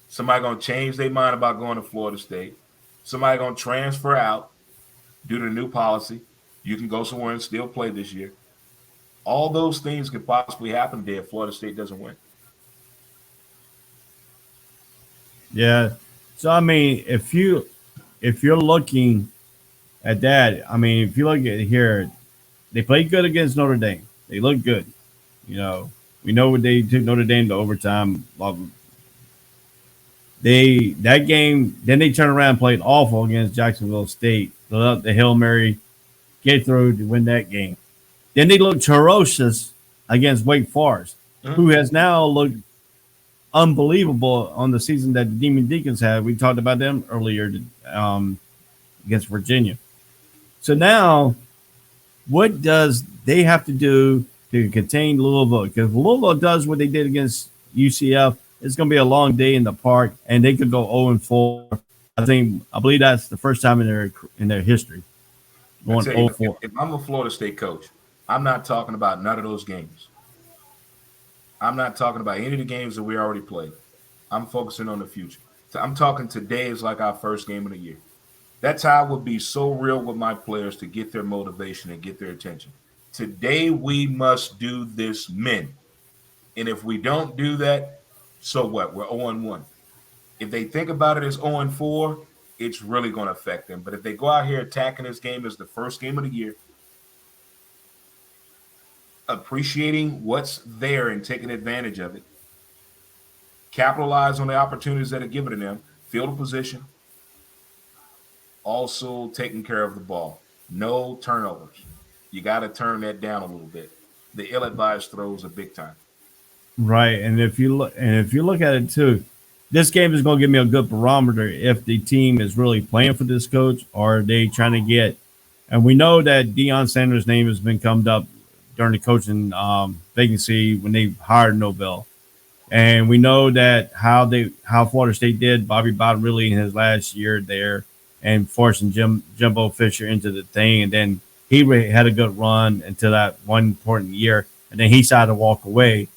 Speaker 5: Somebody going to change their mind about going to Florida State. Somebody going to transfer out due to the new policy. You can go somewhere and still play this year. All those things could possibly happen there if Florida State doesn't win.
Speaker 2: Yeah. So I mean, if you're looking at that, I mean, if you look at here, they played good against Notre Dame. They look good. We know what they took Notre Dame to overtime. That game, then they turned around and played awful against Jacksonville State. The Hail Mary get through to win that game. Then they looked ferocious against Wake Forest, who has now looked unbelievable on the season that the Demon Deacons had. We talked about them earlier against Virginia. So now, what does they have to do to contain Louisville? Because Louisville does what they did against UCF. It's going to be a long day in the park, and they could go 0-4. I believe that's the first time in their history going 0-4.
Speaker 5: If I'm a Florida State coach, I'm not talking about none of those games. I'm not talking about any of the games that we already played. I'm focusing on the future. So I'm talking today is like our first game of the year. That's how I would be so real with my players to get their motivation and get their attention. Today we must do this, men. And if we don't do that, so what? We're 0-1. If they think about it as 0-4, it's really going to affect them. But if they go out here attacking this game as the first game of the year, appreciating what's there and taking advantage of it, capitalize on the opportunities that are given to them, field a position, also taking care of the ball. No turnovers. You got to turn that down a little bit. The ill-advised throws are big time.
Speaker 2: Right, and if you look at it too, this game is going to give me a good barometer if the team is really playing for this coach or are they trying to get. And we know that Deion Sanders' name has been come up during the coaching vacancy when they hired Nobel, and we know that how Florida State did Bobby Bowden really in his last year there and forcing Jimbo Fisher into the thing, and then he had a good run until that one important year, and then he decided to walk away.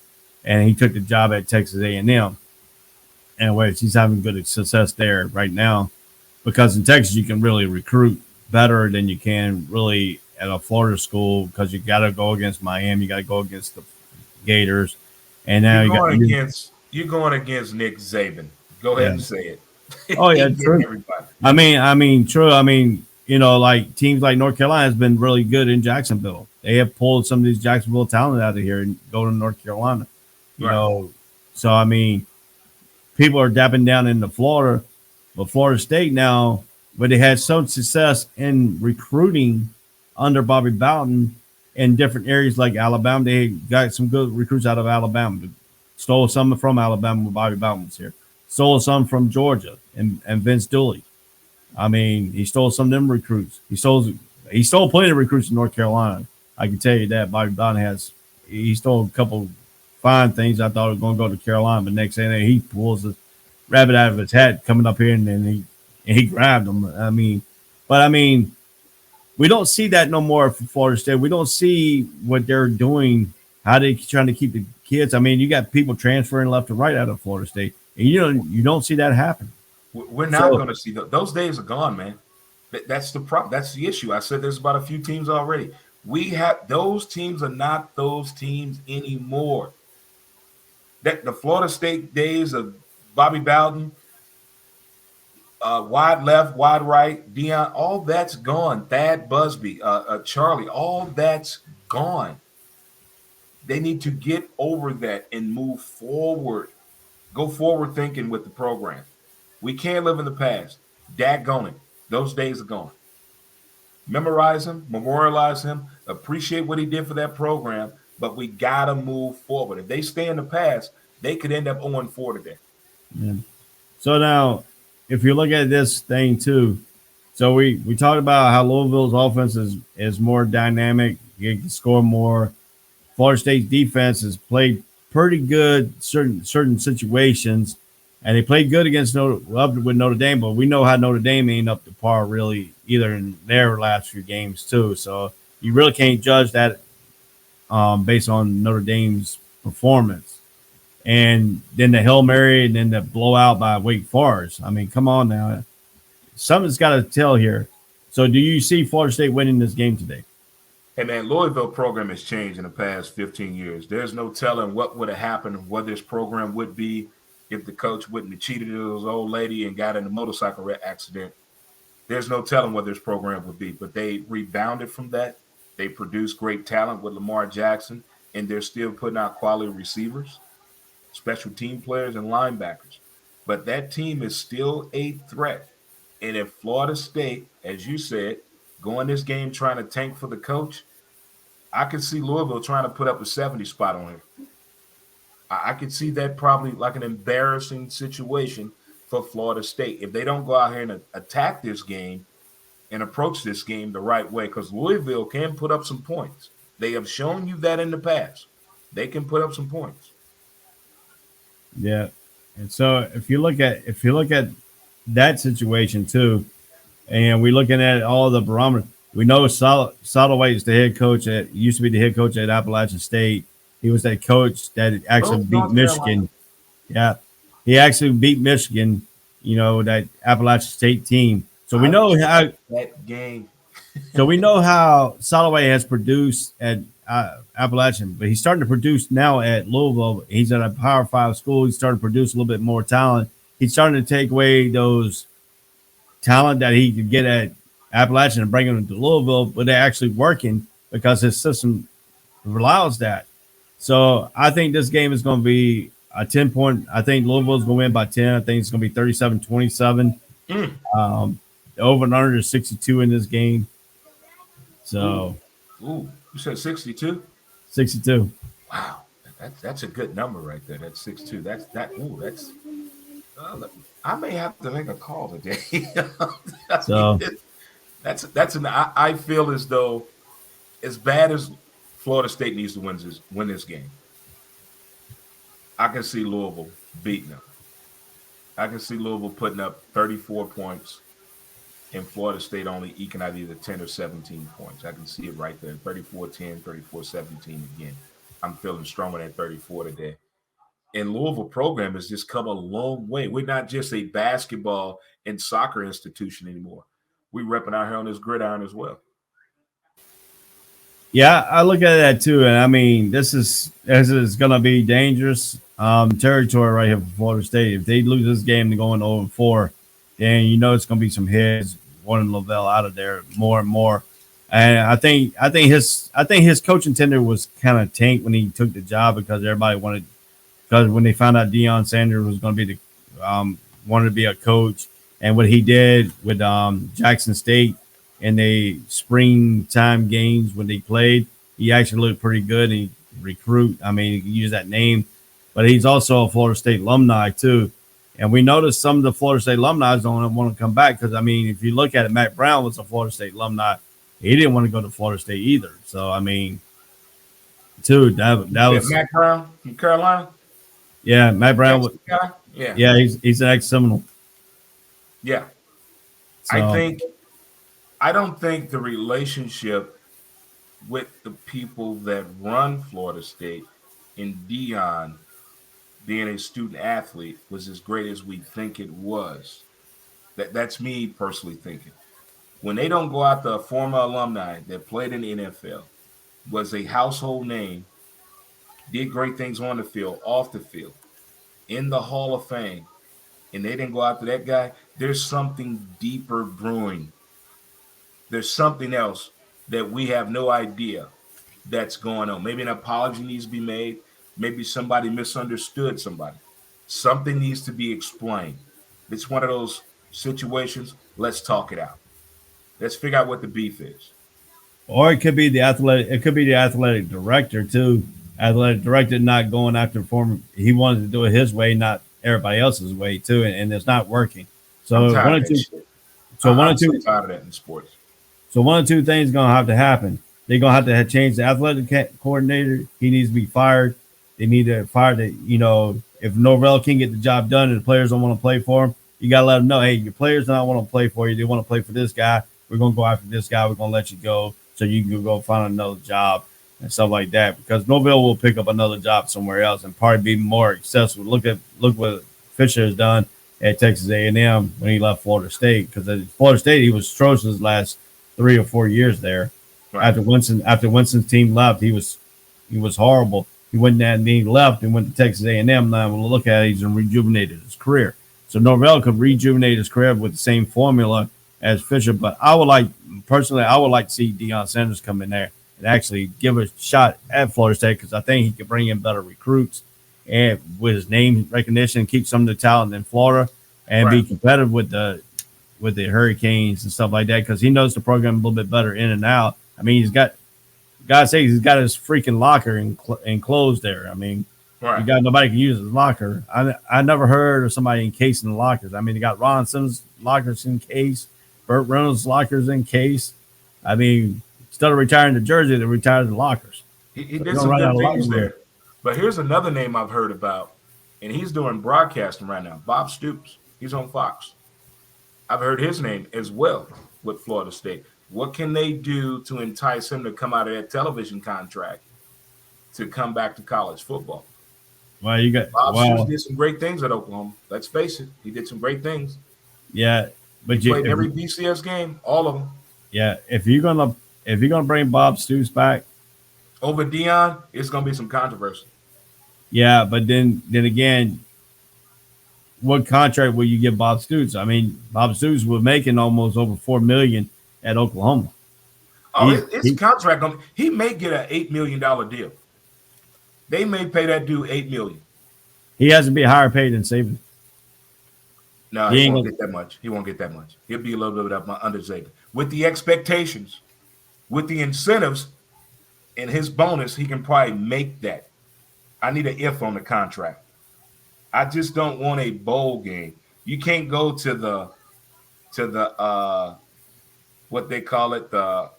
Speaker 2: And he took the job at Texas A&M. Anyways, he's having good success there right now because in Texas you can really recruit better than you can really at a Florida school because you got to go against Miami, you got to go against the Gators, and now you're going
Speaker 5: against Nick Saban. Go ahead and say it.
Speaker 2: Oh yeah, true. Everybody. I mean, true. I mean, like teams like North Carolina has been really good in Jacksonville. They have pulled some of these Jacksonville talent out of here and go to North Carolina. So I mean, people are dapping down into Florida, but Florida State now, where they had some success in recruiting under Bobby Bowden in different areas like Alabama, they got some good recruits out of Alabama. Stole some from Alabama when Bobby Bowden was here. Stole some from Georgia and Vince Dooley. I mean, he stole some of them recruits. He stole plenty of recruits in North Carolina. I can tell you that. Bobby Bowden he stole a couple fine things. I thought it was going to go to Carolina, but next thing he pulls the rabbit out of his hat coming up here, and then he grabbed him. I mean, we don't see that no more for Florida State. We don't see what they're doing, how they trying to keep the kids. I mean, you got people transferring left and right out of Florida State, and you don't see that happen.
Speaker 5: We're not going to see those days are gone, man. That's the problem. That's the issue. I said there's about a few teams already. Those teams are not those teams anymore. That the Florida State days of Bobby Bowden, wide left, wide right, Deion, all that's gone. Thad Busby, Charlie, all that's gone. They need to get over that and move forward. Go forward thinking with the program. We can't live in the past. Daggone it. Those days are gone. Memorize him, memorialize him, appreciate what he did for that program, but we got to move forward. If they stay in the past, they could end up 0-4 today.
Speaker 2: Yeah. So now, if you look at this thing too, so we talked about how Louisville's offense is more dynamic. You can score more. Florida State's defense has played pretty good certain situations, and they played good against Notre Dame, but we know how Notre Dame ain't up to par really either in their last few games too. So you really can't judge that based on Notre Dame's performance. And then the Hail Mary and then the blowout by Wake Forest. I mean, come on now. Something's got to tell here. So do you see Florida State winning this game today?
Speaker 5: Hey, man, Louisville program has changed in the past 15 years. There's no telling what would have happened, what this program would be if the coach wouldn't have cheated his old lady and got in a motorcycle accident. There's no telling what this program would be. But they rebounded from that. They produced great talent with Lamar Jackson, and they're still putting out quality receivers, special team players, and linebackers. But that team is still a threat. And if Florida State, as you said, go in this game trying to tank for the coach, I could see Louisville trying to put up a 70 spot on him. I could see that probably like an embarrassing situation for Florida State if they don't go out here and attack this game and approach this game the right way, because Louisville can put up some points. They have shown you that in the past. They can put up some points.
Speaker 2: Yeah. And so if you look at that situation too, and we're looking at all the barometer, we know Soloway is the head coach used to be the head coach at Appalachian State. He was that coach that actually beat Michigan. Yeah. He actually beat Michigan, that Appalachian State team. So we know how
Speaker 5: that game.
Speaker 2: So we know how Soloway has produced at Appalachian, but he's starting to produce now at Louisville. He's at a Power 5 school. He's starting to produce a little bit more talent. He's starting to take away those talent that he could get at Appalachian and bring them to Louisville, but they're actually working because his system allows that. So I think this game is going to be a 10-point. I think Louisville's going to win by 10. I think it's going to be 37-27. The over and under is 62 in this game. So,
Speaker 5: you said 62?
Speaker 2: 62.
Speaker 5: Wow, that's a good number right there. That's 62. That's. I may have to make a call today.
Speaker 2: So
Speaker 5: I feel as though, as bad as Florida State needs to win this game, I can see Louisville beating them. I can see Louisville putting up 34 points and Florida State only eking out either 10 or 17 points. I can see it right there, 34-10, 34-17 again. I'm feeling stronger than 34 today. And Louisville program has just come a long way. We're not just a basketball and soccer institution anymore. We're repping out here on this gridiron as well.
Speaker 2: Yeah, I look at that too, and I mean, this is going to be dangerous territory right here for Florida State. If they lose this game, they're going 0-4, then it's going to be some heads wanting Lavelle out of there more and more. And I think his coaching tenure was kind of tanked when he took the job because everybody wanted. Because when they found out Deion Sanders was going to be wanted to be a coach, and what he did with Jackson State in the springtime games when they played, he actually looked pretty good. And he recruit. I mean, he used that name. but he's also a Florida State alumni too. And we noticed some of the Florida State alumni don't want to come back because, I mean, if you look at it, Matt Brown was a Florida State alumni. He didn't want to go to Florida State either. So, I mean, dude, that was
Speaker 5: Mac Brown from Carolina.
Speaker 2: Yeah, Matt Brown.
Speaker 5: Guy? Yeah,
Speaker 2: yeah, he's an ex-Seminole.
Speaker 5: Yeah,
Speaker 2: So,
Speaker 5: I don't think the relationship with the people that run Florida State and Deion being a student athlete was as great as we think it was. That's me personally thinking. When they don't go out, the former alumni that played in the NFL, was a household name, did great things on the field, off the field, in the Hall of Fame, and they didn't go after that guy, there's something deeper brewing. There's something else that we have no idea that's going on. Maybe an apology needs to be made. Maybe somebody misunderstood somebody. Something needs to be explained. It's one of those situations. Let's talk it out. Let's figure out what the beef is.
Speaker 2: or it could be the athletic. It could be the athletic director too. Athletic director not going after form. He wanted to do it his way, not everybody else's way too, and it's not working. So one or two. So one or two.
Speaker 5: Tired of that in sports.
Speaker 2: So one or two things gonna have to happen. They're gonna have to change the athletic coordinator. He needs to be fired. They need to fire the. If Norvell can't get the job done and the players don't want to play for him, you gotta let them know, hey, your players don't want to play for you. They want to play for this guy. We're gonna go after this guy. We're gonna let you go so you can go find another job and stuff like that. Because Norvell will pick up another job somewhere else and probably be more accessible. Look what Fisher has done at Texas A&M when he left Florida State. Because at Florida State, he was atrocious last 3 or 4 years there. Right. After Winston's team left, he was horrible. He went down and he left and went to Texas A&M. Now we'll look at it, he's rejuvenated his career. So Norvell could rejuvenate his career with the same formula as Fisher. But I would like to see Deion Sanders come in there and actually give a shot at Florida State because I think he could bring in better recruits and with his name recognition, keep some of the talent in Florida and be competitive with the Hurricanes and stuff like that because he knows the program a little bit better in and out. I mean, he's got his freaking locker enclosed there. I mean, nobody can use his locker. I never heard of somebody encasing the lockers. I mean, they got Ron Simmons' lockers in case, Burt Reynolds' lockers in case. I mean, instead of retiring the jersey, they retired the lockers.
Speaker 5: He did some good things there. But here's another name I've heard about, and he's doing broadcasting right now. Bob Stoops. He's on Fox. I've heard his name as well with Florida State. What can they do to entice him to come out of that television contract to come back to college football?
Speaker 2: Well,
Speaker 5: Bob Stoops did some great things at Oklahoma. Let's face it, he did some great things.
Speaker 2: Yeah, but
Speaker 5: he played every BCS game, all of them.
Speaker 2: Yeah, if you're gonna bring Bob Stoops back
Speaker 5: over Deion, it's gonna be some controversy.
Speaker 2: Yeah, but then again, what contract will you give Bob Stoops? I mean, Bob Stoops was making almost over $4 million at Oklahoma.
Speaker 5: Oh, his contract. He may get an $8 million deal. They may pay that dude $8 million.
Speaker 2: He has to be higher paid than Saban.
Speaker 5: No, he won't get that much. He won't get that much. He'll be a little bit under Saban. With the expectations, with the incentives, and his bonus, he can probably make that. I need an if on the contract. I just don't want a bowl game. You can't go to the what they call it, the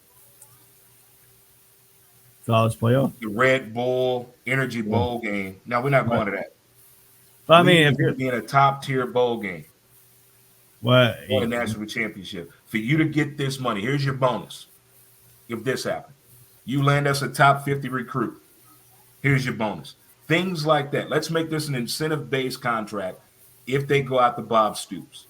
Speaker 2: college playoff,
Speaker 5: the Red Bull Energy Bowl game. No, we're not going to that.
Speaker 2: But I mean, if you're
Speaker 5: in a top tier bowl game,
Speaker 2: or
Speaker 5: a national championship, for you to get this money, here's your bonus. If this happens, you land us a top 50 recruit. Here's your bonus. Things like that. Let's make this an incentive-based contract if they go out to Bob Stoops.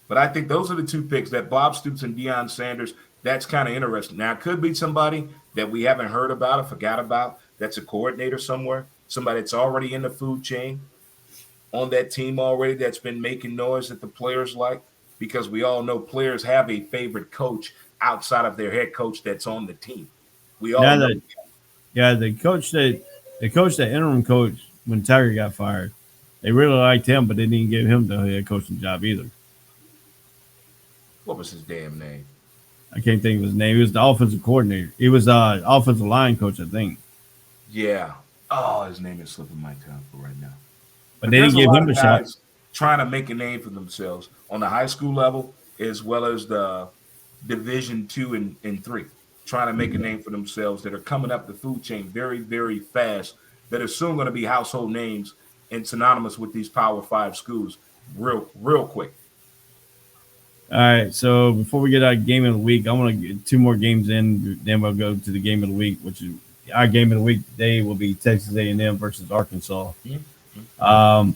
Speaker 5: But I think those are the two picks, that Bob Stoops and Deion Sanders. That's kind of interesting. Now, it could be somebody that we haven't heard about or forgot about that's a coordinator somewhere, somebody that's already in the food chain on that team already that's been making noise that the players like, because we all know players have a favorite coach outside of their head coach that's on the team. We all know that.
Speaker 2: Yeah, the interim coach when Tiger got fired, they really liked him, but they didn't give him the head coaching job either.
Speaker 5: What was his damn name?
Speaker 2: I can't think of his name. He was the offensive coordinator. He was offensive line coach, I think.
Speaker 5: Yeah, Oh, his name is slipping my tongue for right now.
Speaker 2: But
Speaker 5: But
Speaker 2: they
Speaker 5: there's
Speaker 2: didn't
Speaker 5: a
Speaker 2: give
Speaker 5: lot
Speaker 2: him
Speaker 5: of
Speaker 2: a shot.
Speaker 5: guys trying to make a name for themselves on the high school level as well as the Division 2 and 3, trying to make a name for themselves that are coming up the food chain very, very fast, that are soon going to be household names and synonymous with these Power 5 schools real quick.
Speaker 2: All right. So before we get our game of the week, I want to get two more games in. Then we'll go to the game of the week, which is our game of the week today will be Texas A&M versus Arkansas. Um,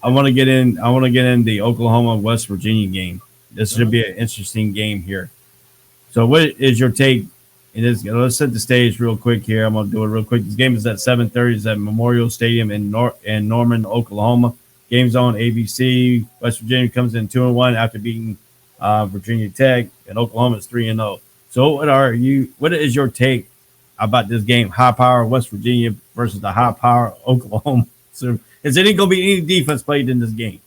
Speaker 2: I want to get in. I want to get in the Oklahoma West Virginia game. This should be an interesting game here. So, what is your take? Let's set the stage real quick here. I'm going to do it real quick. This game is at 7:30. It's at Memorial Stadium in Norman, Oklahoma. Game's on ABC. West Virginia comes in 2-1 after beating Virginia Tech, and Oklahoma is 3-0. So, what is your take about this game? High power West Virginia versus the high power Oklahoma. So, is there going to be any defense played in this game?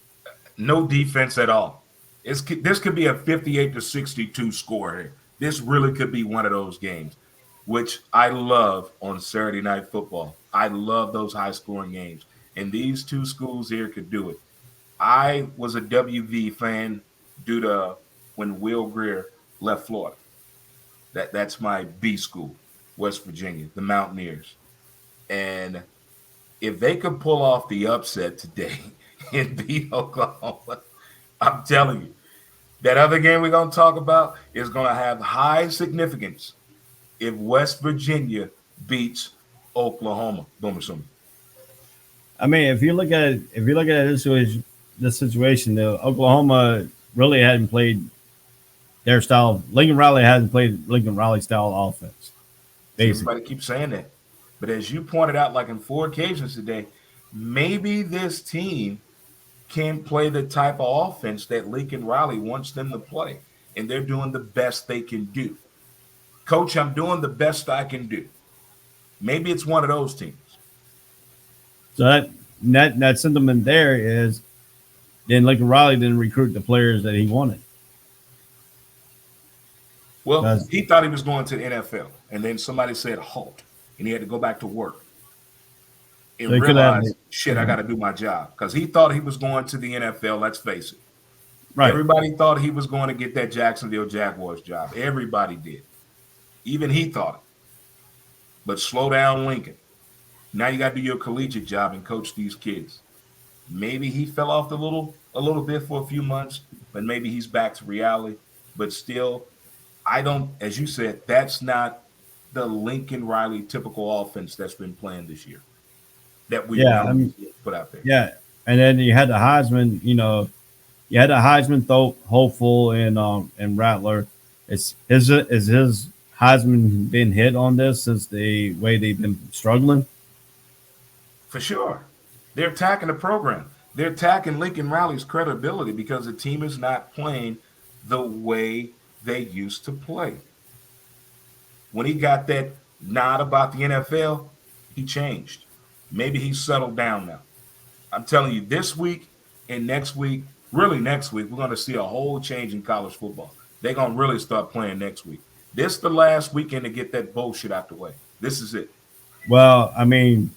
Speaker 5: No defense at all. This could be a 58-62 score here. This really could be one of those games, which I love on Saturday Night Football. I love those high-scoring games, and these two schools here could do it. I was a WV fan due to when Will Greer left Florida. That's my B school, West Virginia, the Mountaineers. And if they could pull off the upset today and beat Oklahoma, I'm telling you, that other game we're going to talk about is going to have high significance if West Virginia beats Oklahoma. Boomer Sooner.
Speaker 2: I mean, if you look at this situation, though, Oklahoma really hadn't played their style. Lincoln Riley hasn't played Lincoln Riley style offense. Basically,
Speaker 5: Everybody keeps saying that, but as you pointed out, like in 4 occasions today, maybe this team can play the type of offense that Lincoln Riley wants them to play, and they're doing the best they can do. Coach, I'm doing the best I can do. Maybe it's one of those teams.
Speaker 2: so that sentiment there is then Lincoln Riley didn't recruit the players that he wanted.
Speaker 5: Well, he thought he was going to the NFL, and then somebody said halt, and he had to go back to work and
Speaker 2: So
Speaker 5: realize, shit, I got to do my job, because he thought he was going to the NFL. Let's face it.
Speaker 2: Right.
Speaker 5: Everybody thought he was going to get that Jacksonville Jaguars job. Everybody did. Even he thought it. But slow down, Lincoln. Now you got to do your collegiate job and coach these kids. Maybe he fell off a little bit for a few months, but maybe he's back to reality. But still, as you said, that's not the Lincoln Riley typical offense that's been playing this year that we put out there.
Speaker 2: Yeah, and then you had the Heisman. You had the Heisman hopeful and Rattler. Is his Heisman been hit on this since the way they've been struggling?
Speaker 5: For sure. They're attacking the program. They're attacking Lincoln Riley's credibility because the team is not playing the way they used to play. When he got that nod about the NFL, he changed. Maybe he's settled down now. I'm telling you, this week and next week, really next week, we're going to see a whole change in college football. They're going to really start playing next week. This is the last weekend to get that bullshit out the way. This is it.
Speaker 2: Well, I mean,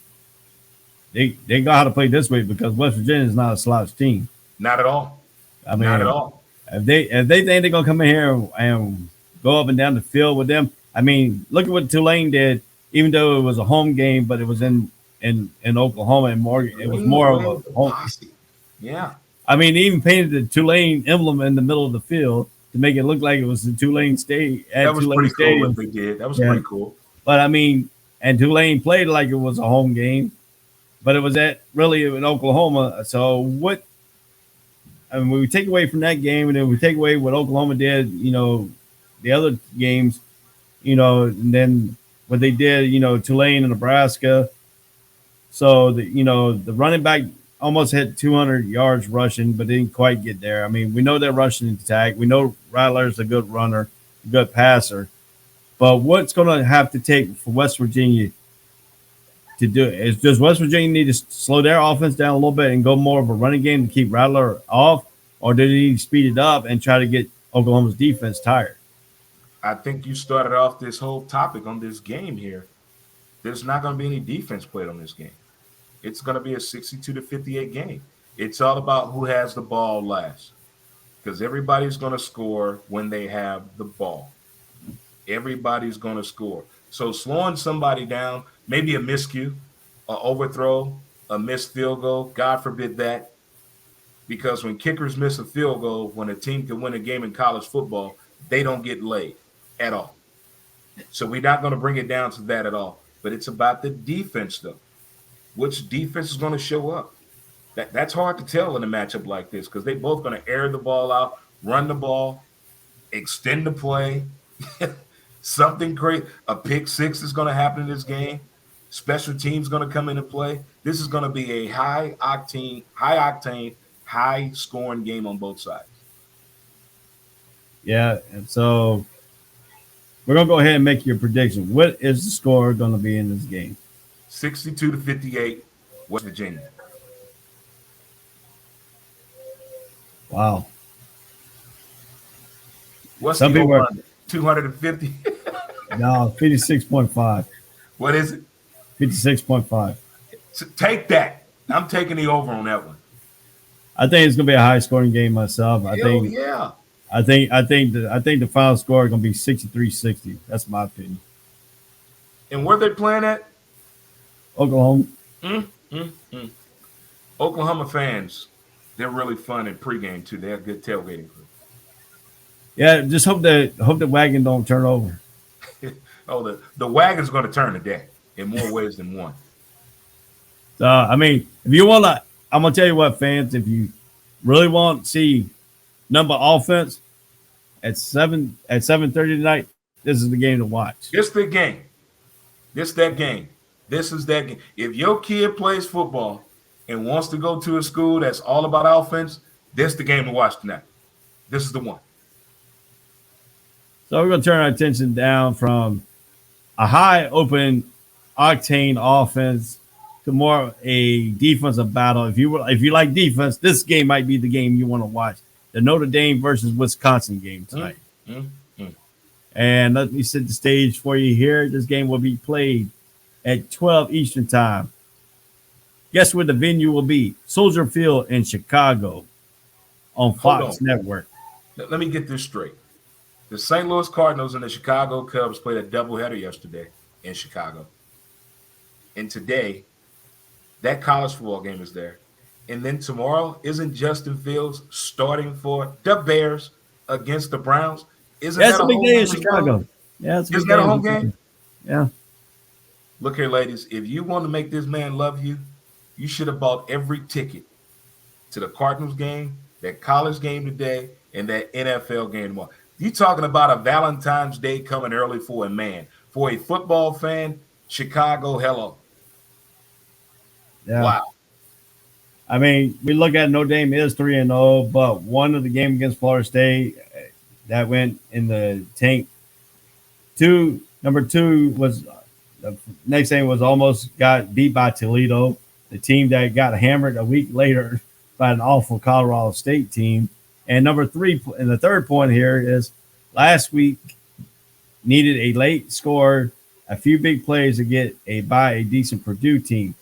Speaker 2: they got how to play this week because West Virginia is not a slouch team.
Speaker 5: Not at all.
Speaker 2: I mean,
Speaker 5: not at all.
Speaker 2: If they think they're gonna come in here and go up and down the field with them, I mean, look at what Tulane did. Even though it was a home game, but it was in Oklahoma and Morgan. It was more of a home.
Speaker 5: Yeah.
Speaker 2: I mean, they even painted the Tulane emblem in the middle of the field to make it look like it was the Tulane State.
Speaker 5: That was
Speaker 2: Tulane
Speaker 5: pretty
Speaker 2: Stadium.
Speaker 5: cool what they did. That was pretty cool.
Speaker 2: But I mean, and Tulane played like it was a home game, but it was really in Oklahoma. So what? I mean, we take away from that game, and then we take away what Oklahoma did. The other games, and then what they did. Tulane and Nebraska. So the running back almost hit 200 yards rushing, but didn't quite get there. I mean, we know they're rushing attack. We know Rattler's a good runner, a good passer. But what's going to have to take for West Virginia to do it? Does West Virginia need to slow their offense down a little bit and go more of a running game to keep Rattler off? Or do they need to speed it up and try to get Oklahoma's defense tired?
Speaker 5: I think you started off this whole topic on this game here. there's not going to be any defense played on this game. It's going to be a 62-58 game. It's all about who has the ball last, because everybody's going to score when they have the ball. Everybody's going to score. So slowing somebody down, maybe a miscue, an overthrow, a missed field goal, God forbid that, because when kickers miss a field goal, when a team can win a game in college football, they don't get laid at all. So we're not going to bring it down to that at all. But it's about the defense, though. Which defense is going to show up? That's hard to tell in a matchup like this, because they're both going to air the ball out, run the ball, extend the play. Something great. A pick six is going to happen in this game. Special teams going to come into play. This is going to be a high octane, high scoring game on both sides.
Speaker 2: Yeah, and so we're going to go ahead and make your prediction. What is the score going to be in this game?
Speaker 5: 62-58, West Virginia.
Speaker 2: Wow.
Speaker 5: What's
Speaker 2: Some
Speaker 5: the
Speaker 2: people
Speaker 5: over
Speaker 2: are
Speaker 5: 250?
Speaker 2: no 56.5.
Speaker 5: What is it?
Speaker 2: 56.5.
Speaker 5: So take that. I'm taking the over on that one.
Speaker 2: I think it's going to be a high scoring game myself. I think the final score is going to be 63-60. That's my opinion.
Speaker 5: And where they playing at?
Speaker 2: Oklahoma.
Speaker 5: Oklahoma fans, they're really fun in pregame too. They have good tailgating crew.
Speaker 2: Yeah, just hope the wagon don't turn over.
Speaker 5: Oh, the wagon's going to turn today in more ways than one.
Speaker 2: I mean, if you want to, I'm gonna tell you what, fans. If you really want to see number offense at 7:30 tonight, this is the game to watch.
Speaker 5: It's the game. This that game. This is that game. If your kid plays football and wants to go to a school that's all about offense, this is the game to watch tonight. This is the one.
Speaker 2: So we're going to turn our attention down from a high open octane offense to more a defensive battle. If you like defense, this game might be the game you want to watch. The Notre Dame versus Wisconsin game tonight. And let me set the stage for you here. This game will be played at 12 Eastern time. Guess where the venue will be? Soldier Field in Chicago on Fox Network.
Speaker 5: Let me get this straight. The St. Louis Cardinals and the Chicago Cubs played a doubleheader yesterday in Chicago. And today, that college football game is there. And then tomorrow, isn't Justin Fields starting for the Bears against the Browns?
Speaker 2: That's a big day in Chicago. Yeah,
Speaker 5: isn't that a home game?
Speaker 2: Yeah.
Speaker 5: Look here, ladies. If you want to make this man love you, you should have bought every ticket to the Cardinals game, that college game today, and that NFL game tomorrow. You talking about a Valentine's Day coming early for a man. For a football fan, Chicago, hello.
Speaker 2: Yeah.
Speaker 5: Wow.
Speaker 2: I mean, we look at Notre Dame is 3-0, but one of the game against Florida State that went in the tank. Number two was the next thing was almost got beat by Toledo, the team that got hammered a week later by an awful Colorado State team. And number three, and the third point here is last week needed a late score, a few big plays to get by a decent Purdue team.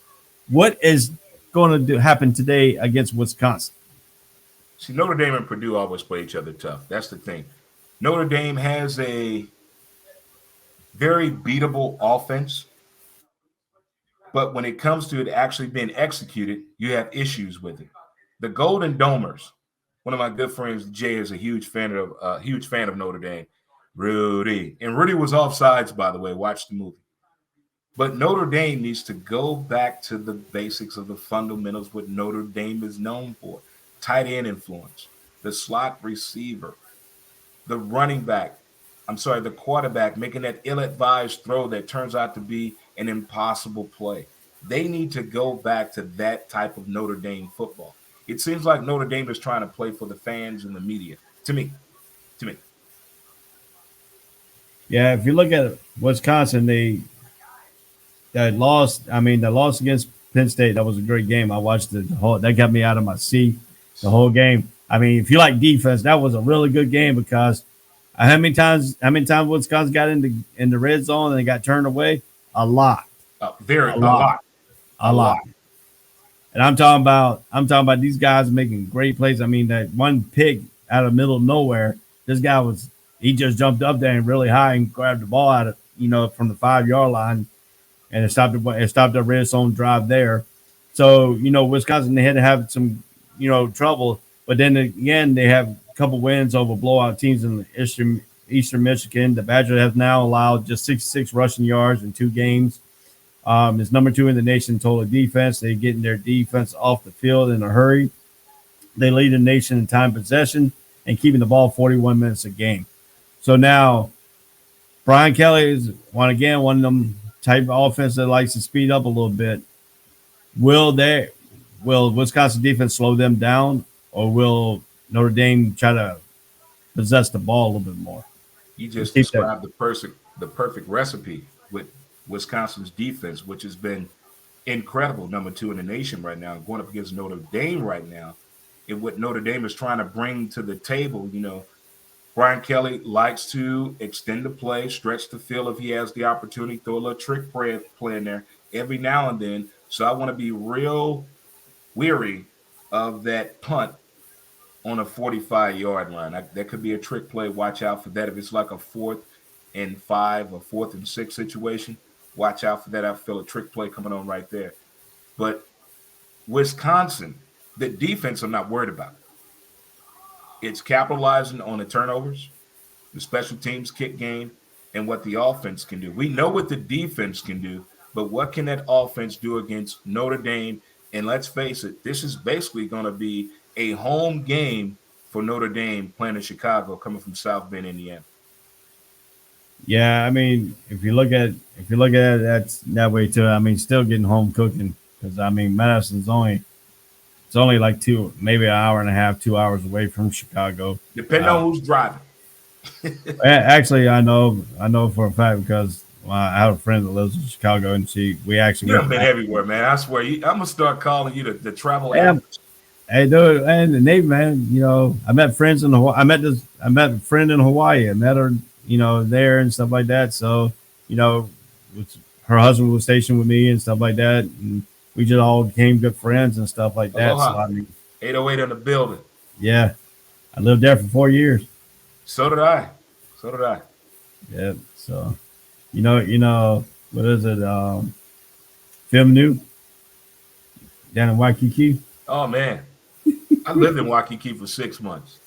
Speaker 2: What is going to happen today against Wisconsin?
Speaker 5: See, Notre Dame and Purdue always play each other tough. That's the thing. Notre Dame has a very beatable offense, but when it comes to it actually being executed, you have issues with it. The Golden Domers, one of my good friends, Jay, is a huge fan of Notre Dame. Rudy was offsides, by the way. Watch the movie. But Notre Dame needs to go back to the basics of the fundamentals, what Notre Dame is known for. Tight end influence, the slot receiver, the the quarterback making that ill-advised throw that turns out to be an impossible play. They need to go back to that type of Notre Dame football. It seems like Notre Dame is trying to play for the fans and the media. To me.
Speaker 2: Yeah, if you look at Wisconsin, they lost against Penn State. That was a great game. I watched the whole. That got me out of my seat the whole game. I mean, if you like defense, that was a really good game because how many times Wisconsin got in the red zone and they got turned away? A lot.
Speaker 5: A lot.
Speaker 2: A lot. And I'm talking about these guys making great plays. I mean, that one pick out of middle of nowhere, this guy he just jumped up there and really high and grabbed the ball out of, from the 5-yard line, and it stopped the red zone drive there. So, Wisconsin, they had to have some, trouble, but then again, they have a couple wins over blowout teams in the Eastern Michigan. The Badgers have now allowed just 66 rushing yards in 2 games. It's number 2 in the nation in total defense. They're getting their defense off the field in a hurry. They lead the nation in time possession and keeping the ball 41 minutes a game. So now Brian Kelly is one of them type of offense that likes to speed up a little bit. Will Wisconsin defense slow them down, or will Notre Dame try to possess the ball a little bit more?
Speaker 5: You just described the perfect recipe with Wisconsin's defense, which has been incredible, number 2 in the nation right now, going up against Notre Dame right now. And what Notre Dame is trying to bring to the table, Brian Kelly likes to extend the play, stretch the field if he has the opportunity, throw a little trick play in there every now and then. So I want to be real weary of that punt on a 45-yard line. That could be a trick play. Watch out for that. If it's like a 4th and 5 or 4th and 6 situation, watch out for that. I feel a trick play coming on right there. But Wisconsin, the defense, I'm not worried about. It's capitalizing on the turnovers, the special teams kick game, and what the offense can do. We know what the defense can do, but what can that offense do against Notre Dame? And let's face it, this is basically going to be a home game for Notre Dame playing in Chicago, coming from South Bend, Indiana.
Speaker 2: Yeah, I mean, if you look at it, that's that way too. I mean, still getting home cooking, because Madison's only like maybe an hour and a half, 2 hours away from Chicago.
Speaker 5: Depending on who's driving.
Speaker 2: Actually, I know for a fact, because I have a friend that lives in Chicago, and we actually
Speaker 5: You've been everywhere, man. I swear, I'm gonna start calling you the travel.
Speaker 2: Hey, dude, and Nate, man, I met friends in Hawaii. I met a friend in Hawaii. I met her, there and stuff like that. So, her husband was stationed with me and stuff like that, and we just all became good friends and stuff like that.
Speaker 5: Aloha.
Speaker 2: So,
Speaker 5: 808 in the building.
Speaker 2: Yeah, I lived there for 4 years.
Speaker 5: So did I.
Speaker 2: Yeah. So, what is it? Film New down in Waikiki.
Speaker 5: Oh man, I lived in Waikiki for 6 months.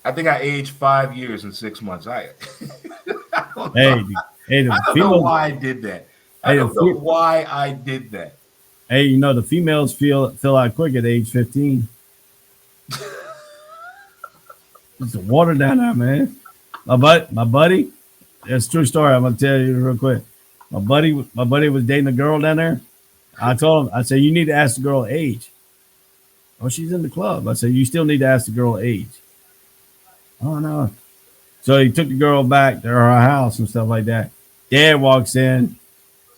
Speaker 5: I think I aged 5 years in 6 months. I don't know why I did that. I don't know why I did that.
Speaker 2: Hey, the females fill out quick at age 15. It's the water down there, man. My buddy, it's a true story. I'm gonna tell you real quick. My buddy was dating a girl down there. I told him, I said, you need to ask the girl age. Oh, she's in the club. I said, you still need to ask the girl age. Oh no. So he took the girl back to her house and stuff like that. Dad walks in,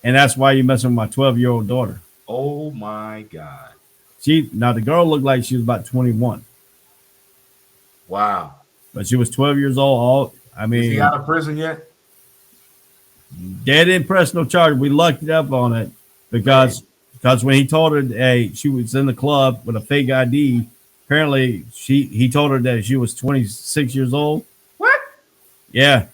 Speaker 2: and that's why you messing with my 12-year-old daughter.
Speaker 5: Oh my God.
Speaker 2: Now the girl looked like she was about 21.
Speaker 5: Wow.
Speaker 2: But she was 12 years old.
Speaker 5: Is he out of prison yet?
Speaker 2: Dad didn't press no charge. We lucked it up on it because when he told her, hey, she was in the club with a fake ID. Apparently, he told her that she was 26 years old.
Speaker 5: What?
Speaker 2: Yeah.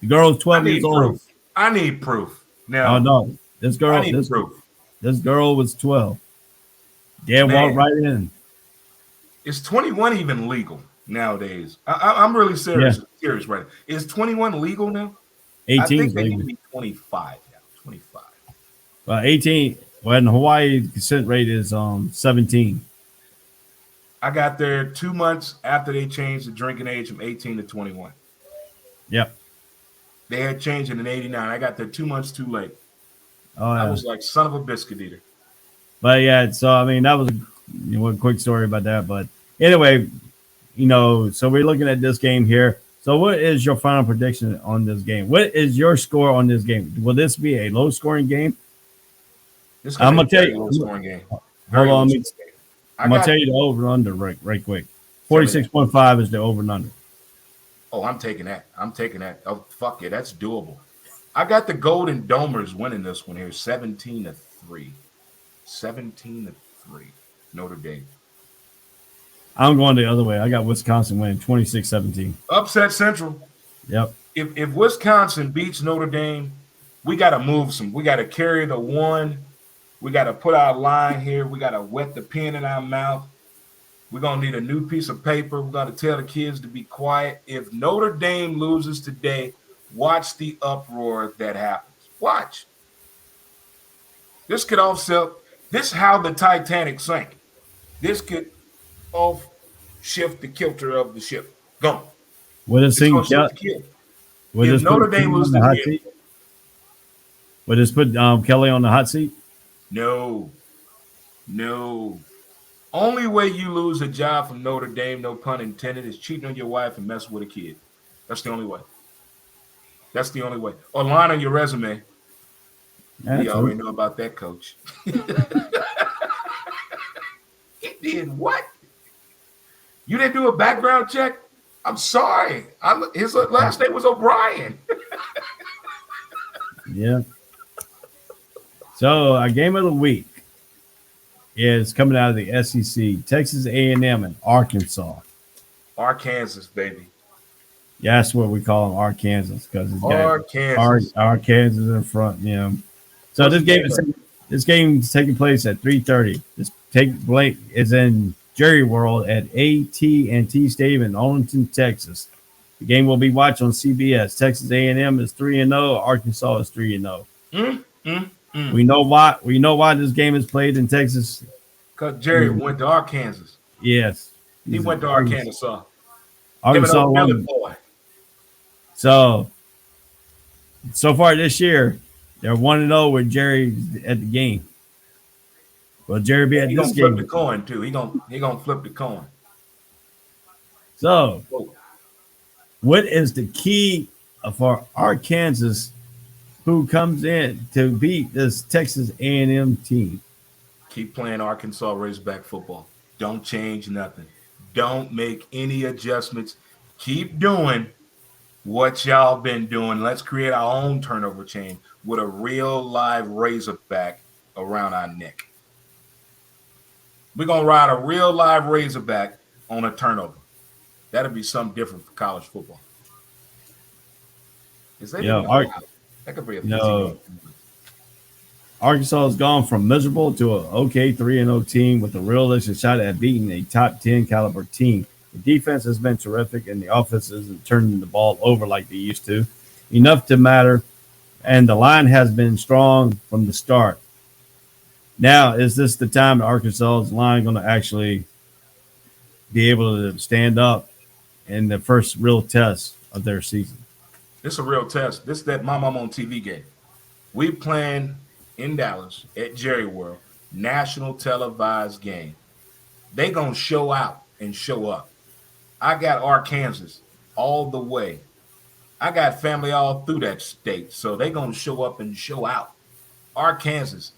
Speaker 2: The girl was 12 years old.
Speaker 5: I need proof. Now,
Speaker 2: oh no, this girl was 12. Dad walked right in.
Speaker 5: Is 21 even legal nowadays? I'm really serious. Serious right now. Is 21 legal now?
Speaker 2: 18
Speaker 5: I think
Speaker 2: is
Speaker 5: they
Speaker 2: legal.
Speaker 5: need to be 25 now. 25.
Speaker 2: Well, 18. Well, in Hawaii, the consent rate is 17.
Speaker 5: I got there 2 months after they changed the drinking age from 18 to 21.
Speaker 2: Yep.
Speaker 5: They had changed it in 89. I got there 2 months too late.
Speaker 2: Oh, yeah.
Speaker 5: I was like, son of a biscuit eater.
Speaker 2: But yeah, so I mean, that was a quick story about that. But anyway, so we're looking at this game here. So what is your final prediction on this game? What is your score on this game? Will this be a low-scoring game? I'm gonna tell you.
Speaker 5: Low-scoring game.
Speaker 2: Hold on, I'm gonna tell you the over/under right quick. 46.5 is the over/under.
Speaker 5: Oh, I'm taking that. Oh, fuck yeah, that's doable. I got the Golden Domers winning this one here, 17-3. 17-3. Notre Dame.
Speaker 2: I'm going the other way. I got Wisconsin winning 26-17.
Speaker 5: Upset Central.
Speaker 2: Yep.
Speaker 5: If Wisconsin beats Notre Dame, we got to move some. We got to carry the one. We got to put our line here. We got to wet the pen in our mouth. We're going to need a new piece of paper. We're going to tell the kids to be quiet. If Notre Dame loses today, watch the uproar that happens. Watch. This could offset. This is how the Titanic sank. This could shift the kilter of the ship. Go.
Speaker 2: Would it sing?
Speaker 5: If Notre Dame loses the hot seat,
Speaker 2: would this put Kelly on the hot seat?
Speaker 5: No. Only way you lose a job from Notre Dame, no pun intended, is cheating on your wife and messing with a kid. That's the only way. Or lying on your resume. You already know about that, coach. He did what? You didn't do a background check? I'm sorry. His last name was O'Brien.
Speaker 2: Yeah. So our game of the week is coming out of the SEC, Texas A&M and Arkansas.
Speaker 5: Arkansas, baby.
Speaker 2: Yeah, that's what we call them, Arkansas, because it's
Speaker 5: Arkansas.
Speaker 2: Arkansas in front. Yeah. So this game is taking place at 3:30. It's in Jerry World at AT&T Stadium in Arlington, Texas. The game will be watched on CBS. Texas A&M is 3-0. Arkansas is 3-0. We know why. We know why this game is played in Texas.
Speaker 5: Because Jerry went to Arkansas.
Speaker 2: Yes,
Speaker 5: he went to Arkansas.
Speaker 2: Arkansas won.
Speaker 5: Boy.
Speaker 2: So far this year, they're 1-0 with Jerry at the game. Well, Jerry be at this game.
Speaker 5: Flip the coin too. He gonna flip the coin.
Speaker 2: So, what is the key for Arkansas, who comes in to beat this Texas A&M team?
Speaker 5: Keep playing Arkansas Razorback football. Don't change nothing. Don't make any adjustments. Keep doing what y'all been doing. Let's create our own turnover chain with a real live Razorback around our neck. We're going to ride a real live Razorback on a turnover. That'll be something different for college football. That could be a
Speaker 2: Arkansas has gone from miserable to an okay 3-0 team with a realistic shot at beating a top 10 caliber team. The defense has been terrific, and the offense isn't turning the ball over like they used to. Enough to matter, and the line has been strong from the start. Now, is this the time that Arkansas's line going to actually be able to stand up in the first real test of their season?
Speaker 5: It's a real test. This is that My Mom on TV game. We playing in Dallas at Jerry World, national televised game. They going to show out and show up. I got Arkansas all the way. I got family all through that state, so they going to show up and show out. Arkansas.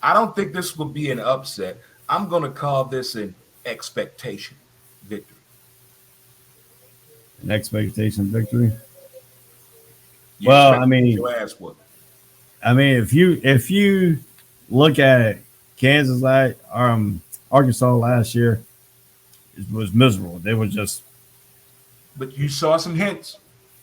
Speaker 5: I don't think this will be an upset. I'm going to call this an expectation victory.
Speaker 2: An expectation victory?
Speaker 5: If
Speaker 2: you look at Kansas Arkansas last year, it was miserable. They were just.
Speaker 5: But you saw some hints.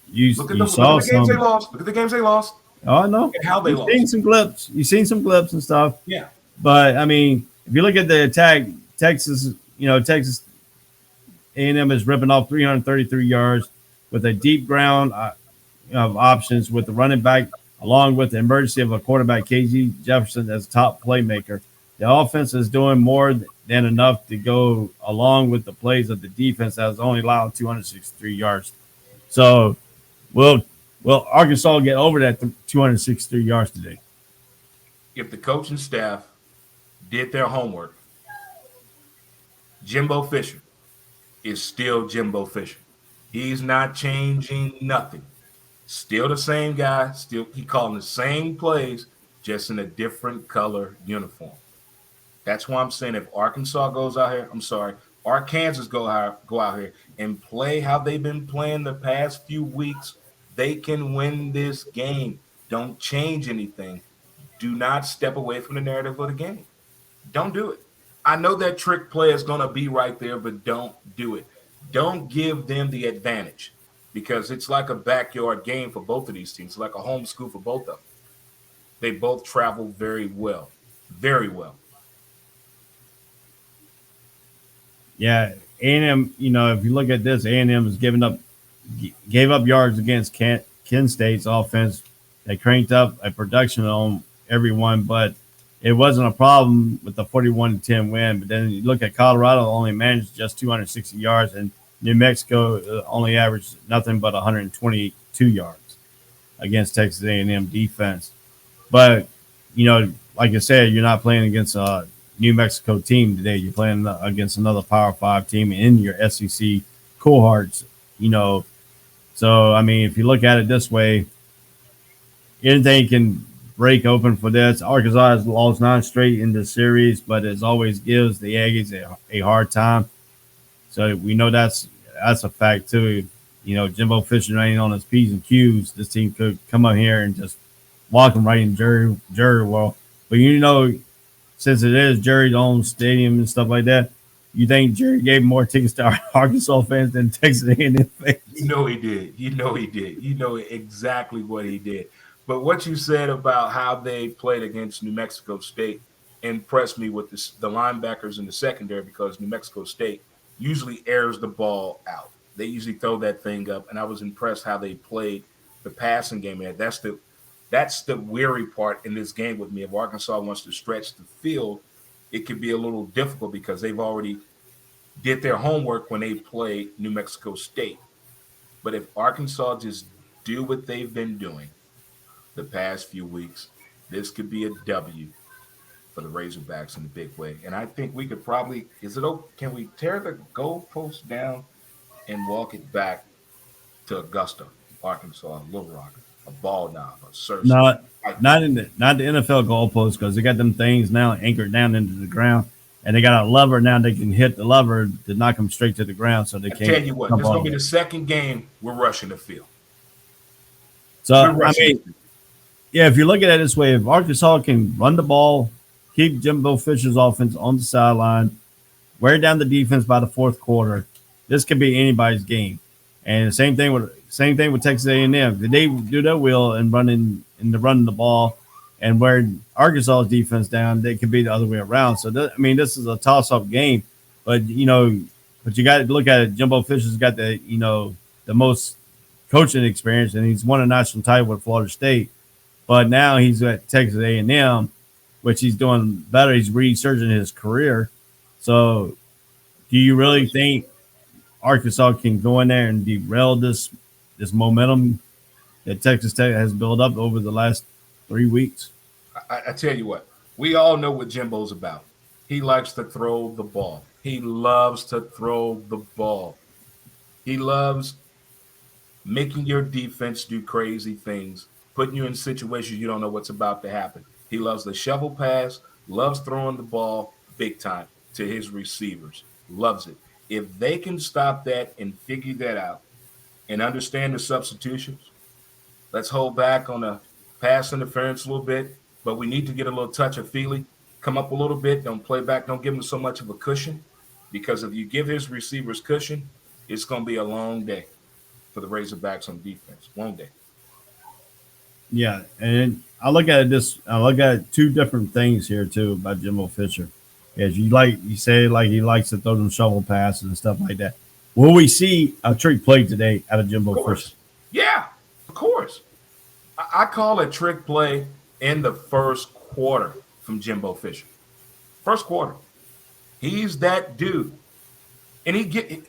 Speaker 2: Look at the
Speaker 5: games they lost.
Speaker 2: Oh, I know.
Speaker 5: And how they lost.
Speaker 2: You've seen some clips and stuff.
Speaker 5: Yeah.
Speaker 2: But I mean, if you look at the attack, Texas A&M is ripping off 333 yards with a deep ground of options with the running back, along with the emergency of a quarterback, KG Jefferson, as top playmaker. The offense is doing more than enough to go along with the plays of the defense that has only allowed 263 yards. So, will Arkansas get over that 263 yards today?
Speaker 5: If the coaching staff did their homework, Jimbo Fisher is still Jimbo Fisher. He's not changing nothing. Still the same guy. Still he calling the same plays, just in a different color uniform. That's why I'm saying if Arkansas goes out here, Arkansas go out here and play how they've been playing the past few weeks, they can win this game. Don't change anything. Do not step away from the narrative of the game. Don't do it. I know that trick play is going to be right there, but don't do it. Don't give them the advantage because it's like a backyard game for both of these teams. It's like a home school for both of them. They both travel very well. Very well.
Speaker 2: Yeah, A&M, if you look at this, A&M is gave up yards against Kent State's offense. They cranked up a production on everyone, but it wasn't a problem with the 41-10 win. But then you look at Colorado, only managed just 260 yards, and New Mexico only averaged nothing but 122 yards against Texas A&M defense. But, like I said, you're not playing against a New Mexico team today. You're playing against another Power 5 team in your SEC cohorts, So, I mean, if you look at it this way, anything can break open for this. Arkansas has lost 9 straight in this series, but it always gives the Aggies a hard time. So we know that's a fact too. Jimbo Fisher ain't on his P's and Q's. This team could come up here and just walk them right in jury world. But since it is Jerry's own stadium and stuff like that, you think Jerry gave more tickets to Arkansas fans than Texas A&M fans?
Speaker 5: He did. You know exactly what he did. But what you said about how they played against New Mexico State impressed me with the linebackers in the secondary because New Mexico State usually airs the ball out. They usually throw that thing up, and I was impressed how they played the passing game. And that's the weary part in this game with me. If Arkansas wants to stretch the field, it could be a little difficult because they've already did their homework when they play New Mexico State. But if Arkansas just do what they've been doing the past few weeks, this could be a W for the Razorbacks in a big way. And I think we could probably can we tear the goalpost down and walk it back to Augusta, Arkansas, Little Rock, a Ball Knob, a Cersei?
Speaker 2: Not the NFL goalpost because they got them things now anchored down into the ground. And they got a lever now. They can hit the lever to knock them straight to the ground, so they can't.
Speaker 5: I tell you what, this is going to be the second game we're rushing the field.
Speaker 2: So I mean, yeah, if you look at it this way, if Arkansas can run the ball, keep Jimbo Fisher's offense on the sideline, wear down the defense by the fourth quarter, this could be anybody's game. And the same thing with Texas A&M. If they do their will and running the ball and wear Arkansas's defense down, they could be the other way around. So this is a toss-up game, but you got to look at it. Jimbo Fisher's got the most coaching experience, and he's won a national title with Florida State. But now he's at Texas A&M, which he's doing better. He's resurging his career. So, do you really think Arkansas can go in there and derail this momentum that Texas Tech has built up over the last 3 weeks?
Speaker 5: I tell you what, we all know what Jimbo's about. He likes to throw the ball. He loves to throw the ball. He loves making your defense do crazy things, putting you in situations you don't know what's about to happen. He loves the shovel pass, loves throwing the ball big time to his receivers, loves it. If they can stop that and figure that out and understand the substitutions, let's hold back on the pass interference a little bit, but we need to get a little touch of Feely, come up a little bit, don't play back, don't give him so much of a cushion, because if you give his receivers cushion, it's going to be a long day for the Razorbacks on defense. Long day.
Speaker 2: Yeah, and I look at two different things here too about Jimbo Fisher. As you say he likes to throw them shovel passes and stuff like that. Will we see a trick play today out of Jimbo Fisher?
Speaker 5: Yeah, of course. I call a trick play in the first quarter from Jimbo Fisher. First quarter. He's that dude. And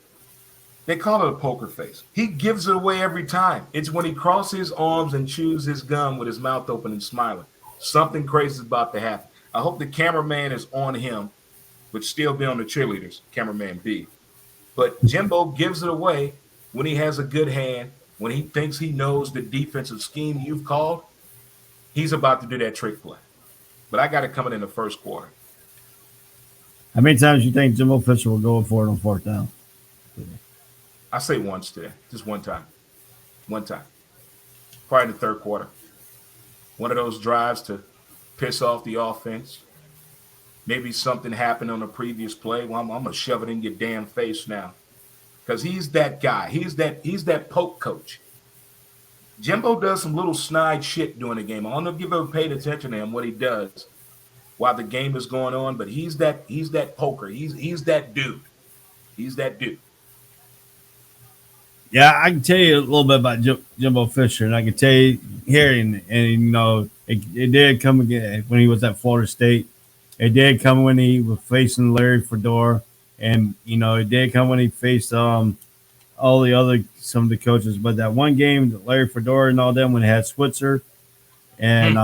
Speaker 5: they call it a poker face. He gives it away every time. It's when he crosses his arms and chews his gum with his mouth open and smiling. Something crazy is about to happen. I hope the cameraman is on him, which still be on the cheerleaders, cameraman B. But Jimbo gives it away when he has a good hand, when he thinks he knows the defensive scheme you've called. He's about to do that trick play. But I got it coming in the first quarter.
Speaker 2: How many times do you think Jimbo Fisher will go for it on fourth down?
Speaker 5: I say once today, just one time. One time. Probably in the third quarter. One of those drives to piss off the offense. Maybe something happened on a previous play. Well, I'm gonna shove it in your damn face now, because he's that guy. He's that poke coach. Jimbo does some little snide shit during the game. I don't know if you've ever paid attention to him, what he does while the game is going on, but he's that poker. He's that dude. He's that dude.
Speaker 2: Yeah, I can tell you a little bit about Jimbo Fisher, and I can tell you here, and you know, it did come again when he was at Florida State. It did come when he was facing Larry Fedora, and you know, it did come when he faced some of the coaches. But that one game, Larry Fedora and all them, when they had Switzer and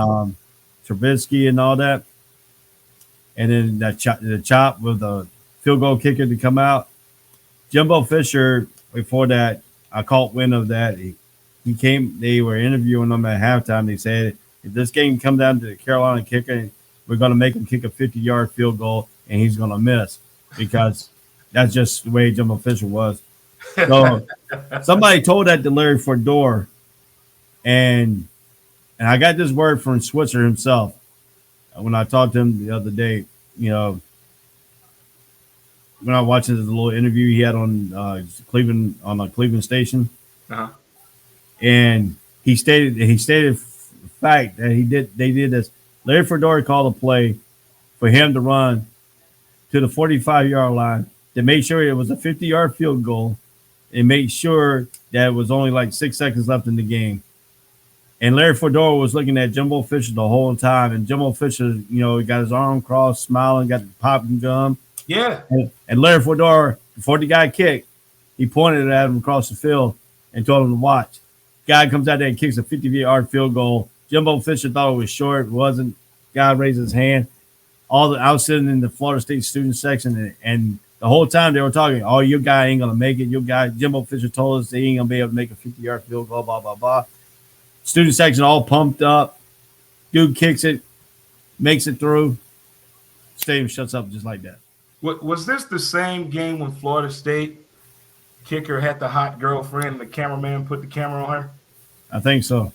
Speaker 2: Trubisky and all that, and then the chop with the field goal kicker to come out. Jimbo Fisher, before that, I caught wind of that. He came. They were interviewing him at halftime. They said, if this game come down to the Carolina kicker, we're going to make him kick a 50-yard field goal, and he's going to miss, because that's just the way Jimbo Fisher was. So somebody told that to Larry Fedora, and I got this word from Switzer himself when I talked to him the other day. You know, when I watched his little interview he had on Cleveland, on a Cleveland station, and he stated fact that they did this. Larry Fedora called a play for him to run to the 45-yard line to make sure it was a 50-yard field goal, and make sure that it was only like 6 seconds left in the game. And Larry Fedora was looking at Jimbo Fisher the whole time, and Jimbo Fisher, you know, he got his arm crossed, smiling, got the popping gum.
Speaker 5: Yeah.
Speaker 2: And Larry Fedora, before the guy kicked, he pointed at him across the field and told him to watch. Guy comes out there and kicks a 50-yard field goal. Jimbo Fisher thought it was short. It wasn't. Guy raised his hand. I was sitting in the Florida State student section, and the whole time they were talking, oh, your guy ain't going to make it. Your guy, Jimbo Fisher told us he ain't going to be able to make a 50-yard field goal, blah, blah, blah. Student section all pumped up. Dude kicks it, makes it through. Stadium shuts up just like that.
Speaker 5: Was this the same game when Florida State kicker had the hot girlfriend and the cameraman put the camera on her?
Speaker 2: I think so.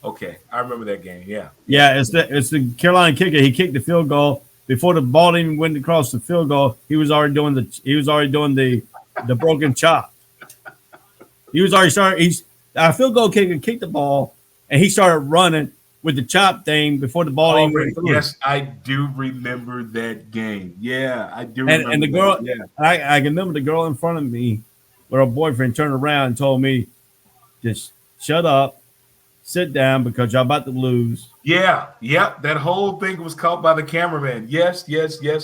Speaker 5: Okay, I remember that game. Yeah.
Speaker 2: Yeah, it's the Carolina kicker. He kicked the field goal before the ball even went across the field goal. He was already doing the broken chop. He was already started. Our field goal kicker kicked the ball, and he started running with the chop thing before the ball even went through.
Speaker 5: Yes, I do remember that game. Yeah, I do remember.
Speaker 2: And the girl,
Speaker 5: yeah.
Speaker 2: I can remember the girl in front of me with her boyfriend turned around and told me, just shut up, sit down, because y'all about to lose.
Speaker 5: Yeah, that whole thing was caught by the cameraman. Yes,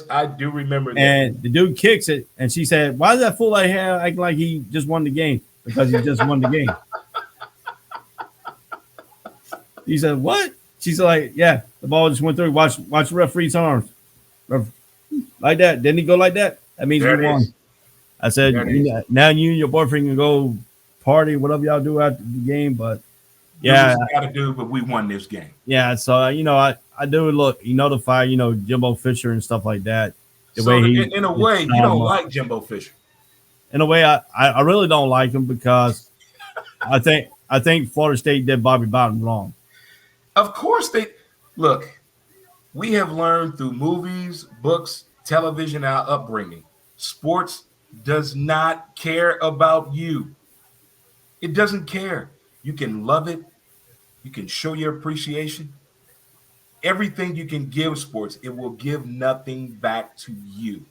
Speaker 5: I do remember that.
Speaker 2: And the dude kicks it, and she said, why does that fool like hell act like he just won the game? Because he just won the game. He said, what? She's like, yeah, the ball just went through. Watch the referee's arms. Like that. Didn't he go like that? That means we won. I said, now you and your boyfriend can go party, whatever y'all do after the game. But yeah,
Speaker 5: got to do, but we won this game.
Speaker 2: Yeah, so you know, I do look. You notify, you know, Jimbo Fisher and stuff like that.
Speaker 5: In a way, you don't like Jimbo Fisher.
Speaker 2: In a way, I really don't like him, because I think Florida State did Bobby Bowden wrong.
Speaker 5: Of course they look. We have learned through movies, books, television, our upbringing. Sports does not care about you. It doesn't care. You can love it. You can show your appreciation. Everything you can give sports, it will give nothing back to you.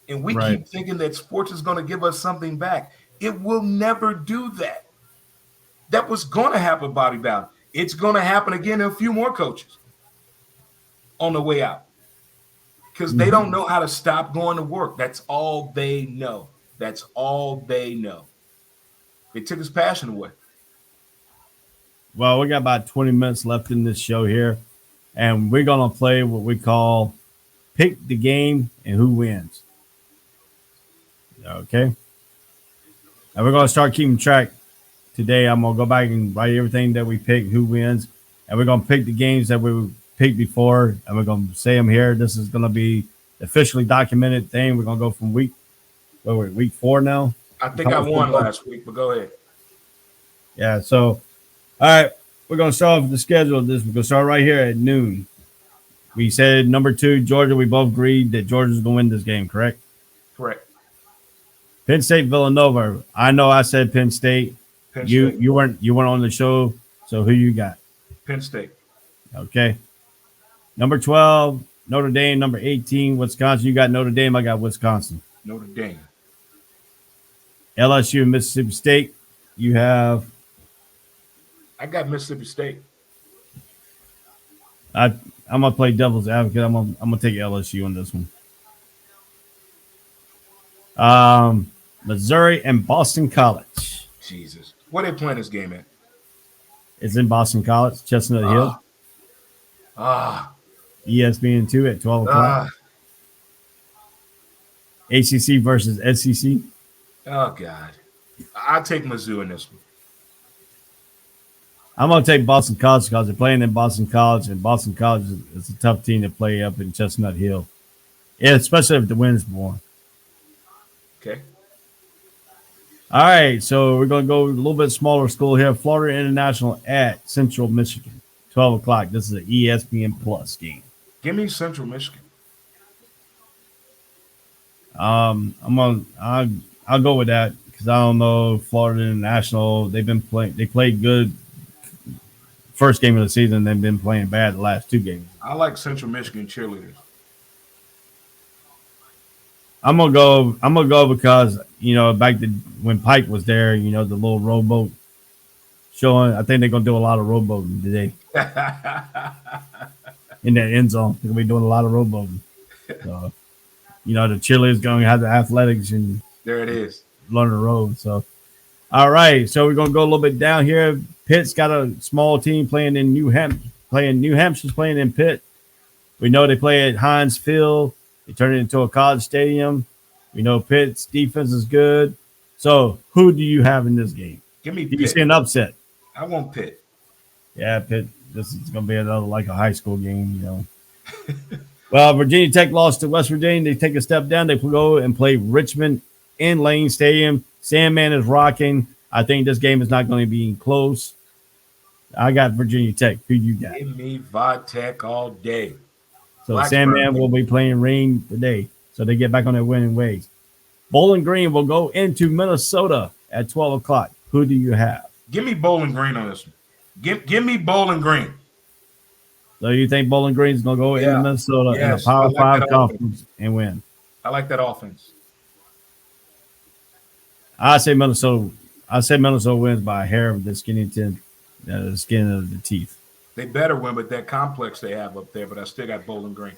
Speaker 5: And we keep thinking that sports is going to give us something back. It will never do that. That was going to happen, Bobby Bowden. It's going to happen again in a few more coaches on the way out, because they don't know how to stop going to work. That's all they know. That's all they know. They took his passion away.
Speaker 2: Well, we got about 20 minutes left in this show here, and we're going to play what we call Pick the Game and Who Wins. Okay? And we're going to start keeping track. Today, I'm going to go back and write everything that we pick, who wins, and we're going to pick the games that we picked before, and we're going to say them here. This is going to be the officially documented thing. We're going to go from week 4 now.
Speaker 5: I think I won last week, but go ahead.
Speaker 2: Yeah, so, all right, We're going to start off with the schedule of this. We're going to start right here at noon. We said number 2, Georgia. We both agreed that Georgia's going to win this game, correct?
Speaker 5: Correct.
Speaker 2: Penn State, Villanova. I know I said Penn State.
Speaker 5: Penn
Speaker 2: You
Speaker 5: State.
Speaker 2: you weren't on the show, so who you got?
Speaker 5: Penn State.
Speaker 2: Okay. Number 12, Notre Dame. Number 18, Wisconsin. You got Notre Dame. I got Wisconsin.
Speaker 5: Notre Dame.
Speaker 2: LSU, Mississippi State. You have.
Speaker 5: I got Mississippi State.
Speaker 2: I'm gonna play devil's advocate. I'm gonna take LSU on this one. Missouri and Boston College.
Speaker 5: Jesus. Where they playing this game at?
Speaker 2: It's in Boston College, Chestnut Hill. ESPN2 at 12 o'clock. ACC versus SEC.
Speaker 5: Oh, God. I'll take Mizzou in this one.
Speaker 2: I'm going to take Boston College because they're playing in Boston College, and Boston College is a tough team to play up in Chestnut Hill, yeah, especially if the wind's blowing.
Speaker 5: Okay.
Speaker 2: All right, so we're going to go a little bit smaller school here. Florida International at Central Michigan, 12 o'clock. This is an ESPN Plus game.
Speaker 5: Give me Central Michigan.
Speaker 2: I'll go with that because I don't know Florida International. They played good first game of the season. They've been playing bad the last 2 games.
Speaker 5: I like Central Michigan cheerleaders.
Speaker 2: I'm gonna go because back to when Pike was there, the little rowboat showing. I think they're gonna do a lot of rowboating today in that end zone. They're gonna be doing a lot of rowboating. So, the cheerleaders gonna have the athletics and
Speaker 5: There it is.
Speaker 2: learn the road. So, all right. So we're gonna go a little bit down here. Pitt's got a small team playing in New Hampshire. New Hampshire's playing in Pitt. We know they play at Heinz Field. They turn it into a college stadium. We know Pitt's defense is good. So who do you have in this game?
Speaker 5: Give me
Speaker 2: Do you
Speaker 5: Pitt.
Speaker 2: see an upset?
Speaker 5: I want Pitt.
Speaker 2: Yeah, Pitt. This is going to be another like a high school game, Well, Virginia Tech lost to West Virginia. They take a step down. They go and play Richmond in Lane Stadium. Sandman is rocking. I think this game is not going to be close. I got Virginia Tech. Who you got?
Speaker 5: Give me Tech all day.
Speaker 2: So
Speaker 5: Blacksburg.
Speaker 2: Sandman will be playing rain today. So they get back on their winning ways. Bowling Green will go into Minnesota at 12 o'clock. Who do you have?
Speaker 5: Give me Bowling Green on this one. Give me Bowling Green.
Speaker 2: So you think Bowling Green is going to go into Minnesota in a
Speaker 5: Yes,
Speaker 2: Power
Speaker 5: I like
Speaker 2: 5
Speaker 5: that
Speaker 2: conference and win?
Speaker 5: I like that offense.
Speaker 2: I say Minnesota wins by a hair of the skin of the teeth.
Speaker 5: They better win with that complex they have up there, but I still got Bowling Green.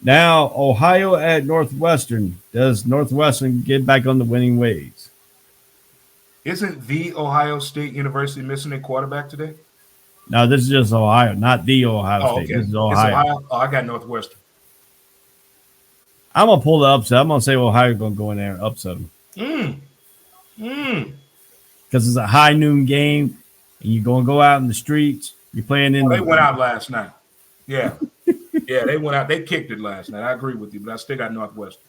Speaker 2: Now, Ohio at Northwestern. Does Northwestern get back on the winning ways?
Speaker 5: Isn't the Ohio State University missing a quarterback today?
Speaker 2: No, this is just Ohio, not the Ohio State.
Speaker 5: Okay.
Speaker 2: This is
Speaker 5: It's
Speaker 2: Ohio.
Speaker 5: Oh, I got Northwestern.
Speaker 2: I'm going to pull the upset. I'm going to say Ohio's going to go in there and upset them. Because it's a high noon game, and you're going to go out in the streets. You're playing in
Speaker 5: They went out last night. Yeah. Yeah, they went out. They kicked it last night. I agree with you, but I still got Northwestern.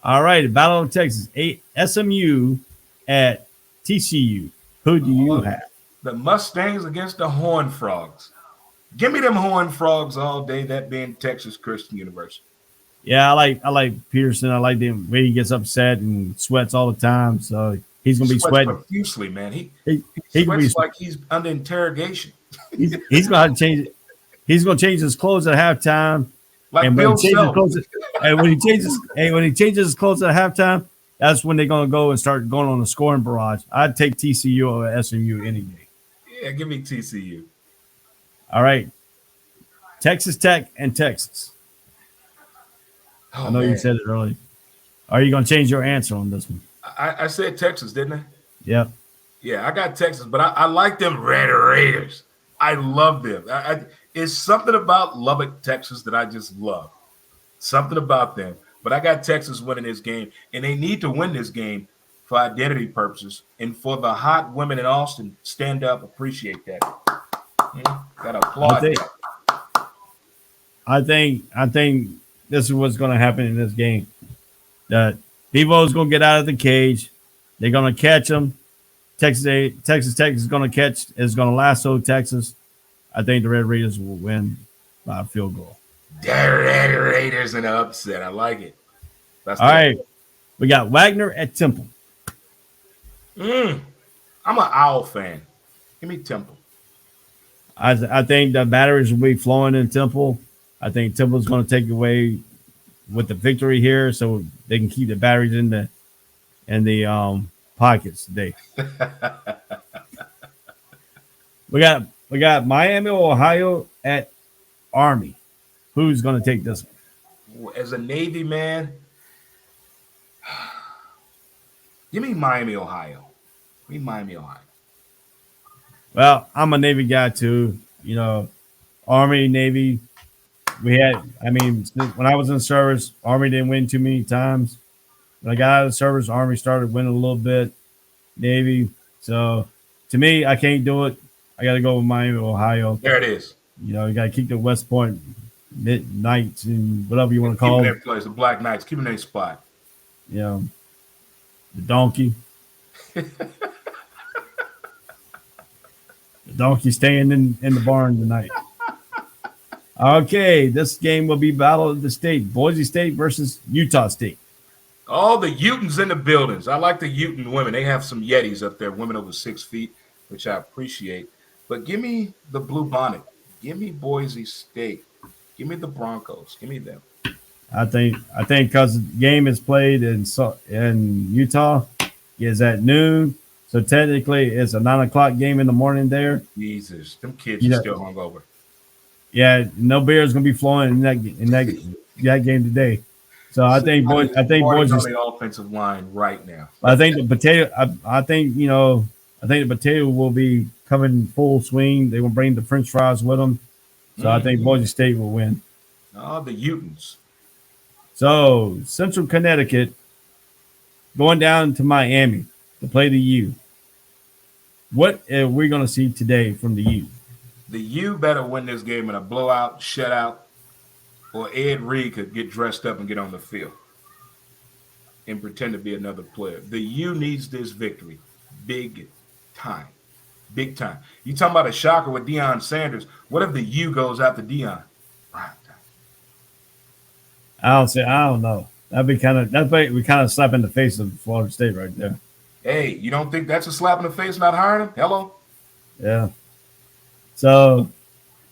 Speaker 2: All right, Battle of Texas. SMU at TCU. Who do you have?
Speaker 5: The Mustangs against the Horned Frogs. Give me them Horned Frogs all day, that being Texas Christian University.
Speaker 2: Yeah, I like Peterson. I like the way he gets upset and sweats all the time. So he's gonna be sweating
Speaker 5: profusely, man. He
Speaker 2: be
Speaker 5: sweats like he's under interrogation.
Speaker 2: He's gonna have to change. He's gonna change his clothes at halftime.
Speaker 5: Like
Speaker 2: and
Speaker 5: Bill
Speaker 2: when he changes his clothes at halftime, that's when they're gonna go and start going on the scoring barrage. I'd take TCU over SMU any day.
Speaker 5: Yeah, give me TCU.
Speaker 2: All right, Texas Tech and Texas.
Speaker 5: Oh,
Speaker 2: I know you said it earlier. Are you going to change your answer on this one?
Speaker 5: I said Texas, didn't I?
Speaker 2: Yep.
Speaker 5: Yeah, I got Texas, but I like them Red Raiders. I love them. It's something about Lubbock, Texas that I just love. Something about them. But I got Texas winning this game, and they need to win this game for identity purposes. And for the hot women in Austin, stand up, appreciate that. Got to applaud that.
Speaker 2: I think this is what's going to happen in this game. That Devo is going to get out of the cage. They're going to catch him. Texas Tech is going to lasso Texas. I think the Red Raiders will win by a field goal.
Speaker 5: The Red Raiders in an upset. I like it.
Speaker 2: All right. We got Wagner at Temple.
Speaker 5: I'm an Owl fan. Give me Temple.
Speaker 2: I think the batteries will be flowing in Temple. I think Temple's going to take away with the victory here, so they can keep the batteries in the pockets today. We got Miami, Ohio at Army. Who's going to take this one?
Speaker 5: As a Navy man, give me Miami, Ohio. Give me Miami, Ohio.
Speaker 2: Well, I'm a Navy guy too. You know, Army, Navy. When I was in service, Army didn't win too many times. When I got out of service, Army started winning a little bit. Navy. So, to me, I can't do it. I got to go with Miami, Ohio.
Speaker 5: There it is.
Speaker 2: You know, you got to keep the West Point Knights and whatever you want to call
Speaker 5: them. Place, the Black Knights, keep them in their spot.
Speaker 2: You know, the donkey. The donkey staying in the barn tonight. Okay, this game will be Battle of the State. Boise State versus Utah State.
Speaker 5: All the Utahns in the buildings. I like the Utah women. They have some Yetis up there, women over 6 feet, which I appreciate. But give me the Blue Bonnet. Give me Boise State. Give me the Broncos. Give me them.
Speaker 2: I think because the game is played in Utah is at noon. So technically, it's a 9:00 game in the morning there.
Speaker 5: Jesus, them kids are still hungover.
Speaker 2: Yeah, no beer is going to be flowing in that game today. So I think Boise
Speaker 5: on the offensive line right now.
Speaker 2: I think the potato. I think the potato will be coming full swing. They will bring the French fries with them. So I think Boise State will win.
Speaker 5: Oh, the Utahns.
Speaker 2: So Central Connecticut going down to Miami to play the U. What are we going to see today from the U?
Speaker 5: The U better win this game in a blowout, shutout, or Ed Reed could get dressed up and get on the field and pretend to be another player. The U needs this victory big time. Big time. You talking about a shocker with Deion Sanders. What if the U goes after Deion?
Speaker 2: I don't know. That'd be kind of slap in the face of Florida State right there.
Speaker 5: Hey, you don't think that's a slap in the face not hiring him? Hello?
Speaker 2: Yeah. So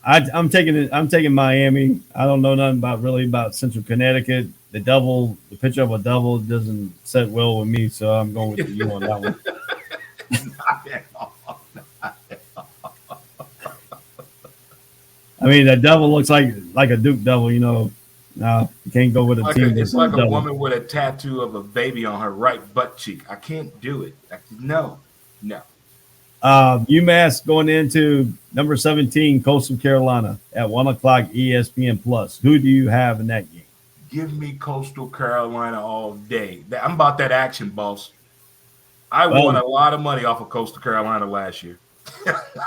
Speaker 2: I'm taking Miami. I don't know nothing about Central Connecticut. The picture of a double doesn't set well with me, so I'm going with the U on that one.
Speaker 5: Not at all.
Speaker 2: I mean, that devil looks like a Duke devil, you know. No, you can't go with a team.
Speaker 5: It's like a woman with a tattoo of a baby on her right butt cheek. I can't do it. No.
Speaker 2: UMass going into number 17, Coastal Carolina at 1:00 ESPN Plus. Who do you have in that game?
Speaker 5: Give me Coastal Carolina all day. I'm about that action, boss. I won a lot of money off of Coastal Carolina last year.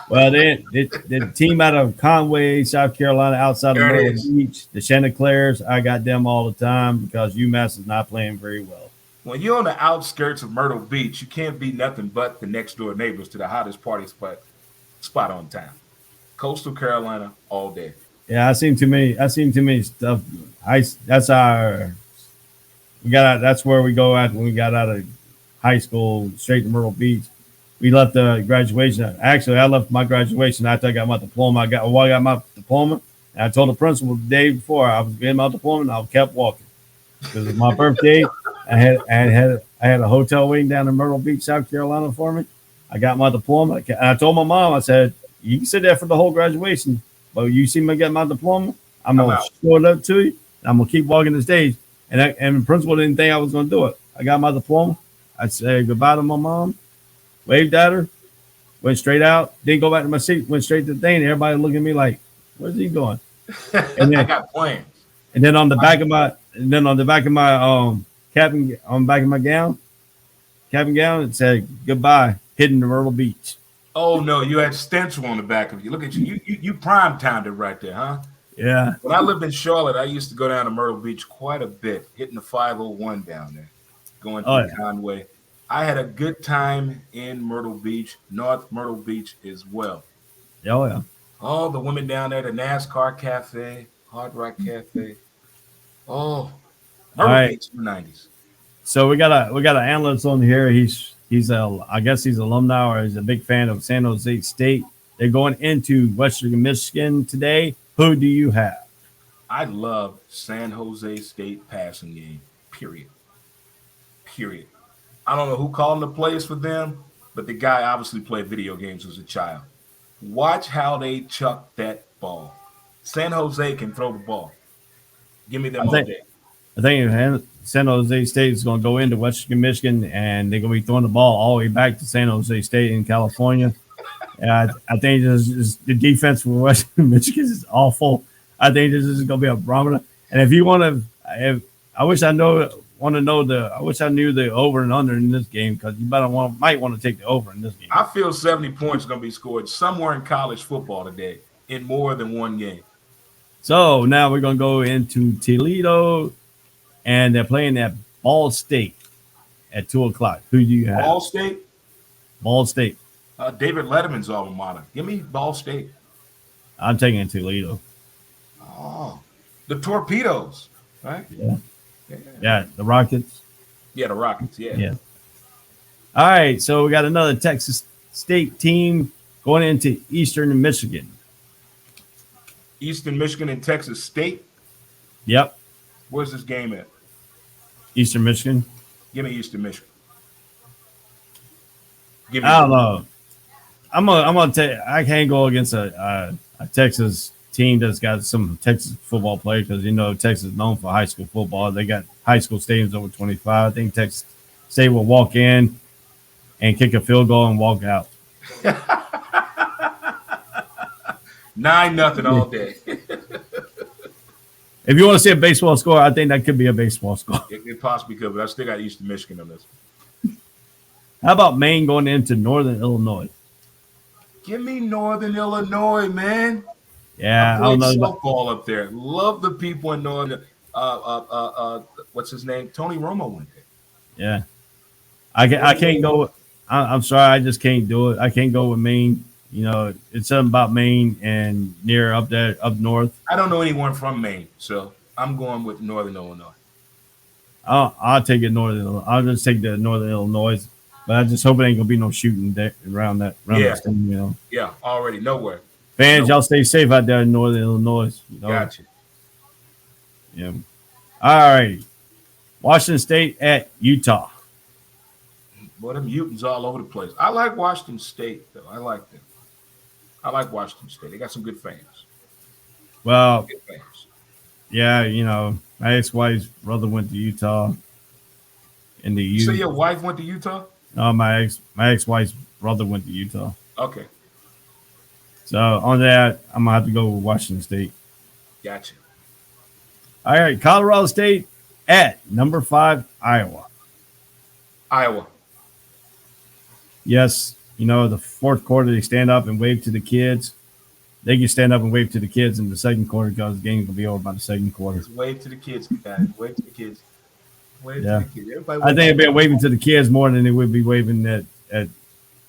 Speaker 2: Well, the team out of Conway, South Carolina, outside of Myrtle Beach, the Chanticleers, I got them all the time because UMass is not playing very well.
Speaker 5: When you're on the outskirts of Myrtle Beach, you can't be nothing but the next door neighbors to the hottest party spot on town. Coastal Carolina all day.
Speaker 2: Yeah, I seen too many stuff. That's where we go at when we got out of high school, straight to Myrtle Beach. We left the graduation. Actually, I left my graduation after I got my diploma. I got my diploma, and I told the principal the day before I was getting my diploma, and I kept walking because it was my birthday. I had a hotel waiting down in Myrtle Beach, South Carolina for me. I got my diploma. And I told my mom, I said, "You can sit there for the whole graduation, but you see me get my diploma, I'm gonna show it up to you. I'm gonna keep walking the stage." And the principal didn't think I was gonna do it. I got my diploma. I said goodbye to my mom. Waved at her, went straight out, didn't go back to my seat, went straight to the thing. And everybody looking at me like, "Where's he going?" And then,
Speaker 5: I got plans. And
Speaker 2: then on the back of my cabin gown, it said goodbye, hitting the Myrtle Beach.
Speaker 5: Oh no, you had stencil on the back of you. Look at you. You prime timed it right there, huh?
Speaker 2: Yeah.
Speaker 5: When I lived in Charlotte, I used to go down to Myrtle Beach quite a bit, hitting the 501 down there, going to Conway. I had a good time in Myrtle Beach, North Myrtle Beach as well.
Speaker 2: Oh yeah.
Speaker 5: All the women down there, the NASCAR Cafe, Hard Rock Cafe. Oh,
Speaker 2: All
Speaker 5: Myrtle
Speaker 2: right.
Speaker 5: Beach in the 90s.
Speaker 2: So we got an analyst on here. He's a I guess he's alumni or he's a big fan of San Jose State. They're going into Western Michigan today. Who do you have?
Speaker 5: I love San Jose State passing game, period. Period. I don't know who called the plays for them, but the guy obviously played video games as a child. Watch how they chuck that ball. San Jose can throw the ball. Give me them
Speaker 2: I
Speaker 5: all
Speaker 2: think
Speaker 5: day.
Speaker 2: I think San Jose State is going to go into Western Michigan and they're going to be throwing the ball all the way back to San Jose State in California. I think the defense for Western Michigan is awful. I think this is going to be a barometer. And if you want to, I wish I knew the over and under in this game because you might want to take the over in this game.
Speaker 5: I feel 70 points going to be scored somewhere in college football today in more than one game.
Speaker 2: So now we're going to go into Toledo, and they're playing at Ball State at 2:00. Who do you have?
Speaker 5: Ball State?
Speaker 2: Ball State.
Speaker 5: David Letterman's alma mater. Give me Ball State.
Speaker 2: I'm taking Toledo.
Speaker 5: Oh, the Torpedoes, right?
Speaker 2: Yeah, the Rockets.
Speaker 5: Yeah, the Rockets. Yeah.
Speaker 2: All right, so we got another Texas State team going into Eastern Michigan.
Speaker 5: Eastern Michigan and Texas State.
Speaker 2: Yep,
Speaker 5: Where's this game at?
Speaker 2: Eastern Michigan.
Speaker 5: Give me Eastern Michigan. Give me.
Speaker 2: I don't know. I'm gonna take. I can't go against a Texas team that's got some Texas football players because Texas is known for high school football. They got high school stadiums over 25. I think Texas State will walk in and kick a field goal and walk out.
Speaker 5: 9-0 all day.
Speaker 2: If you want to see a baseball score, I think that could be a baseball score.
Speaker 5: It possibly could, but I still got Eastern Michigan on this.
Speaker 2: How about Maine going into Northern Illinois?
Speaker 5: Give me Northern Illinois, man.
Speaker 2: Yeah, I
Speaker 5: I
Speaker 2: don't
Speaker 5: played
Speaker 2: know.
Speaker 5: softball up there. Love the people in Northern. What's his name? Tony Romo went there.
Speaker 2: Yeah, I can't go. I'm sorry, I just can't do it. I can't go with Maine. It's something about Maine and near up there, up north.
Speaker 5: I don't know anyone from Maine, so I'm going with Northern Illinois.
Speaker 2: I'll take it Northern. I'll just take the Northern Illinois, but I just hope it ain't gonna be no shooting around that.
Speaker 5: Yeah.
Speaker 2: Thing,
Speaker 5: Yeah, already nowhere.
Speaker 2: Fans, y'all stay safe out there in Northern Illinois.
Speaker 5: Gotcha.
Speaker 2: Yeah. All right. Washington State at Utah.
Speaker 5: Boy, them mutants all over the place. I like Washington State, though. I like them. I like Washington State. They got some good fans.
Speaker 2: Well,
Speaker 5: Good fans.
Speaker 2: yeah, my ex-wife's brother went to Utah. In the
Speaker 5: You say your wife went to Utah?
Speaker 2: No, my ex-wife's brother went to Utah.
Speaker 5: Okay.
Speaker 2: So on that, I'm gonna have to go with Washington State.
Speaker 5: Gotcha.
Speaker 2: All right, Colorado State at number 5, Iowa.
Speaker 5: Iowa.
Speaker 2: Yes, the fourth quarter they stand up and wave to the kids. They can stand up and wave to the kids in the second quarter because the game's gonna be over by the second quarter.
Speaker 5: Just wave to the kids, guys. Wave to the kids. Wave
Speaker 2: Yeah.
Speaker 5: to the kids. Everybody
Speaker 2: I think they'd be waving to the kids more than they would be waving at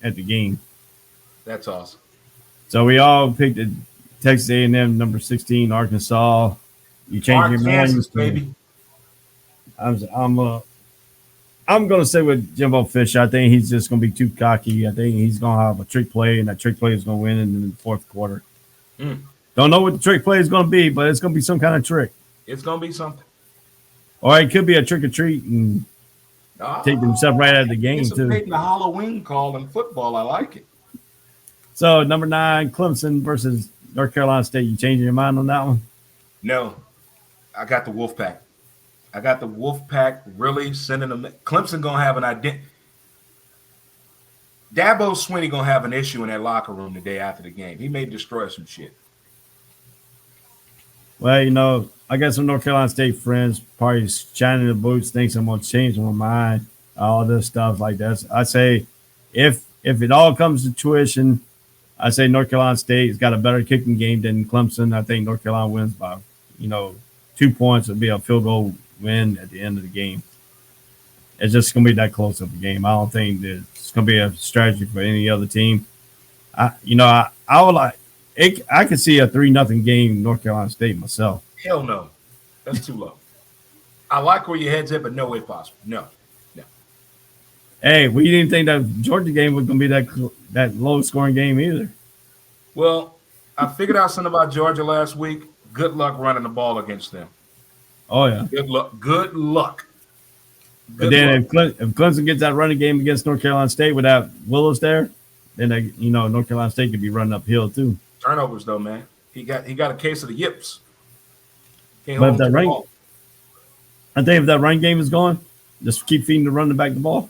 Speaker 2: the game.
Speaker 5: That's awesome.
Speaker 2: So we all picked the Texas A&M number 16, Arkansas. You change your mind,
Speaker 5: Kansas, baby.
Speaker 2: I'm going to say with Jimbo Fisher. I think he's just going to be too cocky. I think he's going to have a trick play, and that trick play is going to win in the fourth quarter. Don't know what the trick play is going to be, but it's going to be some kind of trick.
Speaker 5: It's going to be something.
Speaker 2: Or it could be a trick or treat and take themselves right out of the game, too.
Speaker 5: Anticipating the Halloween call in football. I like it.
Speaker 2: So, number 9, Clemson versus North Carolina State. You changing your mind on that one?
Speaker 5: No. I got the Wolfpack. I got the Wolfpack really sending them. Clemson going to have an identity. Dabo Swinney going to have an issue in that locker room the day after the game. He may destroy some shit.
Speaker 2: Well, I got some North Carolina State friends probably shining the boots, thinks I'm going to change my mind, all this stuff like that. I say if it all comes to tuition, I say North Carolina State has got a better kicking game than Clemson. I think North Carolina wins by, 2 points. It'll be a field goal win at the end of the game. it's just going to be that close of a game. I don't think that it's going to be a strategy for any other team. I would like it. I could see a 3-0 game North Carolina State myself.
Speaker 5: Hell no. That's too low. I like where your head's at, but no way possible. No.
Speaker 2: Hey, we didn't think that Georgia game was going to be that low scoring game either.
Speaker 5: Well, I figured out something about Georgia last week. Good luck running the ball against them.
Speaker 2: Oh, yeah.
Speaker 5: Good luck. Good luck.
Speaker 2: But then if Clemson gets that running game against North Carolina State without Willis there, then North Carolina State could be running uphill too.
Speaker 5: Turnovers though, man. He got a case of the yips.
Speaker 2: But if that I think if that run game is gone, just keep feeding the running back the ball.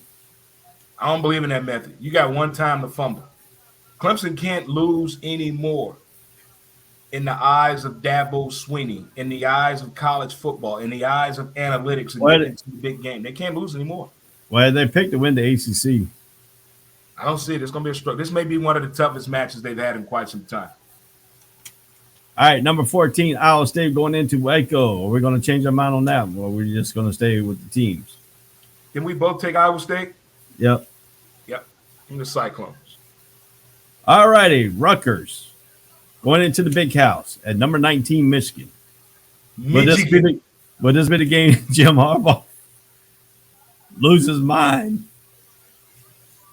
Speaker 5: I don't believe in that method. You got one time to fumble. Clemson can't lose anymore in the eyes of Dabo Swinney, in the eyes of college football, in the eyes of analytics, and into the big game. They can't lose anymore.
Speaker 2: Well, they picked to win the ACC.
Speaker 5: I don't see it. It's going to be a struggle. This may be one of the toughest matches they've had in quite some time.
Speaker 2: All right, number 14, Iowa State going into Waco. Are we going to change our mind on that, or are we just going to stay with the teams?
Speaker 5: Can we both take Iowa State?
Speaker 2: Yep.
Speaker 5: In the Cyclones.
Speaker 2: All righty, Rutgers going into the big house at number 19, Michigan. Will this be the game Jim Harbaugh loses his mind?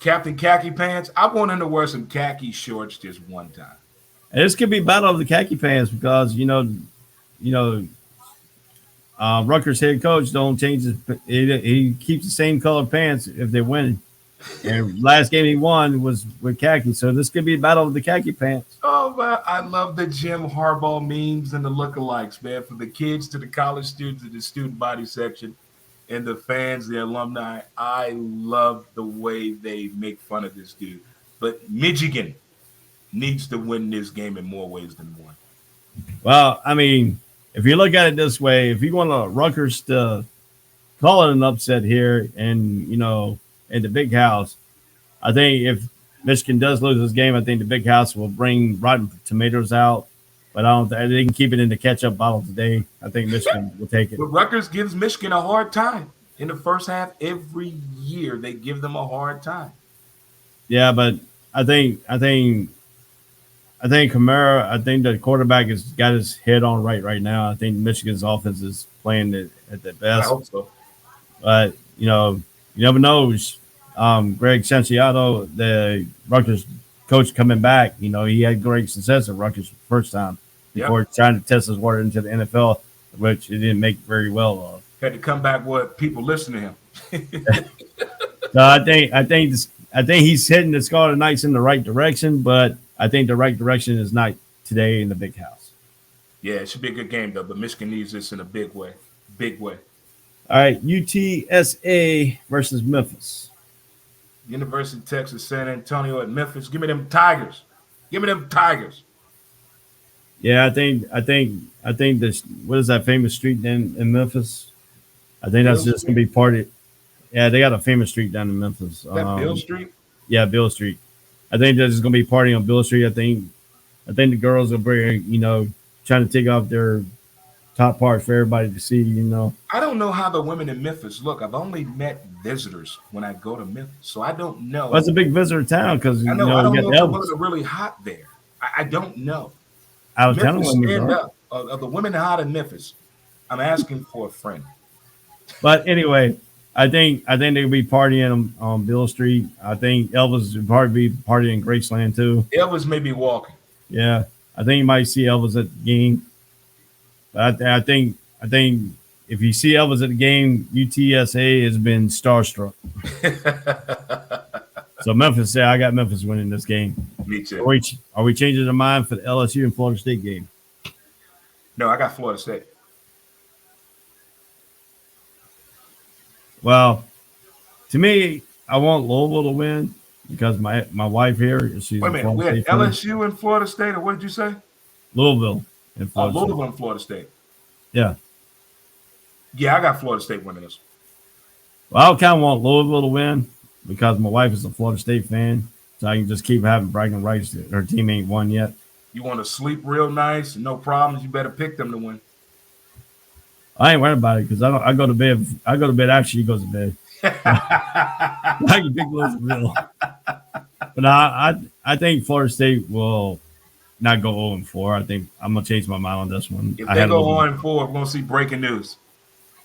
Speaker 5: Captain Khaki Pants. I want him to wear some khaki shorts just one time.
Speaker 2: And this could be battle of the khaki pants because Rutgers head coach don't change his. He keeps the same color pants if they win. And last game he won was with khaki, so this could be a battle of the khaki pants.
Speaker 5: Oh man, I love the Jim Harbaugh memes and the lookalikes, man. From the kids to the college students to the student body section, and the fans, the alumni. I love the way they make fun of this dude. But Michigan needs to win this game in more ways than one.
Speaker 2: Well, I mean, if you look at it this way, if you want Rutgers to call it an upset here, and in the big house, I think if Michigan does lose this game, I think the big house will bring rotten tomatoes out. But I don't think they can keep it in the catch-up bottle today. I think Michigan will take it.
Speaker 5: But Rutgers gives Michigan a hard time in the first half. Every year they give them a hard time.
Speaker 2: Yeah, but I think Kamara, I think the quarterback has got his head on right now. I think Michigan's offense is playing it at the best.
Speaker 5: I hope so.
Speaker 2: But, you never know. Greg Sanciato, the Rutgers coach coming back, he had great success at Rutgers the first time before trying to test his water into the NFL, which he didn't make very well of.
Speaker 5: Had to come back with people listening to him.
Speaker 2: So I think he's heading the Scarlet Knights in the right direction, but I think the right direction is not today in the big house.
Speaker 5: Yeah, it should be a good game, though, but Michigan needs this in a big way. Big way.
Speaker 2: All right, UTSA versus Memphis.
Speaker 5: University of Texas, San Antonio at Memphis. Give me them Tigers. Give me them Tigers.
Speaker 2: Yeah, I think this. What is that famous street in Memphis? I think that's just gonna be party. Yeah, they got a famous street down in Memphis.
Speaker 5: Bill Street.
Speaker 2: Yeah, Bill Street. I think they're just gonna be partying on Bill Street. I think the girls are bring, trying to take off their top parts for everybody to see.
Speaker 5: I don't know how the women in Memphis look. I've only met visitors when I go to Memphis, so I don't know.
Speaker 2: Well, it's a big visitor town because
Speaker 5: I don't know if the women are really hot there. I don't know.
Speaker 2: Out of town
Speaker 5: stand up. Of the women hot in Memphis, I'm asking for a friend.
Speaker 2: But anyway, I think they'll be partying on Bill Street. I think Elvis would probably be partying in Graceland too.
Speaker 5: Elvis may be walking.
Speaker 2: Yeah, I think you might see Elvis at the game. But I think if you see Elvis at the game, UTSA has been starstruck. So Memphis, I got Memphis winning this game.
Speaker 5: Me too.
Speaker 2: Are we changing our mind for the LSU and Florida State game?
Speaker 5: No, I got Florida State.
Speaker 2: Well, to me, I want Louisville to win because my wife here, she's
Speaker 5: Wait a minute, we had LSU and Florida State, or what did you say?
Speaker 2: Louisville and Florida State.
Speaker 5: Louisville and Florida State.
Speaker 2: Yeah.
Speaker 5: Yeah, I got Florida State winning this.
Speaker 2: Well, I kind of want Louisville to win because my wife is a Florida State fan, so I can just keep having bragging rights that her team ain't won yet.
Speaker 5: You want to sleep real nice and no problems, you better pick them to win.
Speaker 2: I ain't worried about it because I go to bed. I go to bed after she goes to bed. I can pick Louisville. But I think Florida State will not go 0-4. I think I'm gonna change my mind on this one.
Speaker 5: If they go 0-4, we're gonna see breaking news.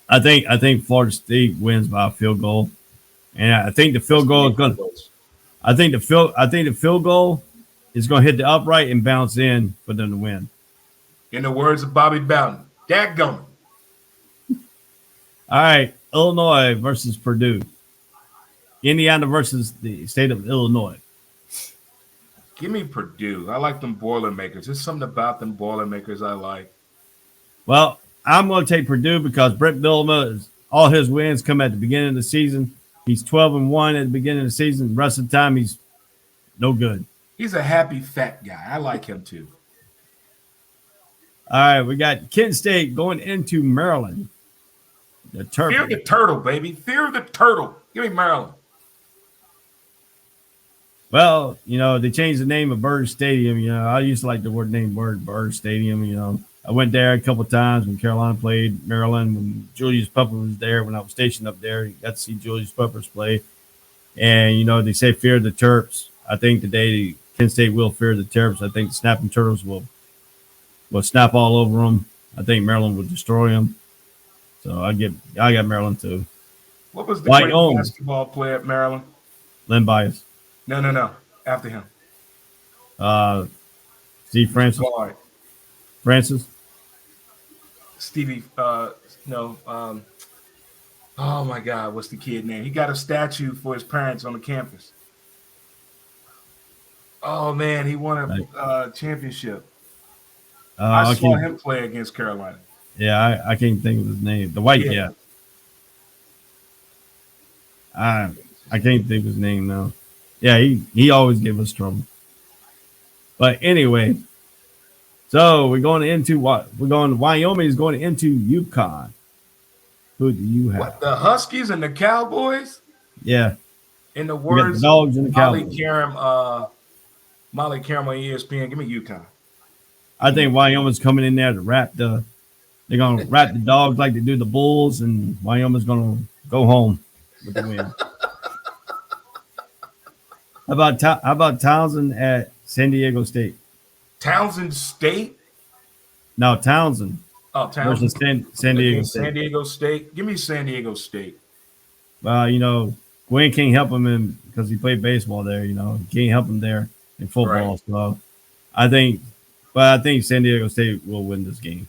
Speaker 2: I think Florida State wins by a field goal, and I think the field goal is gonna. I think the field goal is gonna hit the upright and bounce in for them to win.
Speaker 5: In the words of Bobby Bowden, dadgummit.
Speaker 2: All right, Illinois versus Purdue. Indiana versus the state of Illinois.
Speaker 5: Give me Purdue. I like them Boilermakers. There's something about them Boilermakers I like.
Speaker 2: Well, I'm going to take Purdue because Brett Bielema, all his wins come at the beginning of the season. He's 12-1 at the beginning of the season. The rest of the time, he's no good.
Speaker 5: He's a happy fat guy. I like him too.
Speaker 2: All right, we got Kent State going into Maryland. The Terps.
Speaker 5: Fear the turtle, baby. Fear the turtle. Give me Maryland.
Speaker 2: Well, they changed the name of Bird Stadium. I used to like the word name Bird Stadium. I went there a couple of times when Carolina played Maryland, when Julius Pepper was there, when I was stationed up there. You got to see Julius Peppers play. And, they say fear the Terps. I think today Kent State will fear the Terps. I think the Snapping Turtles will snap all over them. I think Maryland will destroy them. So I got Maryland too.
Speaker 5: What was the great basketball player at Maryland?
Speaker 2: Len Bias.
Speaker 5: No. After him.
Speaker 2: Steve Francis. Francis.
Speaker 5: Stevie. No. Oh my God, what's the kid name? He got a statue for his parents on the campus. Oh man, he won a championship. I saw him play against Carolina.
Speaker 2: Yeah, I can't think of his name. The white guy. I can't think of his name now. Yeah, he always gave us trouble. But anyway, so we're going into what? We're going. Wyoming is going into UConn. Who do you have?
Speaker 5: What, the Huskies and the Cowboys?
Speaker 2: Yeah.
Speaker 5: In the words
Speaker 2: the dogs and the
Speaker 5: Molly
Speaker 2: Cowboys.
Speaker 5: Molly Karam on ESPN. Give me UConn.
Speaker 2: I think Wyoming's coming in there to they're gonna wrap the dogs like they do the Bulls, and Wyoming's gonna go home with the win. How about Townsend at San Diego State?
Speaker 5: Townsend State?
Speaker 2: No, Townsend.
Speaker 5: Oh, Townsend.
Speaker 2: Versus San Diego State.
Speaker 5: San Diego State. Give me San Diego State.
Speaker 2: Gwen can't help him because he played baseball there. He can't help him there in football. Right. So I think San Diego State will win this game.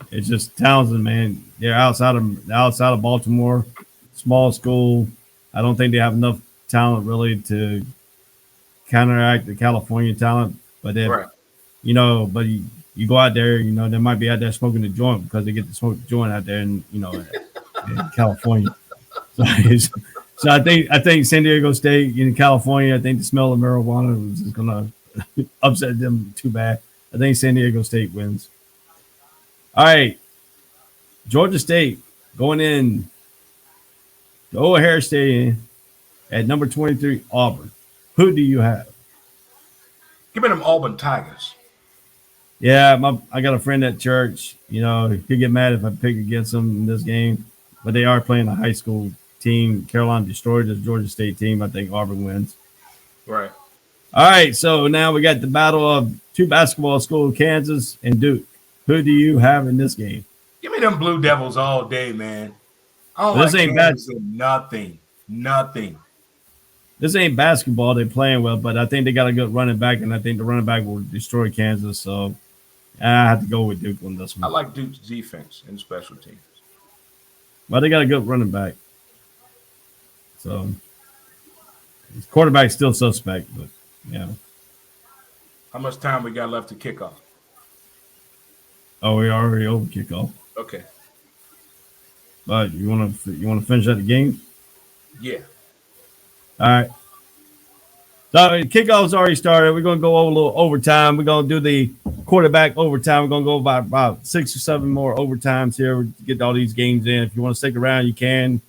Speaker 2: It's just Townsend, man. They're outside of Baltimore, small school. I don't think they have enough talent really to counteract the California talent. But but you go out there, they might be out there smoking the joint because they get to smoke the joint out there in California. So I think San Diego State in California, I think the smell of marijuana is gonna upset them too bad. I think San Diego State wins. All right. Georgia State going in the O'Hare Stadium at number 23, Auburn. Who do you have?
Speaker 5: Give me them Auburn Tigers.
Speaker 2: Yeah, I got a friend at church. He'll get mad if I pick against them in this game, but they are playing a high school team. Carolina destroyed the Georgia State team. I think Auburn wins.
Speaker 5: Right.
Speaker 2: All right, so now we got the battle of two basketball schools, Kansas and Duke. Who do you have in this game?
Speaker 5: Give me them Blue Devils all day, man.
Speaker 2: This ain't bad.
Speaker 5: Nothing.
Speaker 2: This ain't basketball they're playing well, but I think they got a good running back, and I think the running back will destroy Kansas. So I have to go with Duke on this one.
Speaker 5: I like Duke's defense and special teams.
Speaker 2: But they got a good running back. So his quarterback's still suspect, but yeah.
Speaker 5: How much time we got left to kick off?
Speaker 2: Oh, we already over kickoff.
Speaker 5: Okay.
Speaker 2: But you want to finish out the game?
Speaker 5: Yeah.
Speaker 2: All right. So kickoff's already started. We're going to go over a little overtime. We're going to do the quarterback overtime. We're going to go about 6 or 7 more overtimes here to get all these games in. If you want to stick around, you can.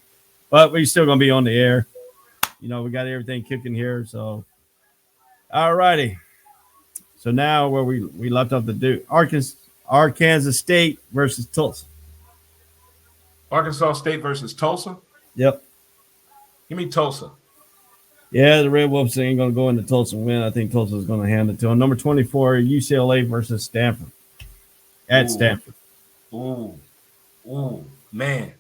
Speaker 2: But we're still going to be on the air. We got everything kicking here. So, all righty. So now where we left off the Arkansas State versus Tulsa.
Speaker 5: Arkansas State versus Tulsa.
Speaker 2: Yep.
Speaker 5: Give me Tulsa.
Speaker 2: Yeah, the Red Wolves ain't going to go into Tulsa and win. I think Tulsa's going to hand it to them. Number 24, UCLA versus Stanford. At Stanford.
Speaker 5: Ooh, man.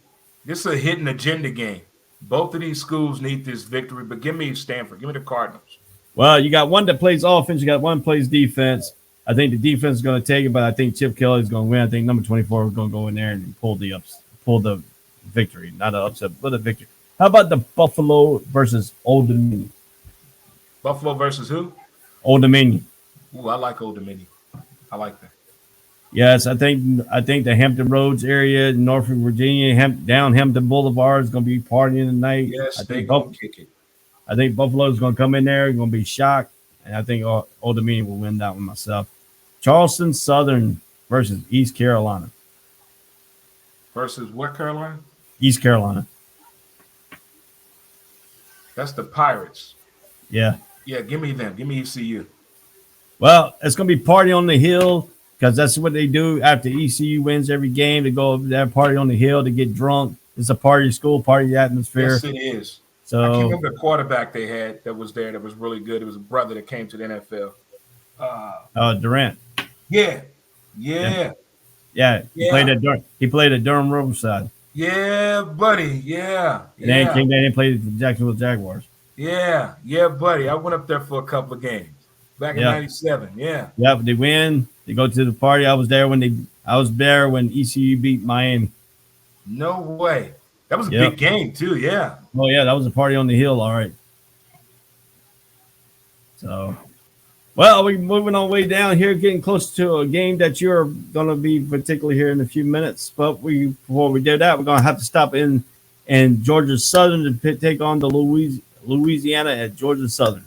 Speaker 5: This is a hidden agenda game. Both of these schools need this victory, but give me Stanford. Give me the Cardinals.
Speaker 2: Well, you got one that plays offense. You got one that plays defense. I think the defense is going to take it, but I think Chip Kelly's going to win. I think number 24 is going to go in there and pull the victory. Not an upset, but a victory. How about the Buffalo versus Old Dominion?
Speaker 5: Buffalo versus who?
Speaker 2: Old Dominion.
Speaker 5: Ooh, I like Old Dominion. I like that.
Speaker 2: Yes, I think the Hampton Roads area, Norfolk, Virginia, down Hampton Boulevard is going to be partying tonight.
Speaker 5: Yes,
Speaker 2: they're
Speaker 5: going to kick it.
Speaker 2: I think Buffalo is going to come in there, going to be shocked, and I think Old Dominion will win that one myself. Charleston Southern versus East Carolina.
Speaker 5: Versus what Carolina?
Speaker 2: East Carolina.
Speaker 5: That's the Pirates.
Speaker 2: Yeah.
Speaker 5: Yeah, give me them. Give me ECU.
Speaker 2: Well, it's going to be party on the hill because that's what they do after ECU wins every game. They go over there, party on the hill to get drunk. It's a party school, party atmosphere.
Speaker 5: Yes, it is.
Speaker 2: So,
Speaker 5: I can't remember the quarterback they had that was there that was really good. It was a brother that came to the NFL.
Speaker 2: Durant.
Speaker 5: Yeah.
Speaker 2: He played at Durham Riverside.
Speaker 5: Yeah, buddy. Yeah.
Speaker 2: And then came down and played for the Jacksonville Jaguars.
Speaker 5: Yeah, buddy. I went up there for a couple of games back in '97. Yeah.
Speaker 2: Yeah, but they win. They go to the party. I was there when ECU beat Miami.
Speaker 5: No way. That was a big game too. Yeah.
Speaker 2: Oh yeah, that was a party on the hill. All right. So, well, we're moving on way down here, getting close to a game that you're going to be particularly here in a few minutes. But before we do that, we're going to have to stop in Georgia Southern to take on the Louisiana at Georgia Southern.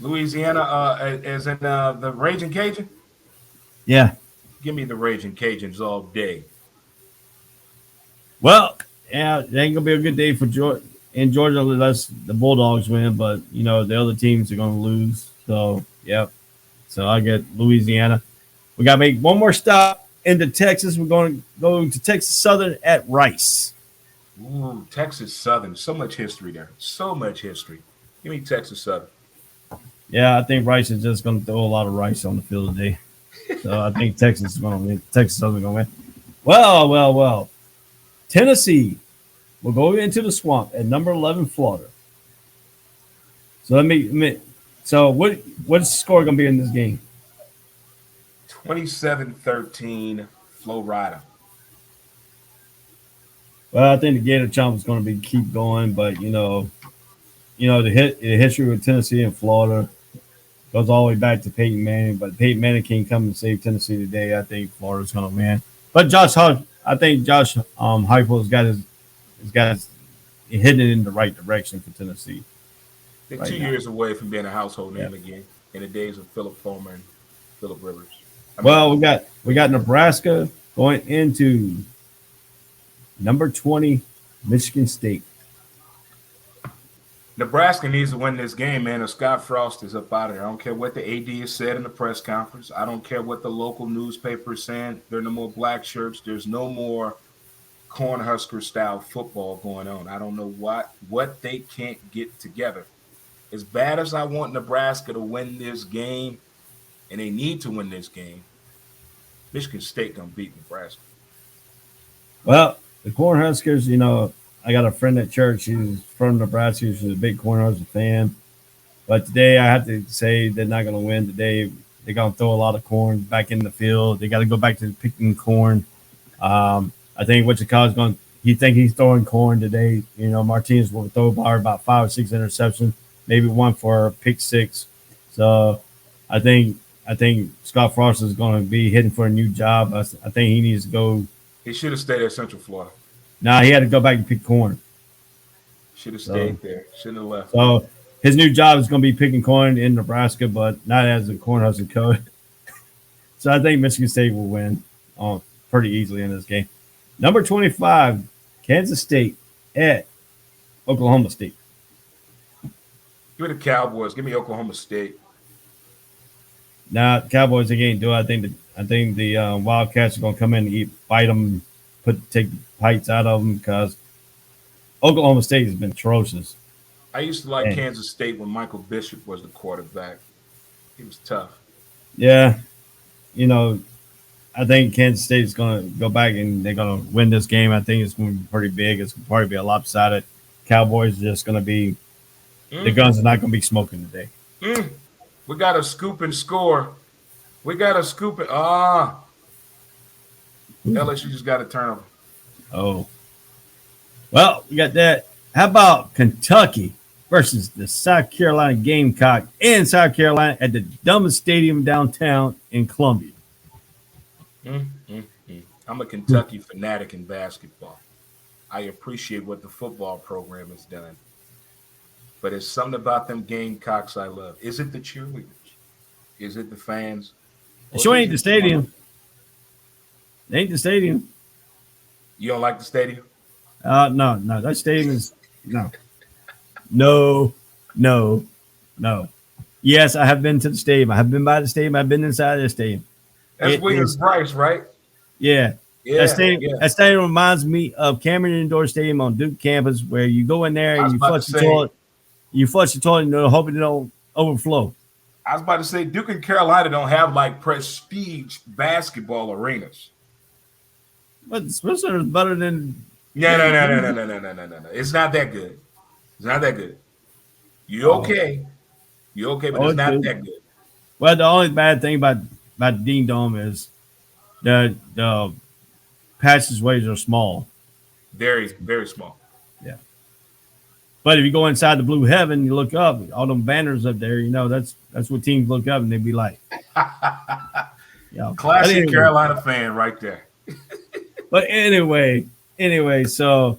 Speaker 5: Louisiana, as in the Raging Cajun?
Speaker 2: Yeah.
Speaker 5: Give me the Raging Cajuns all day.
Speaker 2: Well, yeah, it ain't going to be a good day for Georgia. In Georgia, unless the Bulldogs win, but, the other teams are going to lose. So, yep. So, I get Louisiana. We got to make one more stop into Texas. We're going to go to Texas Southern at Rice.
Speaker 5: Ooh, Texas Southern. So much history there. So much history. Give me Texas Southern.
Speaker 2: Yeah, I think Rice is just going to throw a lot of rice on the field today. So, I think Texas is going to win. Texas Southern is going to win. Well. Tennessee will go into the swamp at number 11, Florida. So what's the score going to be in this game?
Speaker 5: 27-13, Florida.
Speaker 2: Well, I think the Gator Chomp is going to keep going, but the history with Tennessee and Florida goes all the way back to Peyton Manning. But Peyton Manning can't come and save Tennessee today. I think Florida's going to win. But Josh Heupel's got his hitting it in the right direction for Tennessee.
Speaker 5: They're 2 years away from being a household name again in the days of Philip Fulmer and Philip Rivers.
Speaker 2: We got Nebraska going into number 20, Michigan State.
Speaker 5: Nebraska needs to win this game, man, or Scott Frost is up out of there. I don't care what the AD has said in the press conference. I don't care what the local newspaper is saying. There are no more black shirts. There's no more Cornhusker-style football going on. I don't know what they can't get together. As bad as I want Nebraska to win this game, and they need to win this game, Michigan State going to beat Nebraska.
Speaker 2: Well, the Cornhuskers, I got a friend at church. He's from Nebraska. He's a big Cornhusker fan. But today, I have to say they're not going to win today. They're going to throw a lot of corn back in the field. They got to go back to picking corn. I think Wichita's going to – he think he's throwing corn today. Martinez will throw about 5 or 6 interceptions, maybe one for a pick six. So, I think Scott Frost is going to be hitting for a new job. I think he needs to go –
Speaker 5: He should have stayed at Central Florida.
Speaker 2: Nah, he had to go back and pick corn.
Speaker 5: Should have stayed there. Shouldn't have left.
Speaker 2: So his new job is going to be picking corn in Nebraska, but not as a Cornhusker coach. So I think Michigan State will win pretty easily in this game. Number 25, Kansas State at Oklahoma State.
Speaker 5: Give me the Cowboys. Give me Oklahoma State.
Speaker 2: Now, Cowboys again do. I think the Wildcats are going to come in and bite them, take the bites out of them because Oklahoma State has been atrocious.
Speaker 5: I used to like
Speaker 2: And,
Speaker 5: Kansas State when Michael Bishop was the quarterback. He was tough.
Speaker 2: yeah, you know, I think Kansas State is going to go back and they're going to win this game. I think it's going to be pretty big. It's going to probably be a lopsided. Cowboys are just going to be the guns are not going to be smoking today.
Speaker 5: We got a scoop and score. We got a scoop and LSU just got a turnover.
Speaker 2: Oh, well, we got that. How about Kentucky versus the South Carolina Gamecock in South Carolina at the dumbest stadium downtown in Columbia?
Speaker 5: I'm a Kentucky fanatic in basketball. I appreciate what the football program has done. But it's something about them Gamecocks I love. Is it the cheerleaders? Is it the fans?
Speaker 2: It sure ain't the stadium. It ain't the stadium.
Speaker 5: You don't like the stadium?
Speaker 2: No. That stadium is no. Yes, I have been to the stadium. I have been by the stadium. I've been inside the stadium.
Speaker 5: That's Williams Bryce, right?
Speaker 2: Yeah. That stadium reminds me of Cameron Indoor Stadium on Duke campus, where you go in there and you flush the toilet. You flush the toilet and hoping it don't overflow.
Speaker 5: I was about to say Duke and Carolina don't have like prestige basketball arenas.
Speaker 2: But Spencer is better than.
Speaker 5: No. It's not that good. It's not that good. You're okay. You're okay, but it's not that good.
Speaker 2: Well, the only bad thing about Dean Dome is the passageways are small.
Speaker 5: Very, very small.
Speaker 2: Yeah. But if you go inside the blue heaven, you look up, all them banners up there, that's what teams look up and they be like.
Speaker 5: Classic Carolina fan right there.
Speaker 2: But anyway, so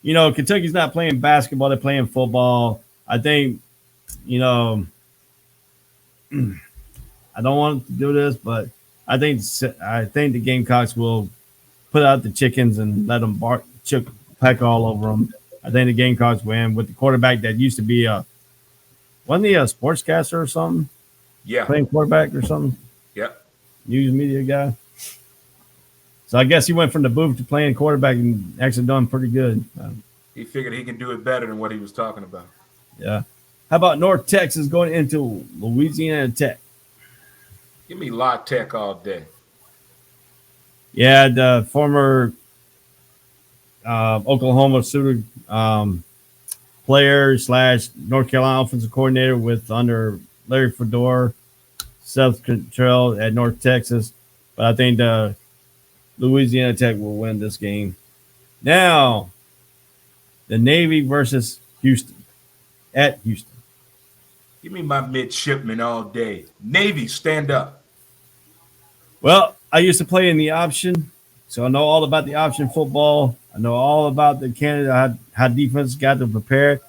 Speaker 2: Kentucky's not playing basketball, they're playing football. I think, I don't want to do this, but I think the Gamecocks will put out the chickens and let them peck all over them. I think the Gamecocks win with the quarterback that used to be wasn't he a sportscaster or something?
Speaker 5: Yeah.
Speaker 2: Playing quarterback or something?
Speaker 5: Yep.
Speaker 2: News media guy. So I guess he went from the booth to playing quarterback and actually done pretty good.
Speaker 5: He figured he can do it better than what he was talking about.
Speaker 2: Yeah. How about North Texas going into Louisiana Tech?
Speaker 5: Give me La Tech all day.
Speaker 2: Yeah, the former Oklahoma Sooner player / North Carolina offensive coordinator under Larry Fedora, self-control at North Texas. But I think the Louisiana Tech will win this game. Now, the Navy versus Houston at Houston.
Speaker 5: Give me my midshipmen all day. Navy, stand up.
Speaker 2: Well, I used to play in the option, so I know all about the option football. I know all about the Canada, how defense got to prepare.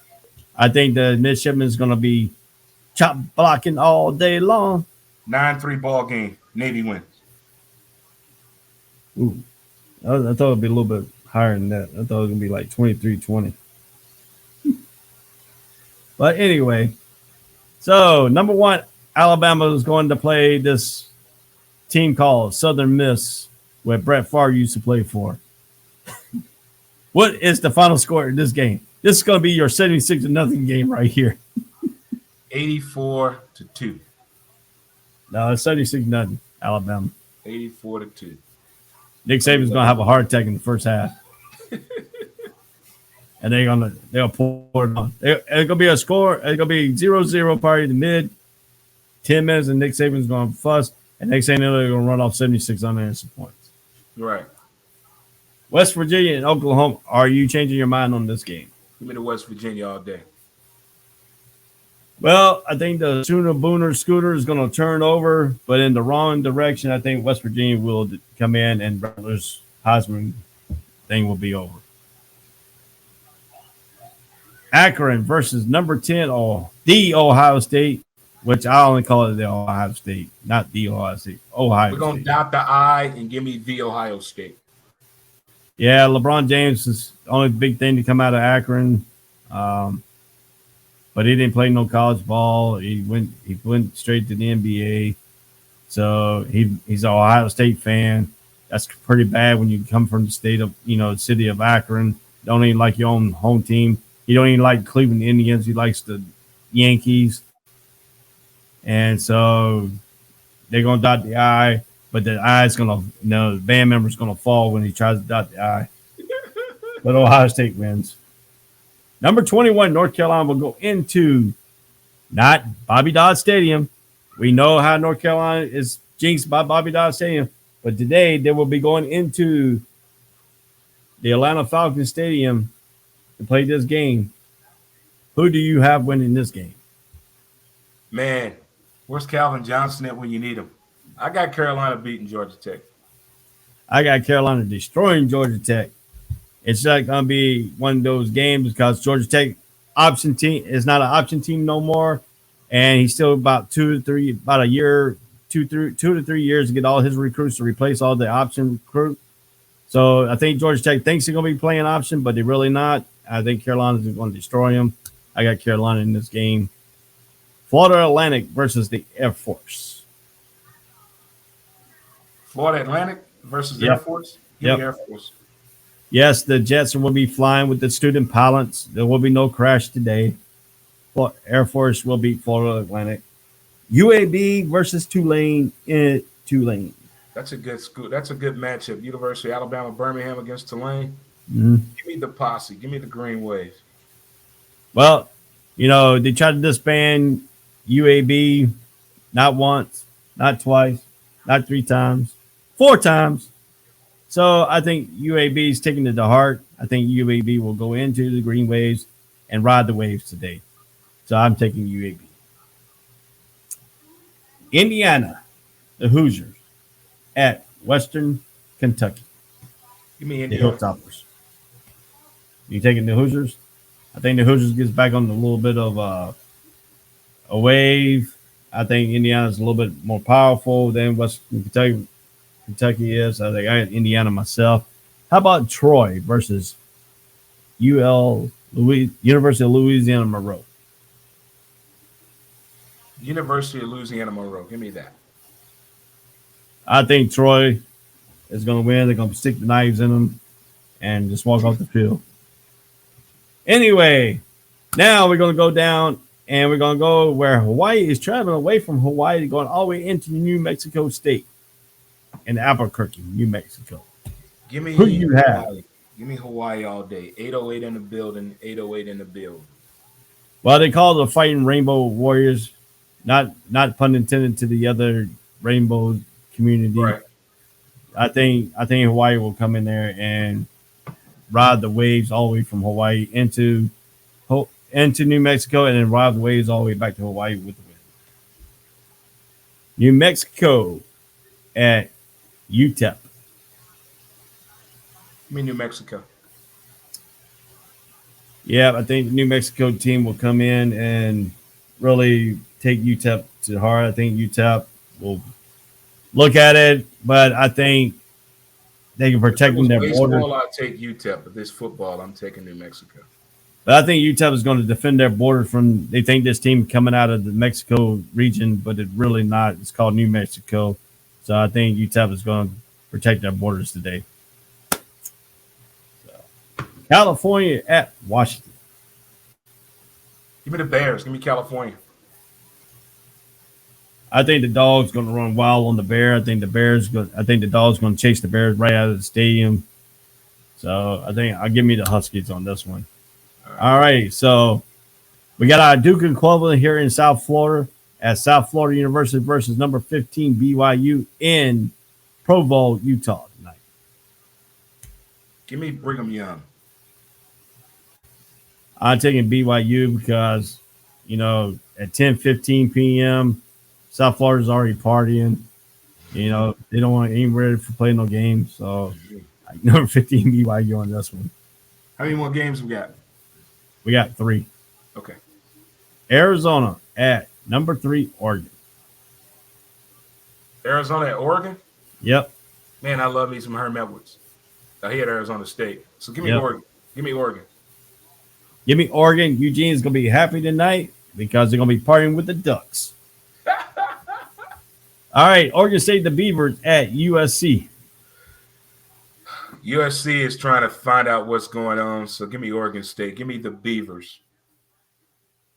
Speaker 2: I think the midshipman is going to be chop blocking all day long.
Speaker 5: 9-3 ball game. Navy wins.
Speaker 2: Ooh, I thought it would be a little bit higher than that. I thought it was going to be like 23-20. But anyway, so number one, Alabama is going to play this team called Southern Miss, where Brett Favre used to play for. What is the final score in this game? This is going to be your 76-0 game right here.
Speaker 5: 84-2.
Speaker 2: No, it's 76-0, Alabama.
Speaker 5: 84-2.
Speaker 2: Nick Saban's going to have a heart attack in the first half. And they'll pour it on. It's going to be a score. It's going to be 0-0 probably in the mid 10 minutes, and Nick Saban's going to fuss. And next thing you know, they're going to run off 76 unanswered points.
Speaker 5: Right.
Speaker 2: West Virginia and Oklahoma. Are you changing your mind on this game?
Speaker 5: Give me the West Virginia all day.
Speaker 2: Well, I think the Sooner Booner Scooter is going to turn over, but in the wrong direction. I think West Virginia will come in and Butler's Heisman thing will be over. Akron versus number 10, the Ohio State, which I only call it the Ohio State, not the Ohio State. Ohio
Speaker 5: We're going to dot the I and give me the Ohio State.
Speaker 2: Yeah, LeBron James is the only big thing to come out of Akron. But he didn't play no college ball. He went straight to the NBA. So he's an Ohio State fan. That's pretty bad when you come from the state of, the city of Akron. Don't even like your own home team. He don't even like Cleveland Indians. He likes the Yankees. And so they're going to dot the I, but the I is going to, the band member's going to fall when he tries to dot the I. But Ohio State wins. Number 21, North Carolina will go into not Bobby Dodd Stadium. We know how North Carolina is jinxed by Bobby Dodd Stadium. But today they will be going into the Atlanta Falcons Stadium to play this game. Who do you have winning this game?
Speaker 5: Man, where's Calvin Johnson at when you need him? I got Carolina beating Georgia Tech.
Speaker 2: I got Carolina destroying Georgia Tech. It's not going to be one of those games because Georgia Tech option team is not an option team no more. And he's still about 2 to 3 years to get all his recruits to replace all the option recruit. So I think Georgia Tech thinks they're going to be playing option, but they're really not. I think Carolina's going to destroy them. I got Carolina in this game. Florida Atlantic versus the Air Force.
Speaker 5: Florida Atlantic versus Air Force? Give me Air Force.
Speaker 2: Yes, the Jets will be flying with the student pilots. There will be no crash today. Air Force will beat Florida Atlantic. UAB versus Tulane in Tulane.
Speaker 5: That's a good school. That's a good matchup. University of Alabama, Birmingham against Tulane.
Speaker 2: Mm-hmm.
Speaker 5: Give me the posse. Give me the Green Wave.
Speaker 2: Well, they tried to disband UAB not once, not twice, not 3 times, 4 times. So I think UAB is taking it to heart. I think UAB will go into the Green Waves and ride the waves today. So I'm taking UAB. Indiana, the Hoosiers at Western Kentucky.
Speaker 5: Give me
Speaker 2: The
Speaker 5: Indiana.
Speaker 2: Hilltoppers. You taking the Hoosiers? I think the Hoosiers gets back on a little bit of a wave. I think Indiana's a little bit more powerful than Western Kentucky is. I think I got Indiana myself. How about Troy versus University of Louisiana Monroe?
Speaker 5: University of Louisiana Monroe. Give me that.
Speaker 2: I think Troy is going to win. They're going to stick the knives in them and just walk off the field. Anyway, now we're going to go down and we're going to go where Hawaii is traveling away from Hawaii, going all the way into New Mexico State in Albuquerque, New Mexico.
Speaker 5: Give me
Speaker 2: Who do you have?
Speaker 5: Hawaii. Give me Hawaii all day. 808 in the building. 808 in the building.
Speaker 2: Well, they call the Fighting Rainbow Warriors, not pun intended to the other rainbow community.
Speaker 5: Right.
Speaker 2: I think Hawaii will come in there and ride the waves all the way from Hawaii into New Mexico and then ride the waves all the way back to Hawaii with the wind. New Mexico at UTEP.
Speaker 5: Give me New Mexico.
Speaker 2: Yeah, I think the New Mexico team will come in and really take UTEP to heart. I think UTEP will look at it, but I think they can protect their border.
Speaker 5: Baseball, I'll take UTEP, but this football, I'm taking New Mexico.
Speaker 2: But I think UTEP is going to defend their border from. They think this team coming out of the Mexico region, but it's really not. It's called New Mexico, so I think UTEP is going to protect their borders today. So, California at Washington.
Speaker 5: Give me the Bears. Give me California.
Speaker 2: I think the dog's going to run wild on the bear. I think the dog's going to chase the Bears right out of the stadium. So I think I'll give me the Huskies on this one. All right. So we got our Duke equivalent here in South Florida at South Florida University versus number 15 BYU in Provo, Utah tonight.
Speaker 5: Give me Brigham Young.
Speaker 2: I'm taking BYU because, at 10:15 p.m., South Florida's already partying. They don't want any ready for playing no games. So, number 15 BYU on this one.
Speaker 5: How many more games we got?
Speaker 2: We got 3.
Speaker 5: Okay.
Speaker 2: Arizona at number 3 Oregon.
Speaker 5: Arizona at Oregon?
Speaker 2: Yep.
Speaker 5: Man, I love me some Herm Edwards. He at Arizona State. So give me Oregon. Give me Oregon.
Speaker 2: Give me Oregon. Eugene's going to be happy tonight because they're going to be partying with the Ducks. All right, Oregon State, the Beavers at USC.
Speaker 5: USC is trying to find out what's going on, so give me Oregon State. Give me the Beavers.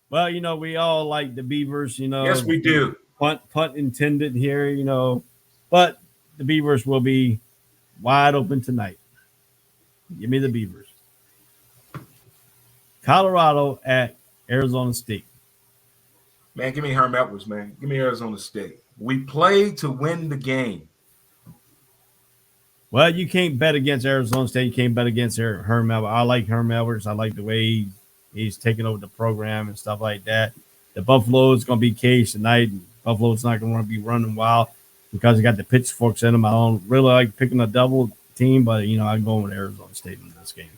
Speaker 2: Well, we all like the Beavers,
Speaker 5: Yes, we do.
Speaker 2: Punt intended here, but the Beavers will be wide open tonight. Give me the Beavers. Colorado at Arizona State.
Speaker 5: Man, give me Herm Edwards, man. Give me Arizona State. We play to win the game.
Speaker 2: Well, you can't bet against Arizona State. You can't bet against Herm Edwards. I like Herm Edwards. I like the way he's taking over the program and stuff like that. The Buffalo is going to be caged tonight. Buffalo's not going to be running wild because they got the pitchforks in them. I don't really like picking a double team, but, I'm going with Arizona State in this game.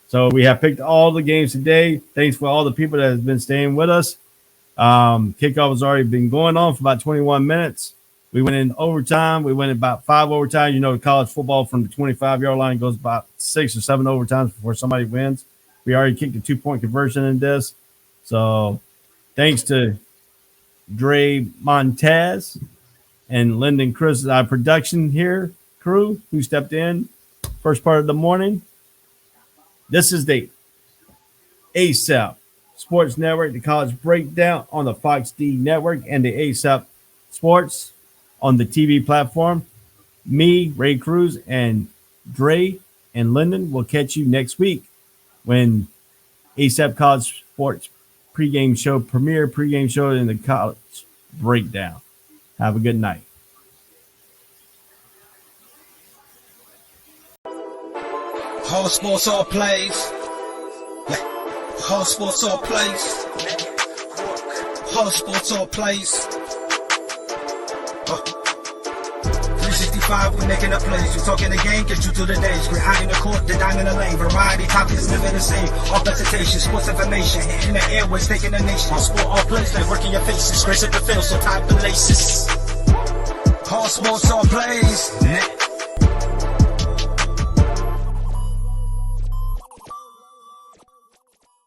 Speaker 2: So we have picked all the games today. Thanks for all the people that have been staying with us. Kickoff has already been going on for about 21 minutes. We went in overtime. We went in about 5 overtimes. College football from the 25-yard line goes about 6 or 7 overtimes before somebody wins. We already kicked a 2-point conversion in this. So thanks to Dre Montez and Lyndon Chris, our production here crew, who stepped in first part of the morning. This is the ASAP Sports Network, the college breakdown on the Fox D Network, and the ASAP Sports on the TV platform. Me, Ray Cruz, and Dre and Lyndon will catch you next week when ASAP College Sports premier pregame show in the college breakdown. Have a good night.
Speaker 1: All sports, all plays. All sports, all plays. All sports, all plays. 365, we're making a plays. You talking the game, get you through the days. We're high in the court, the dime in the lane. Variety, topics, living the same. All presentation, sports information. In the airways, taking the nation. All sport, all plays, like working your faces. Grace at the field, so tie the laces. All sports, all plays.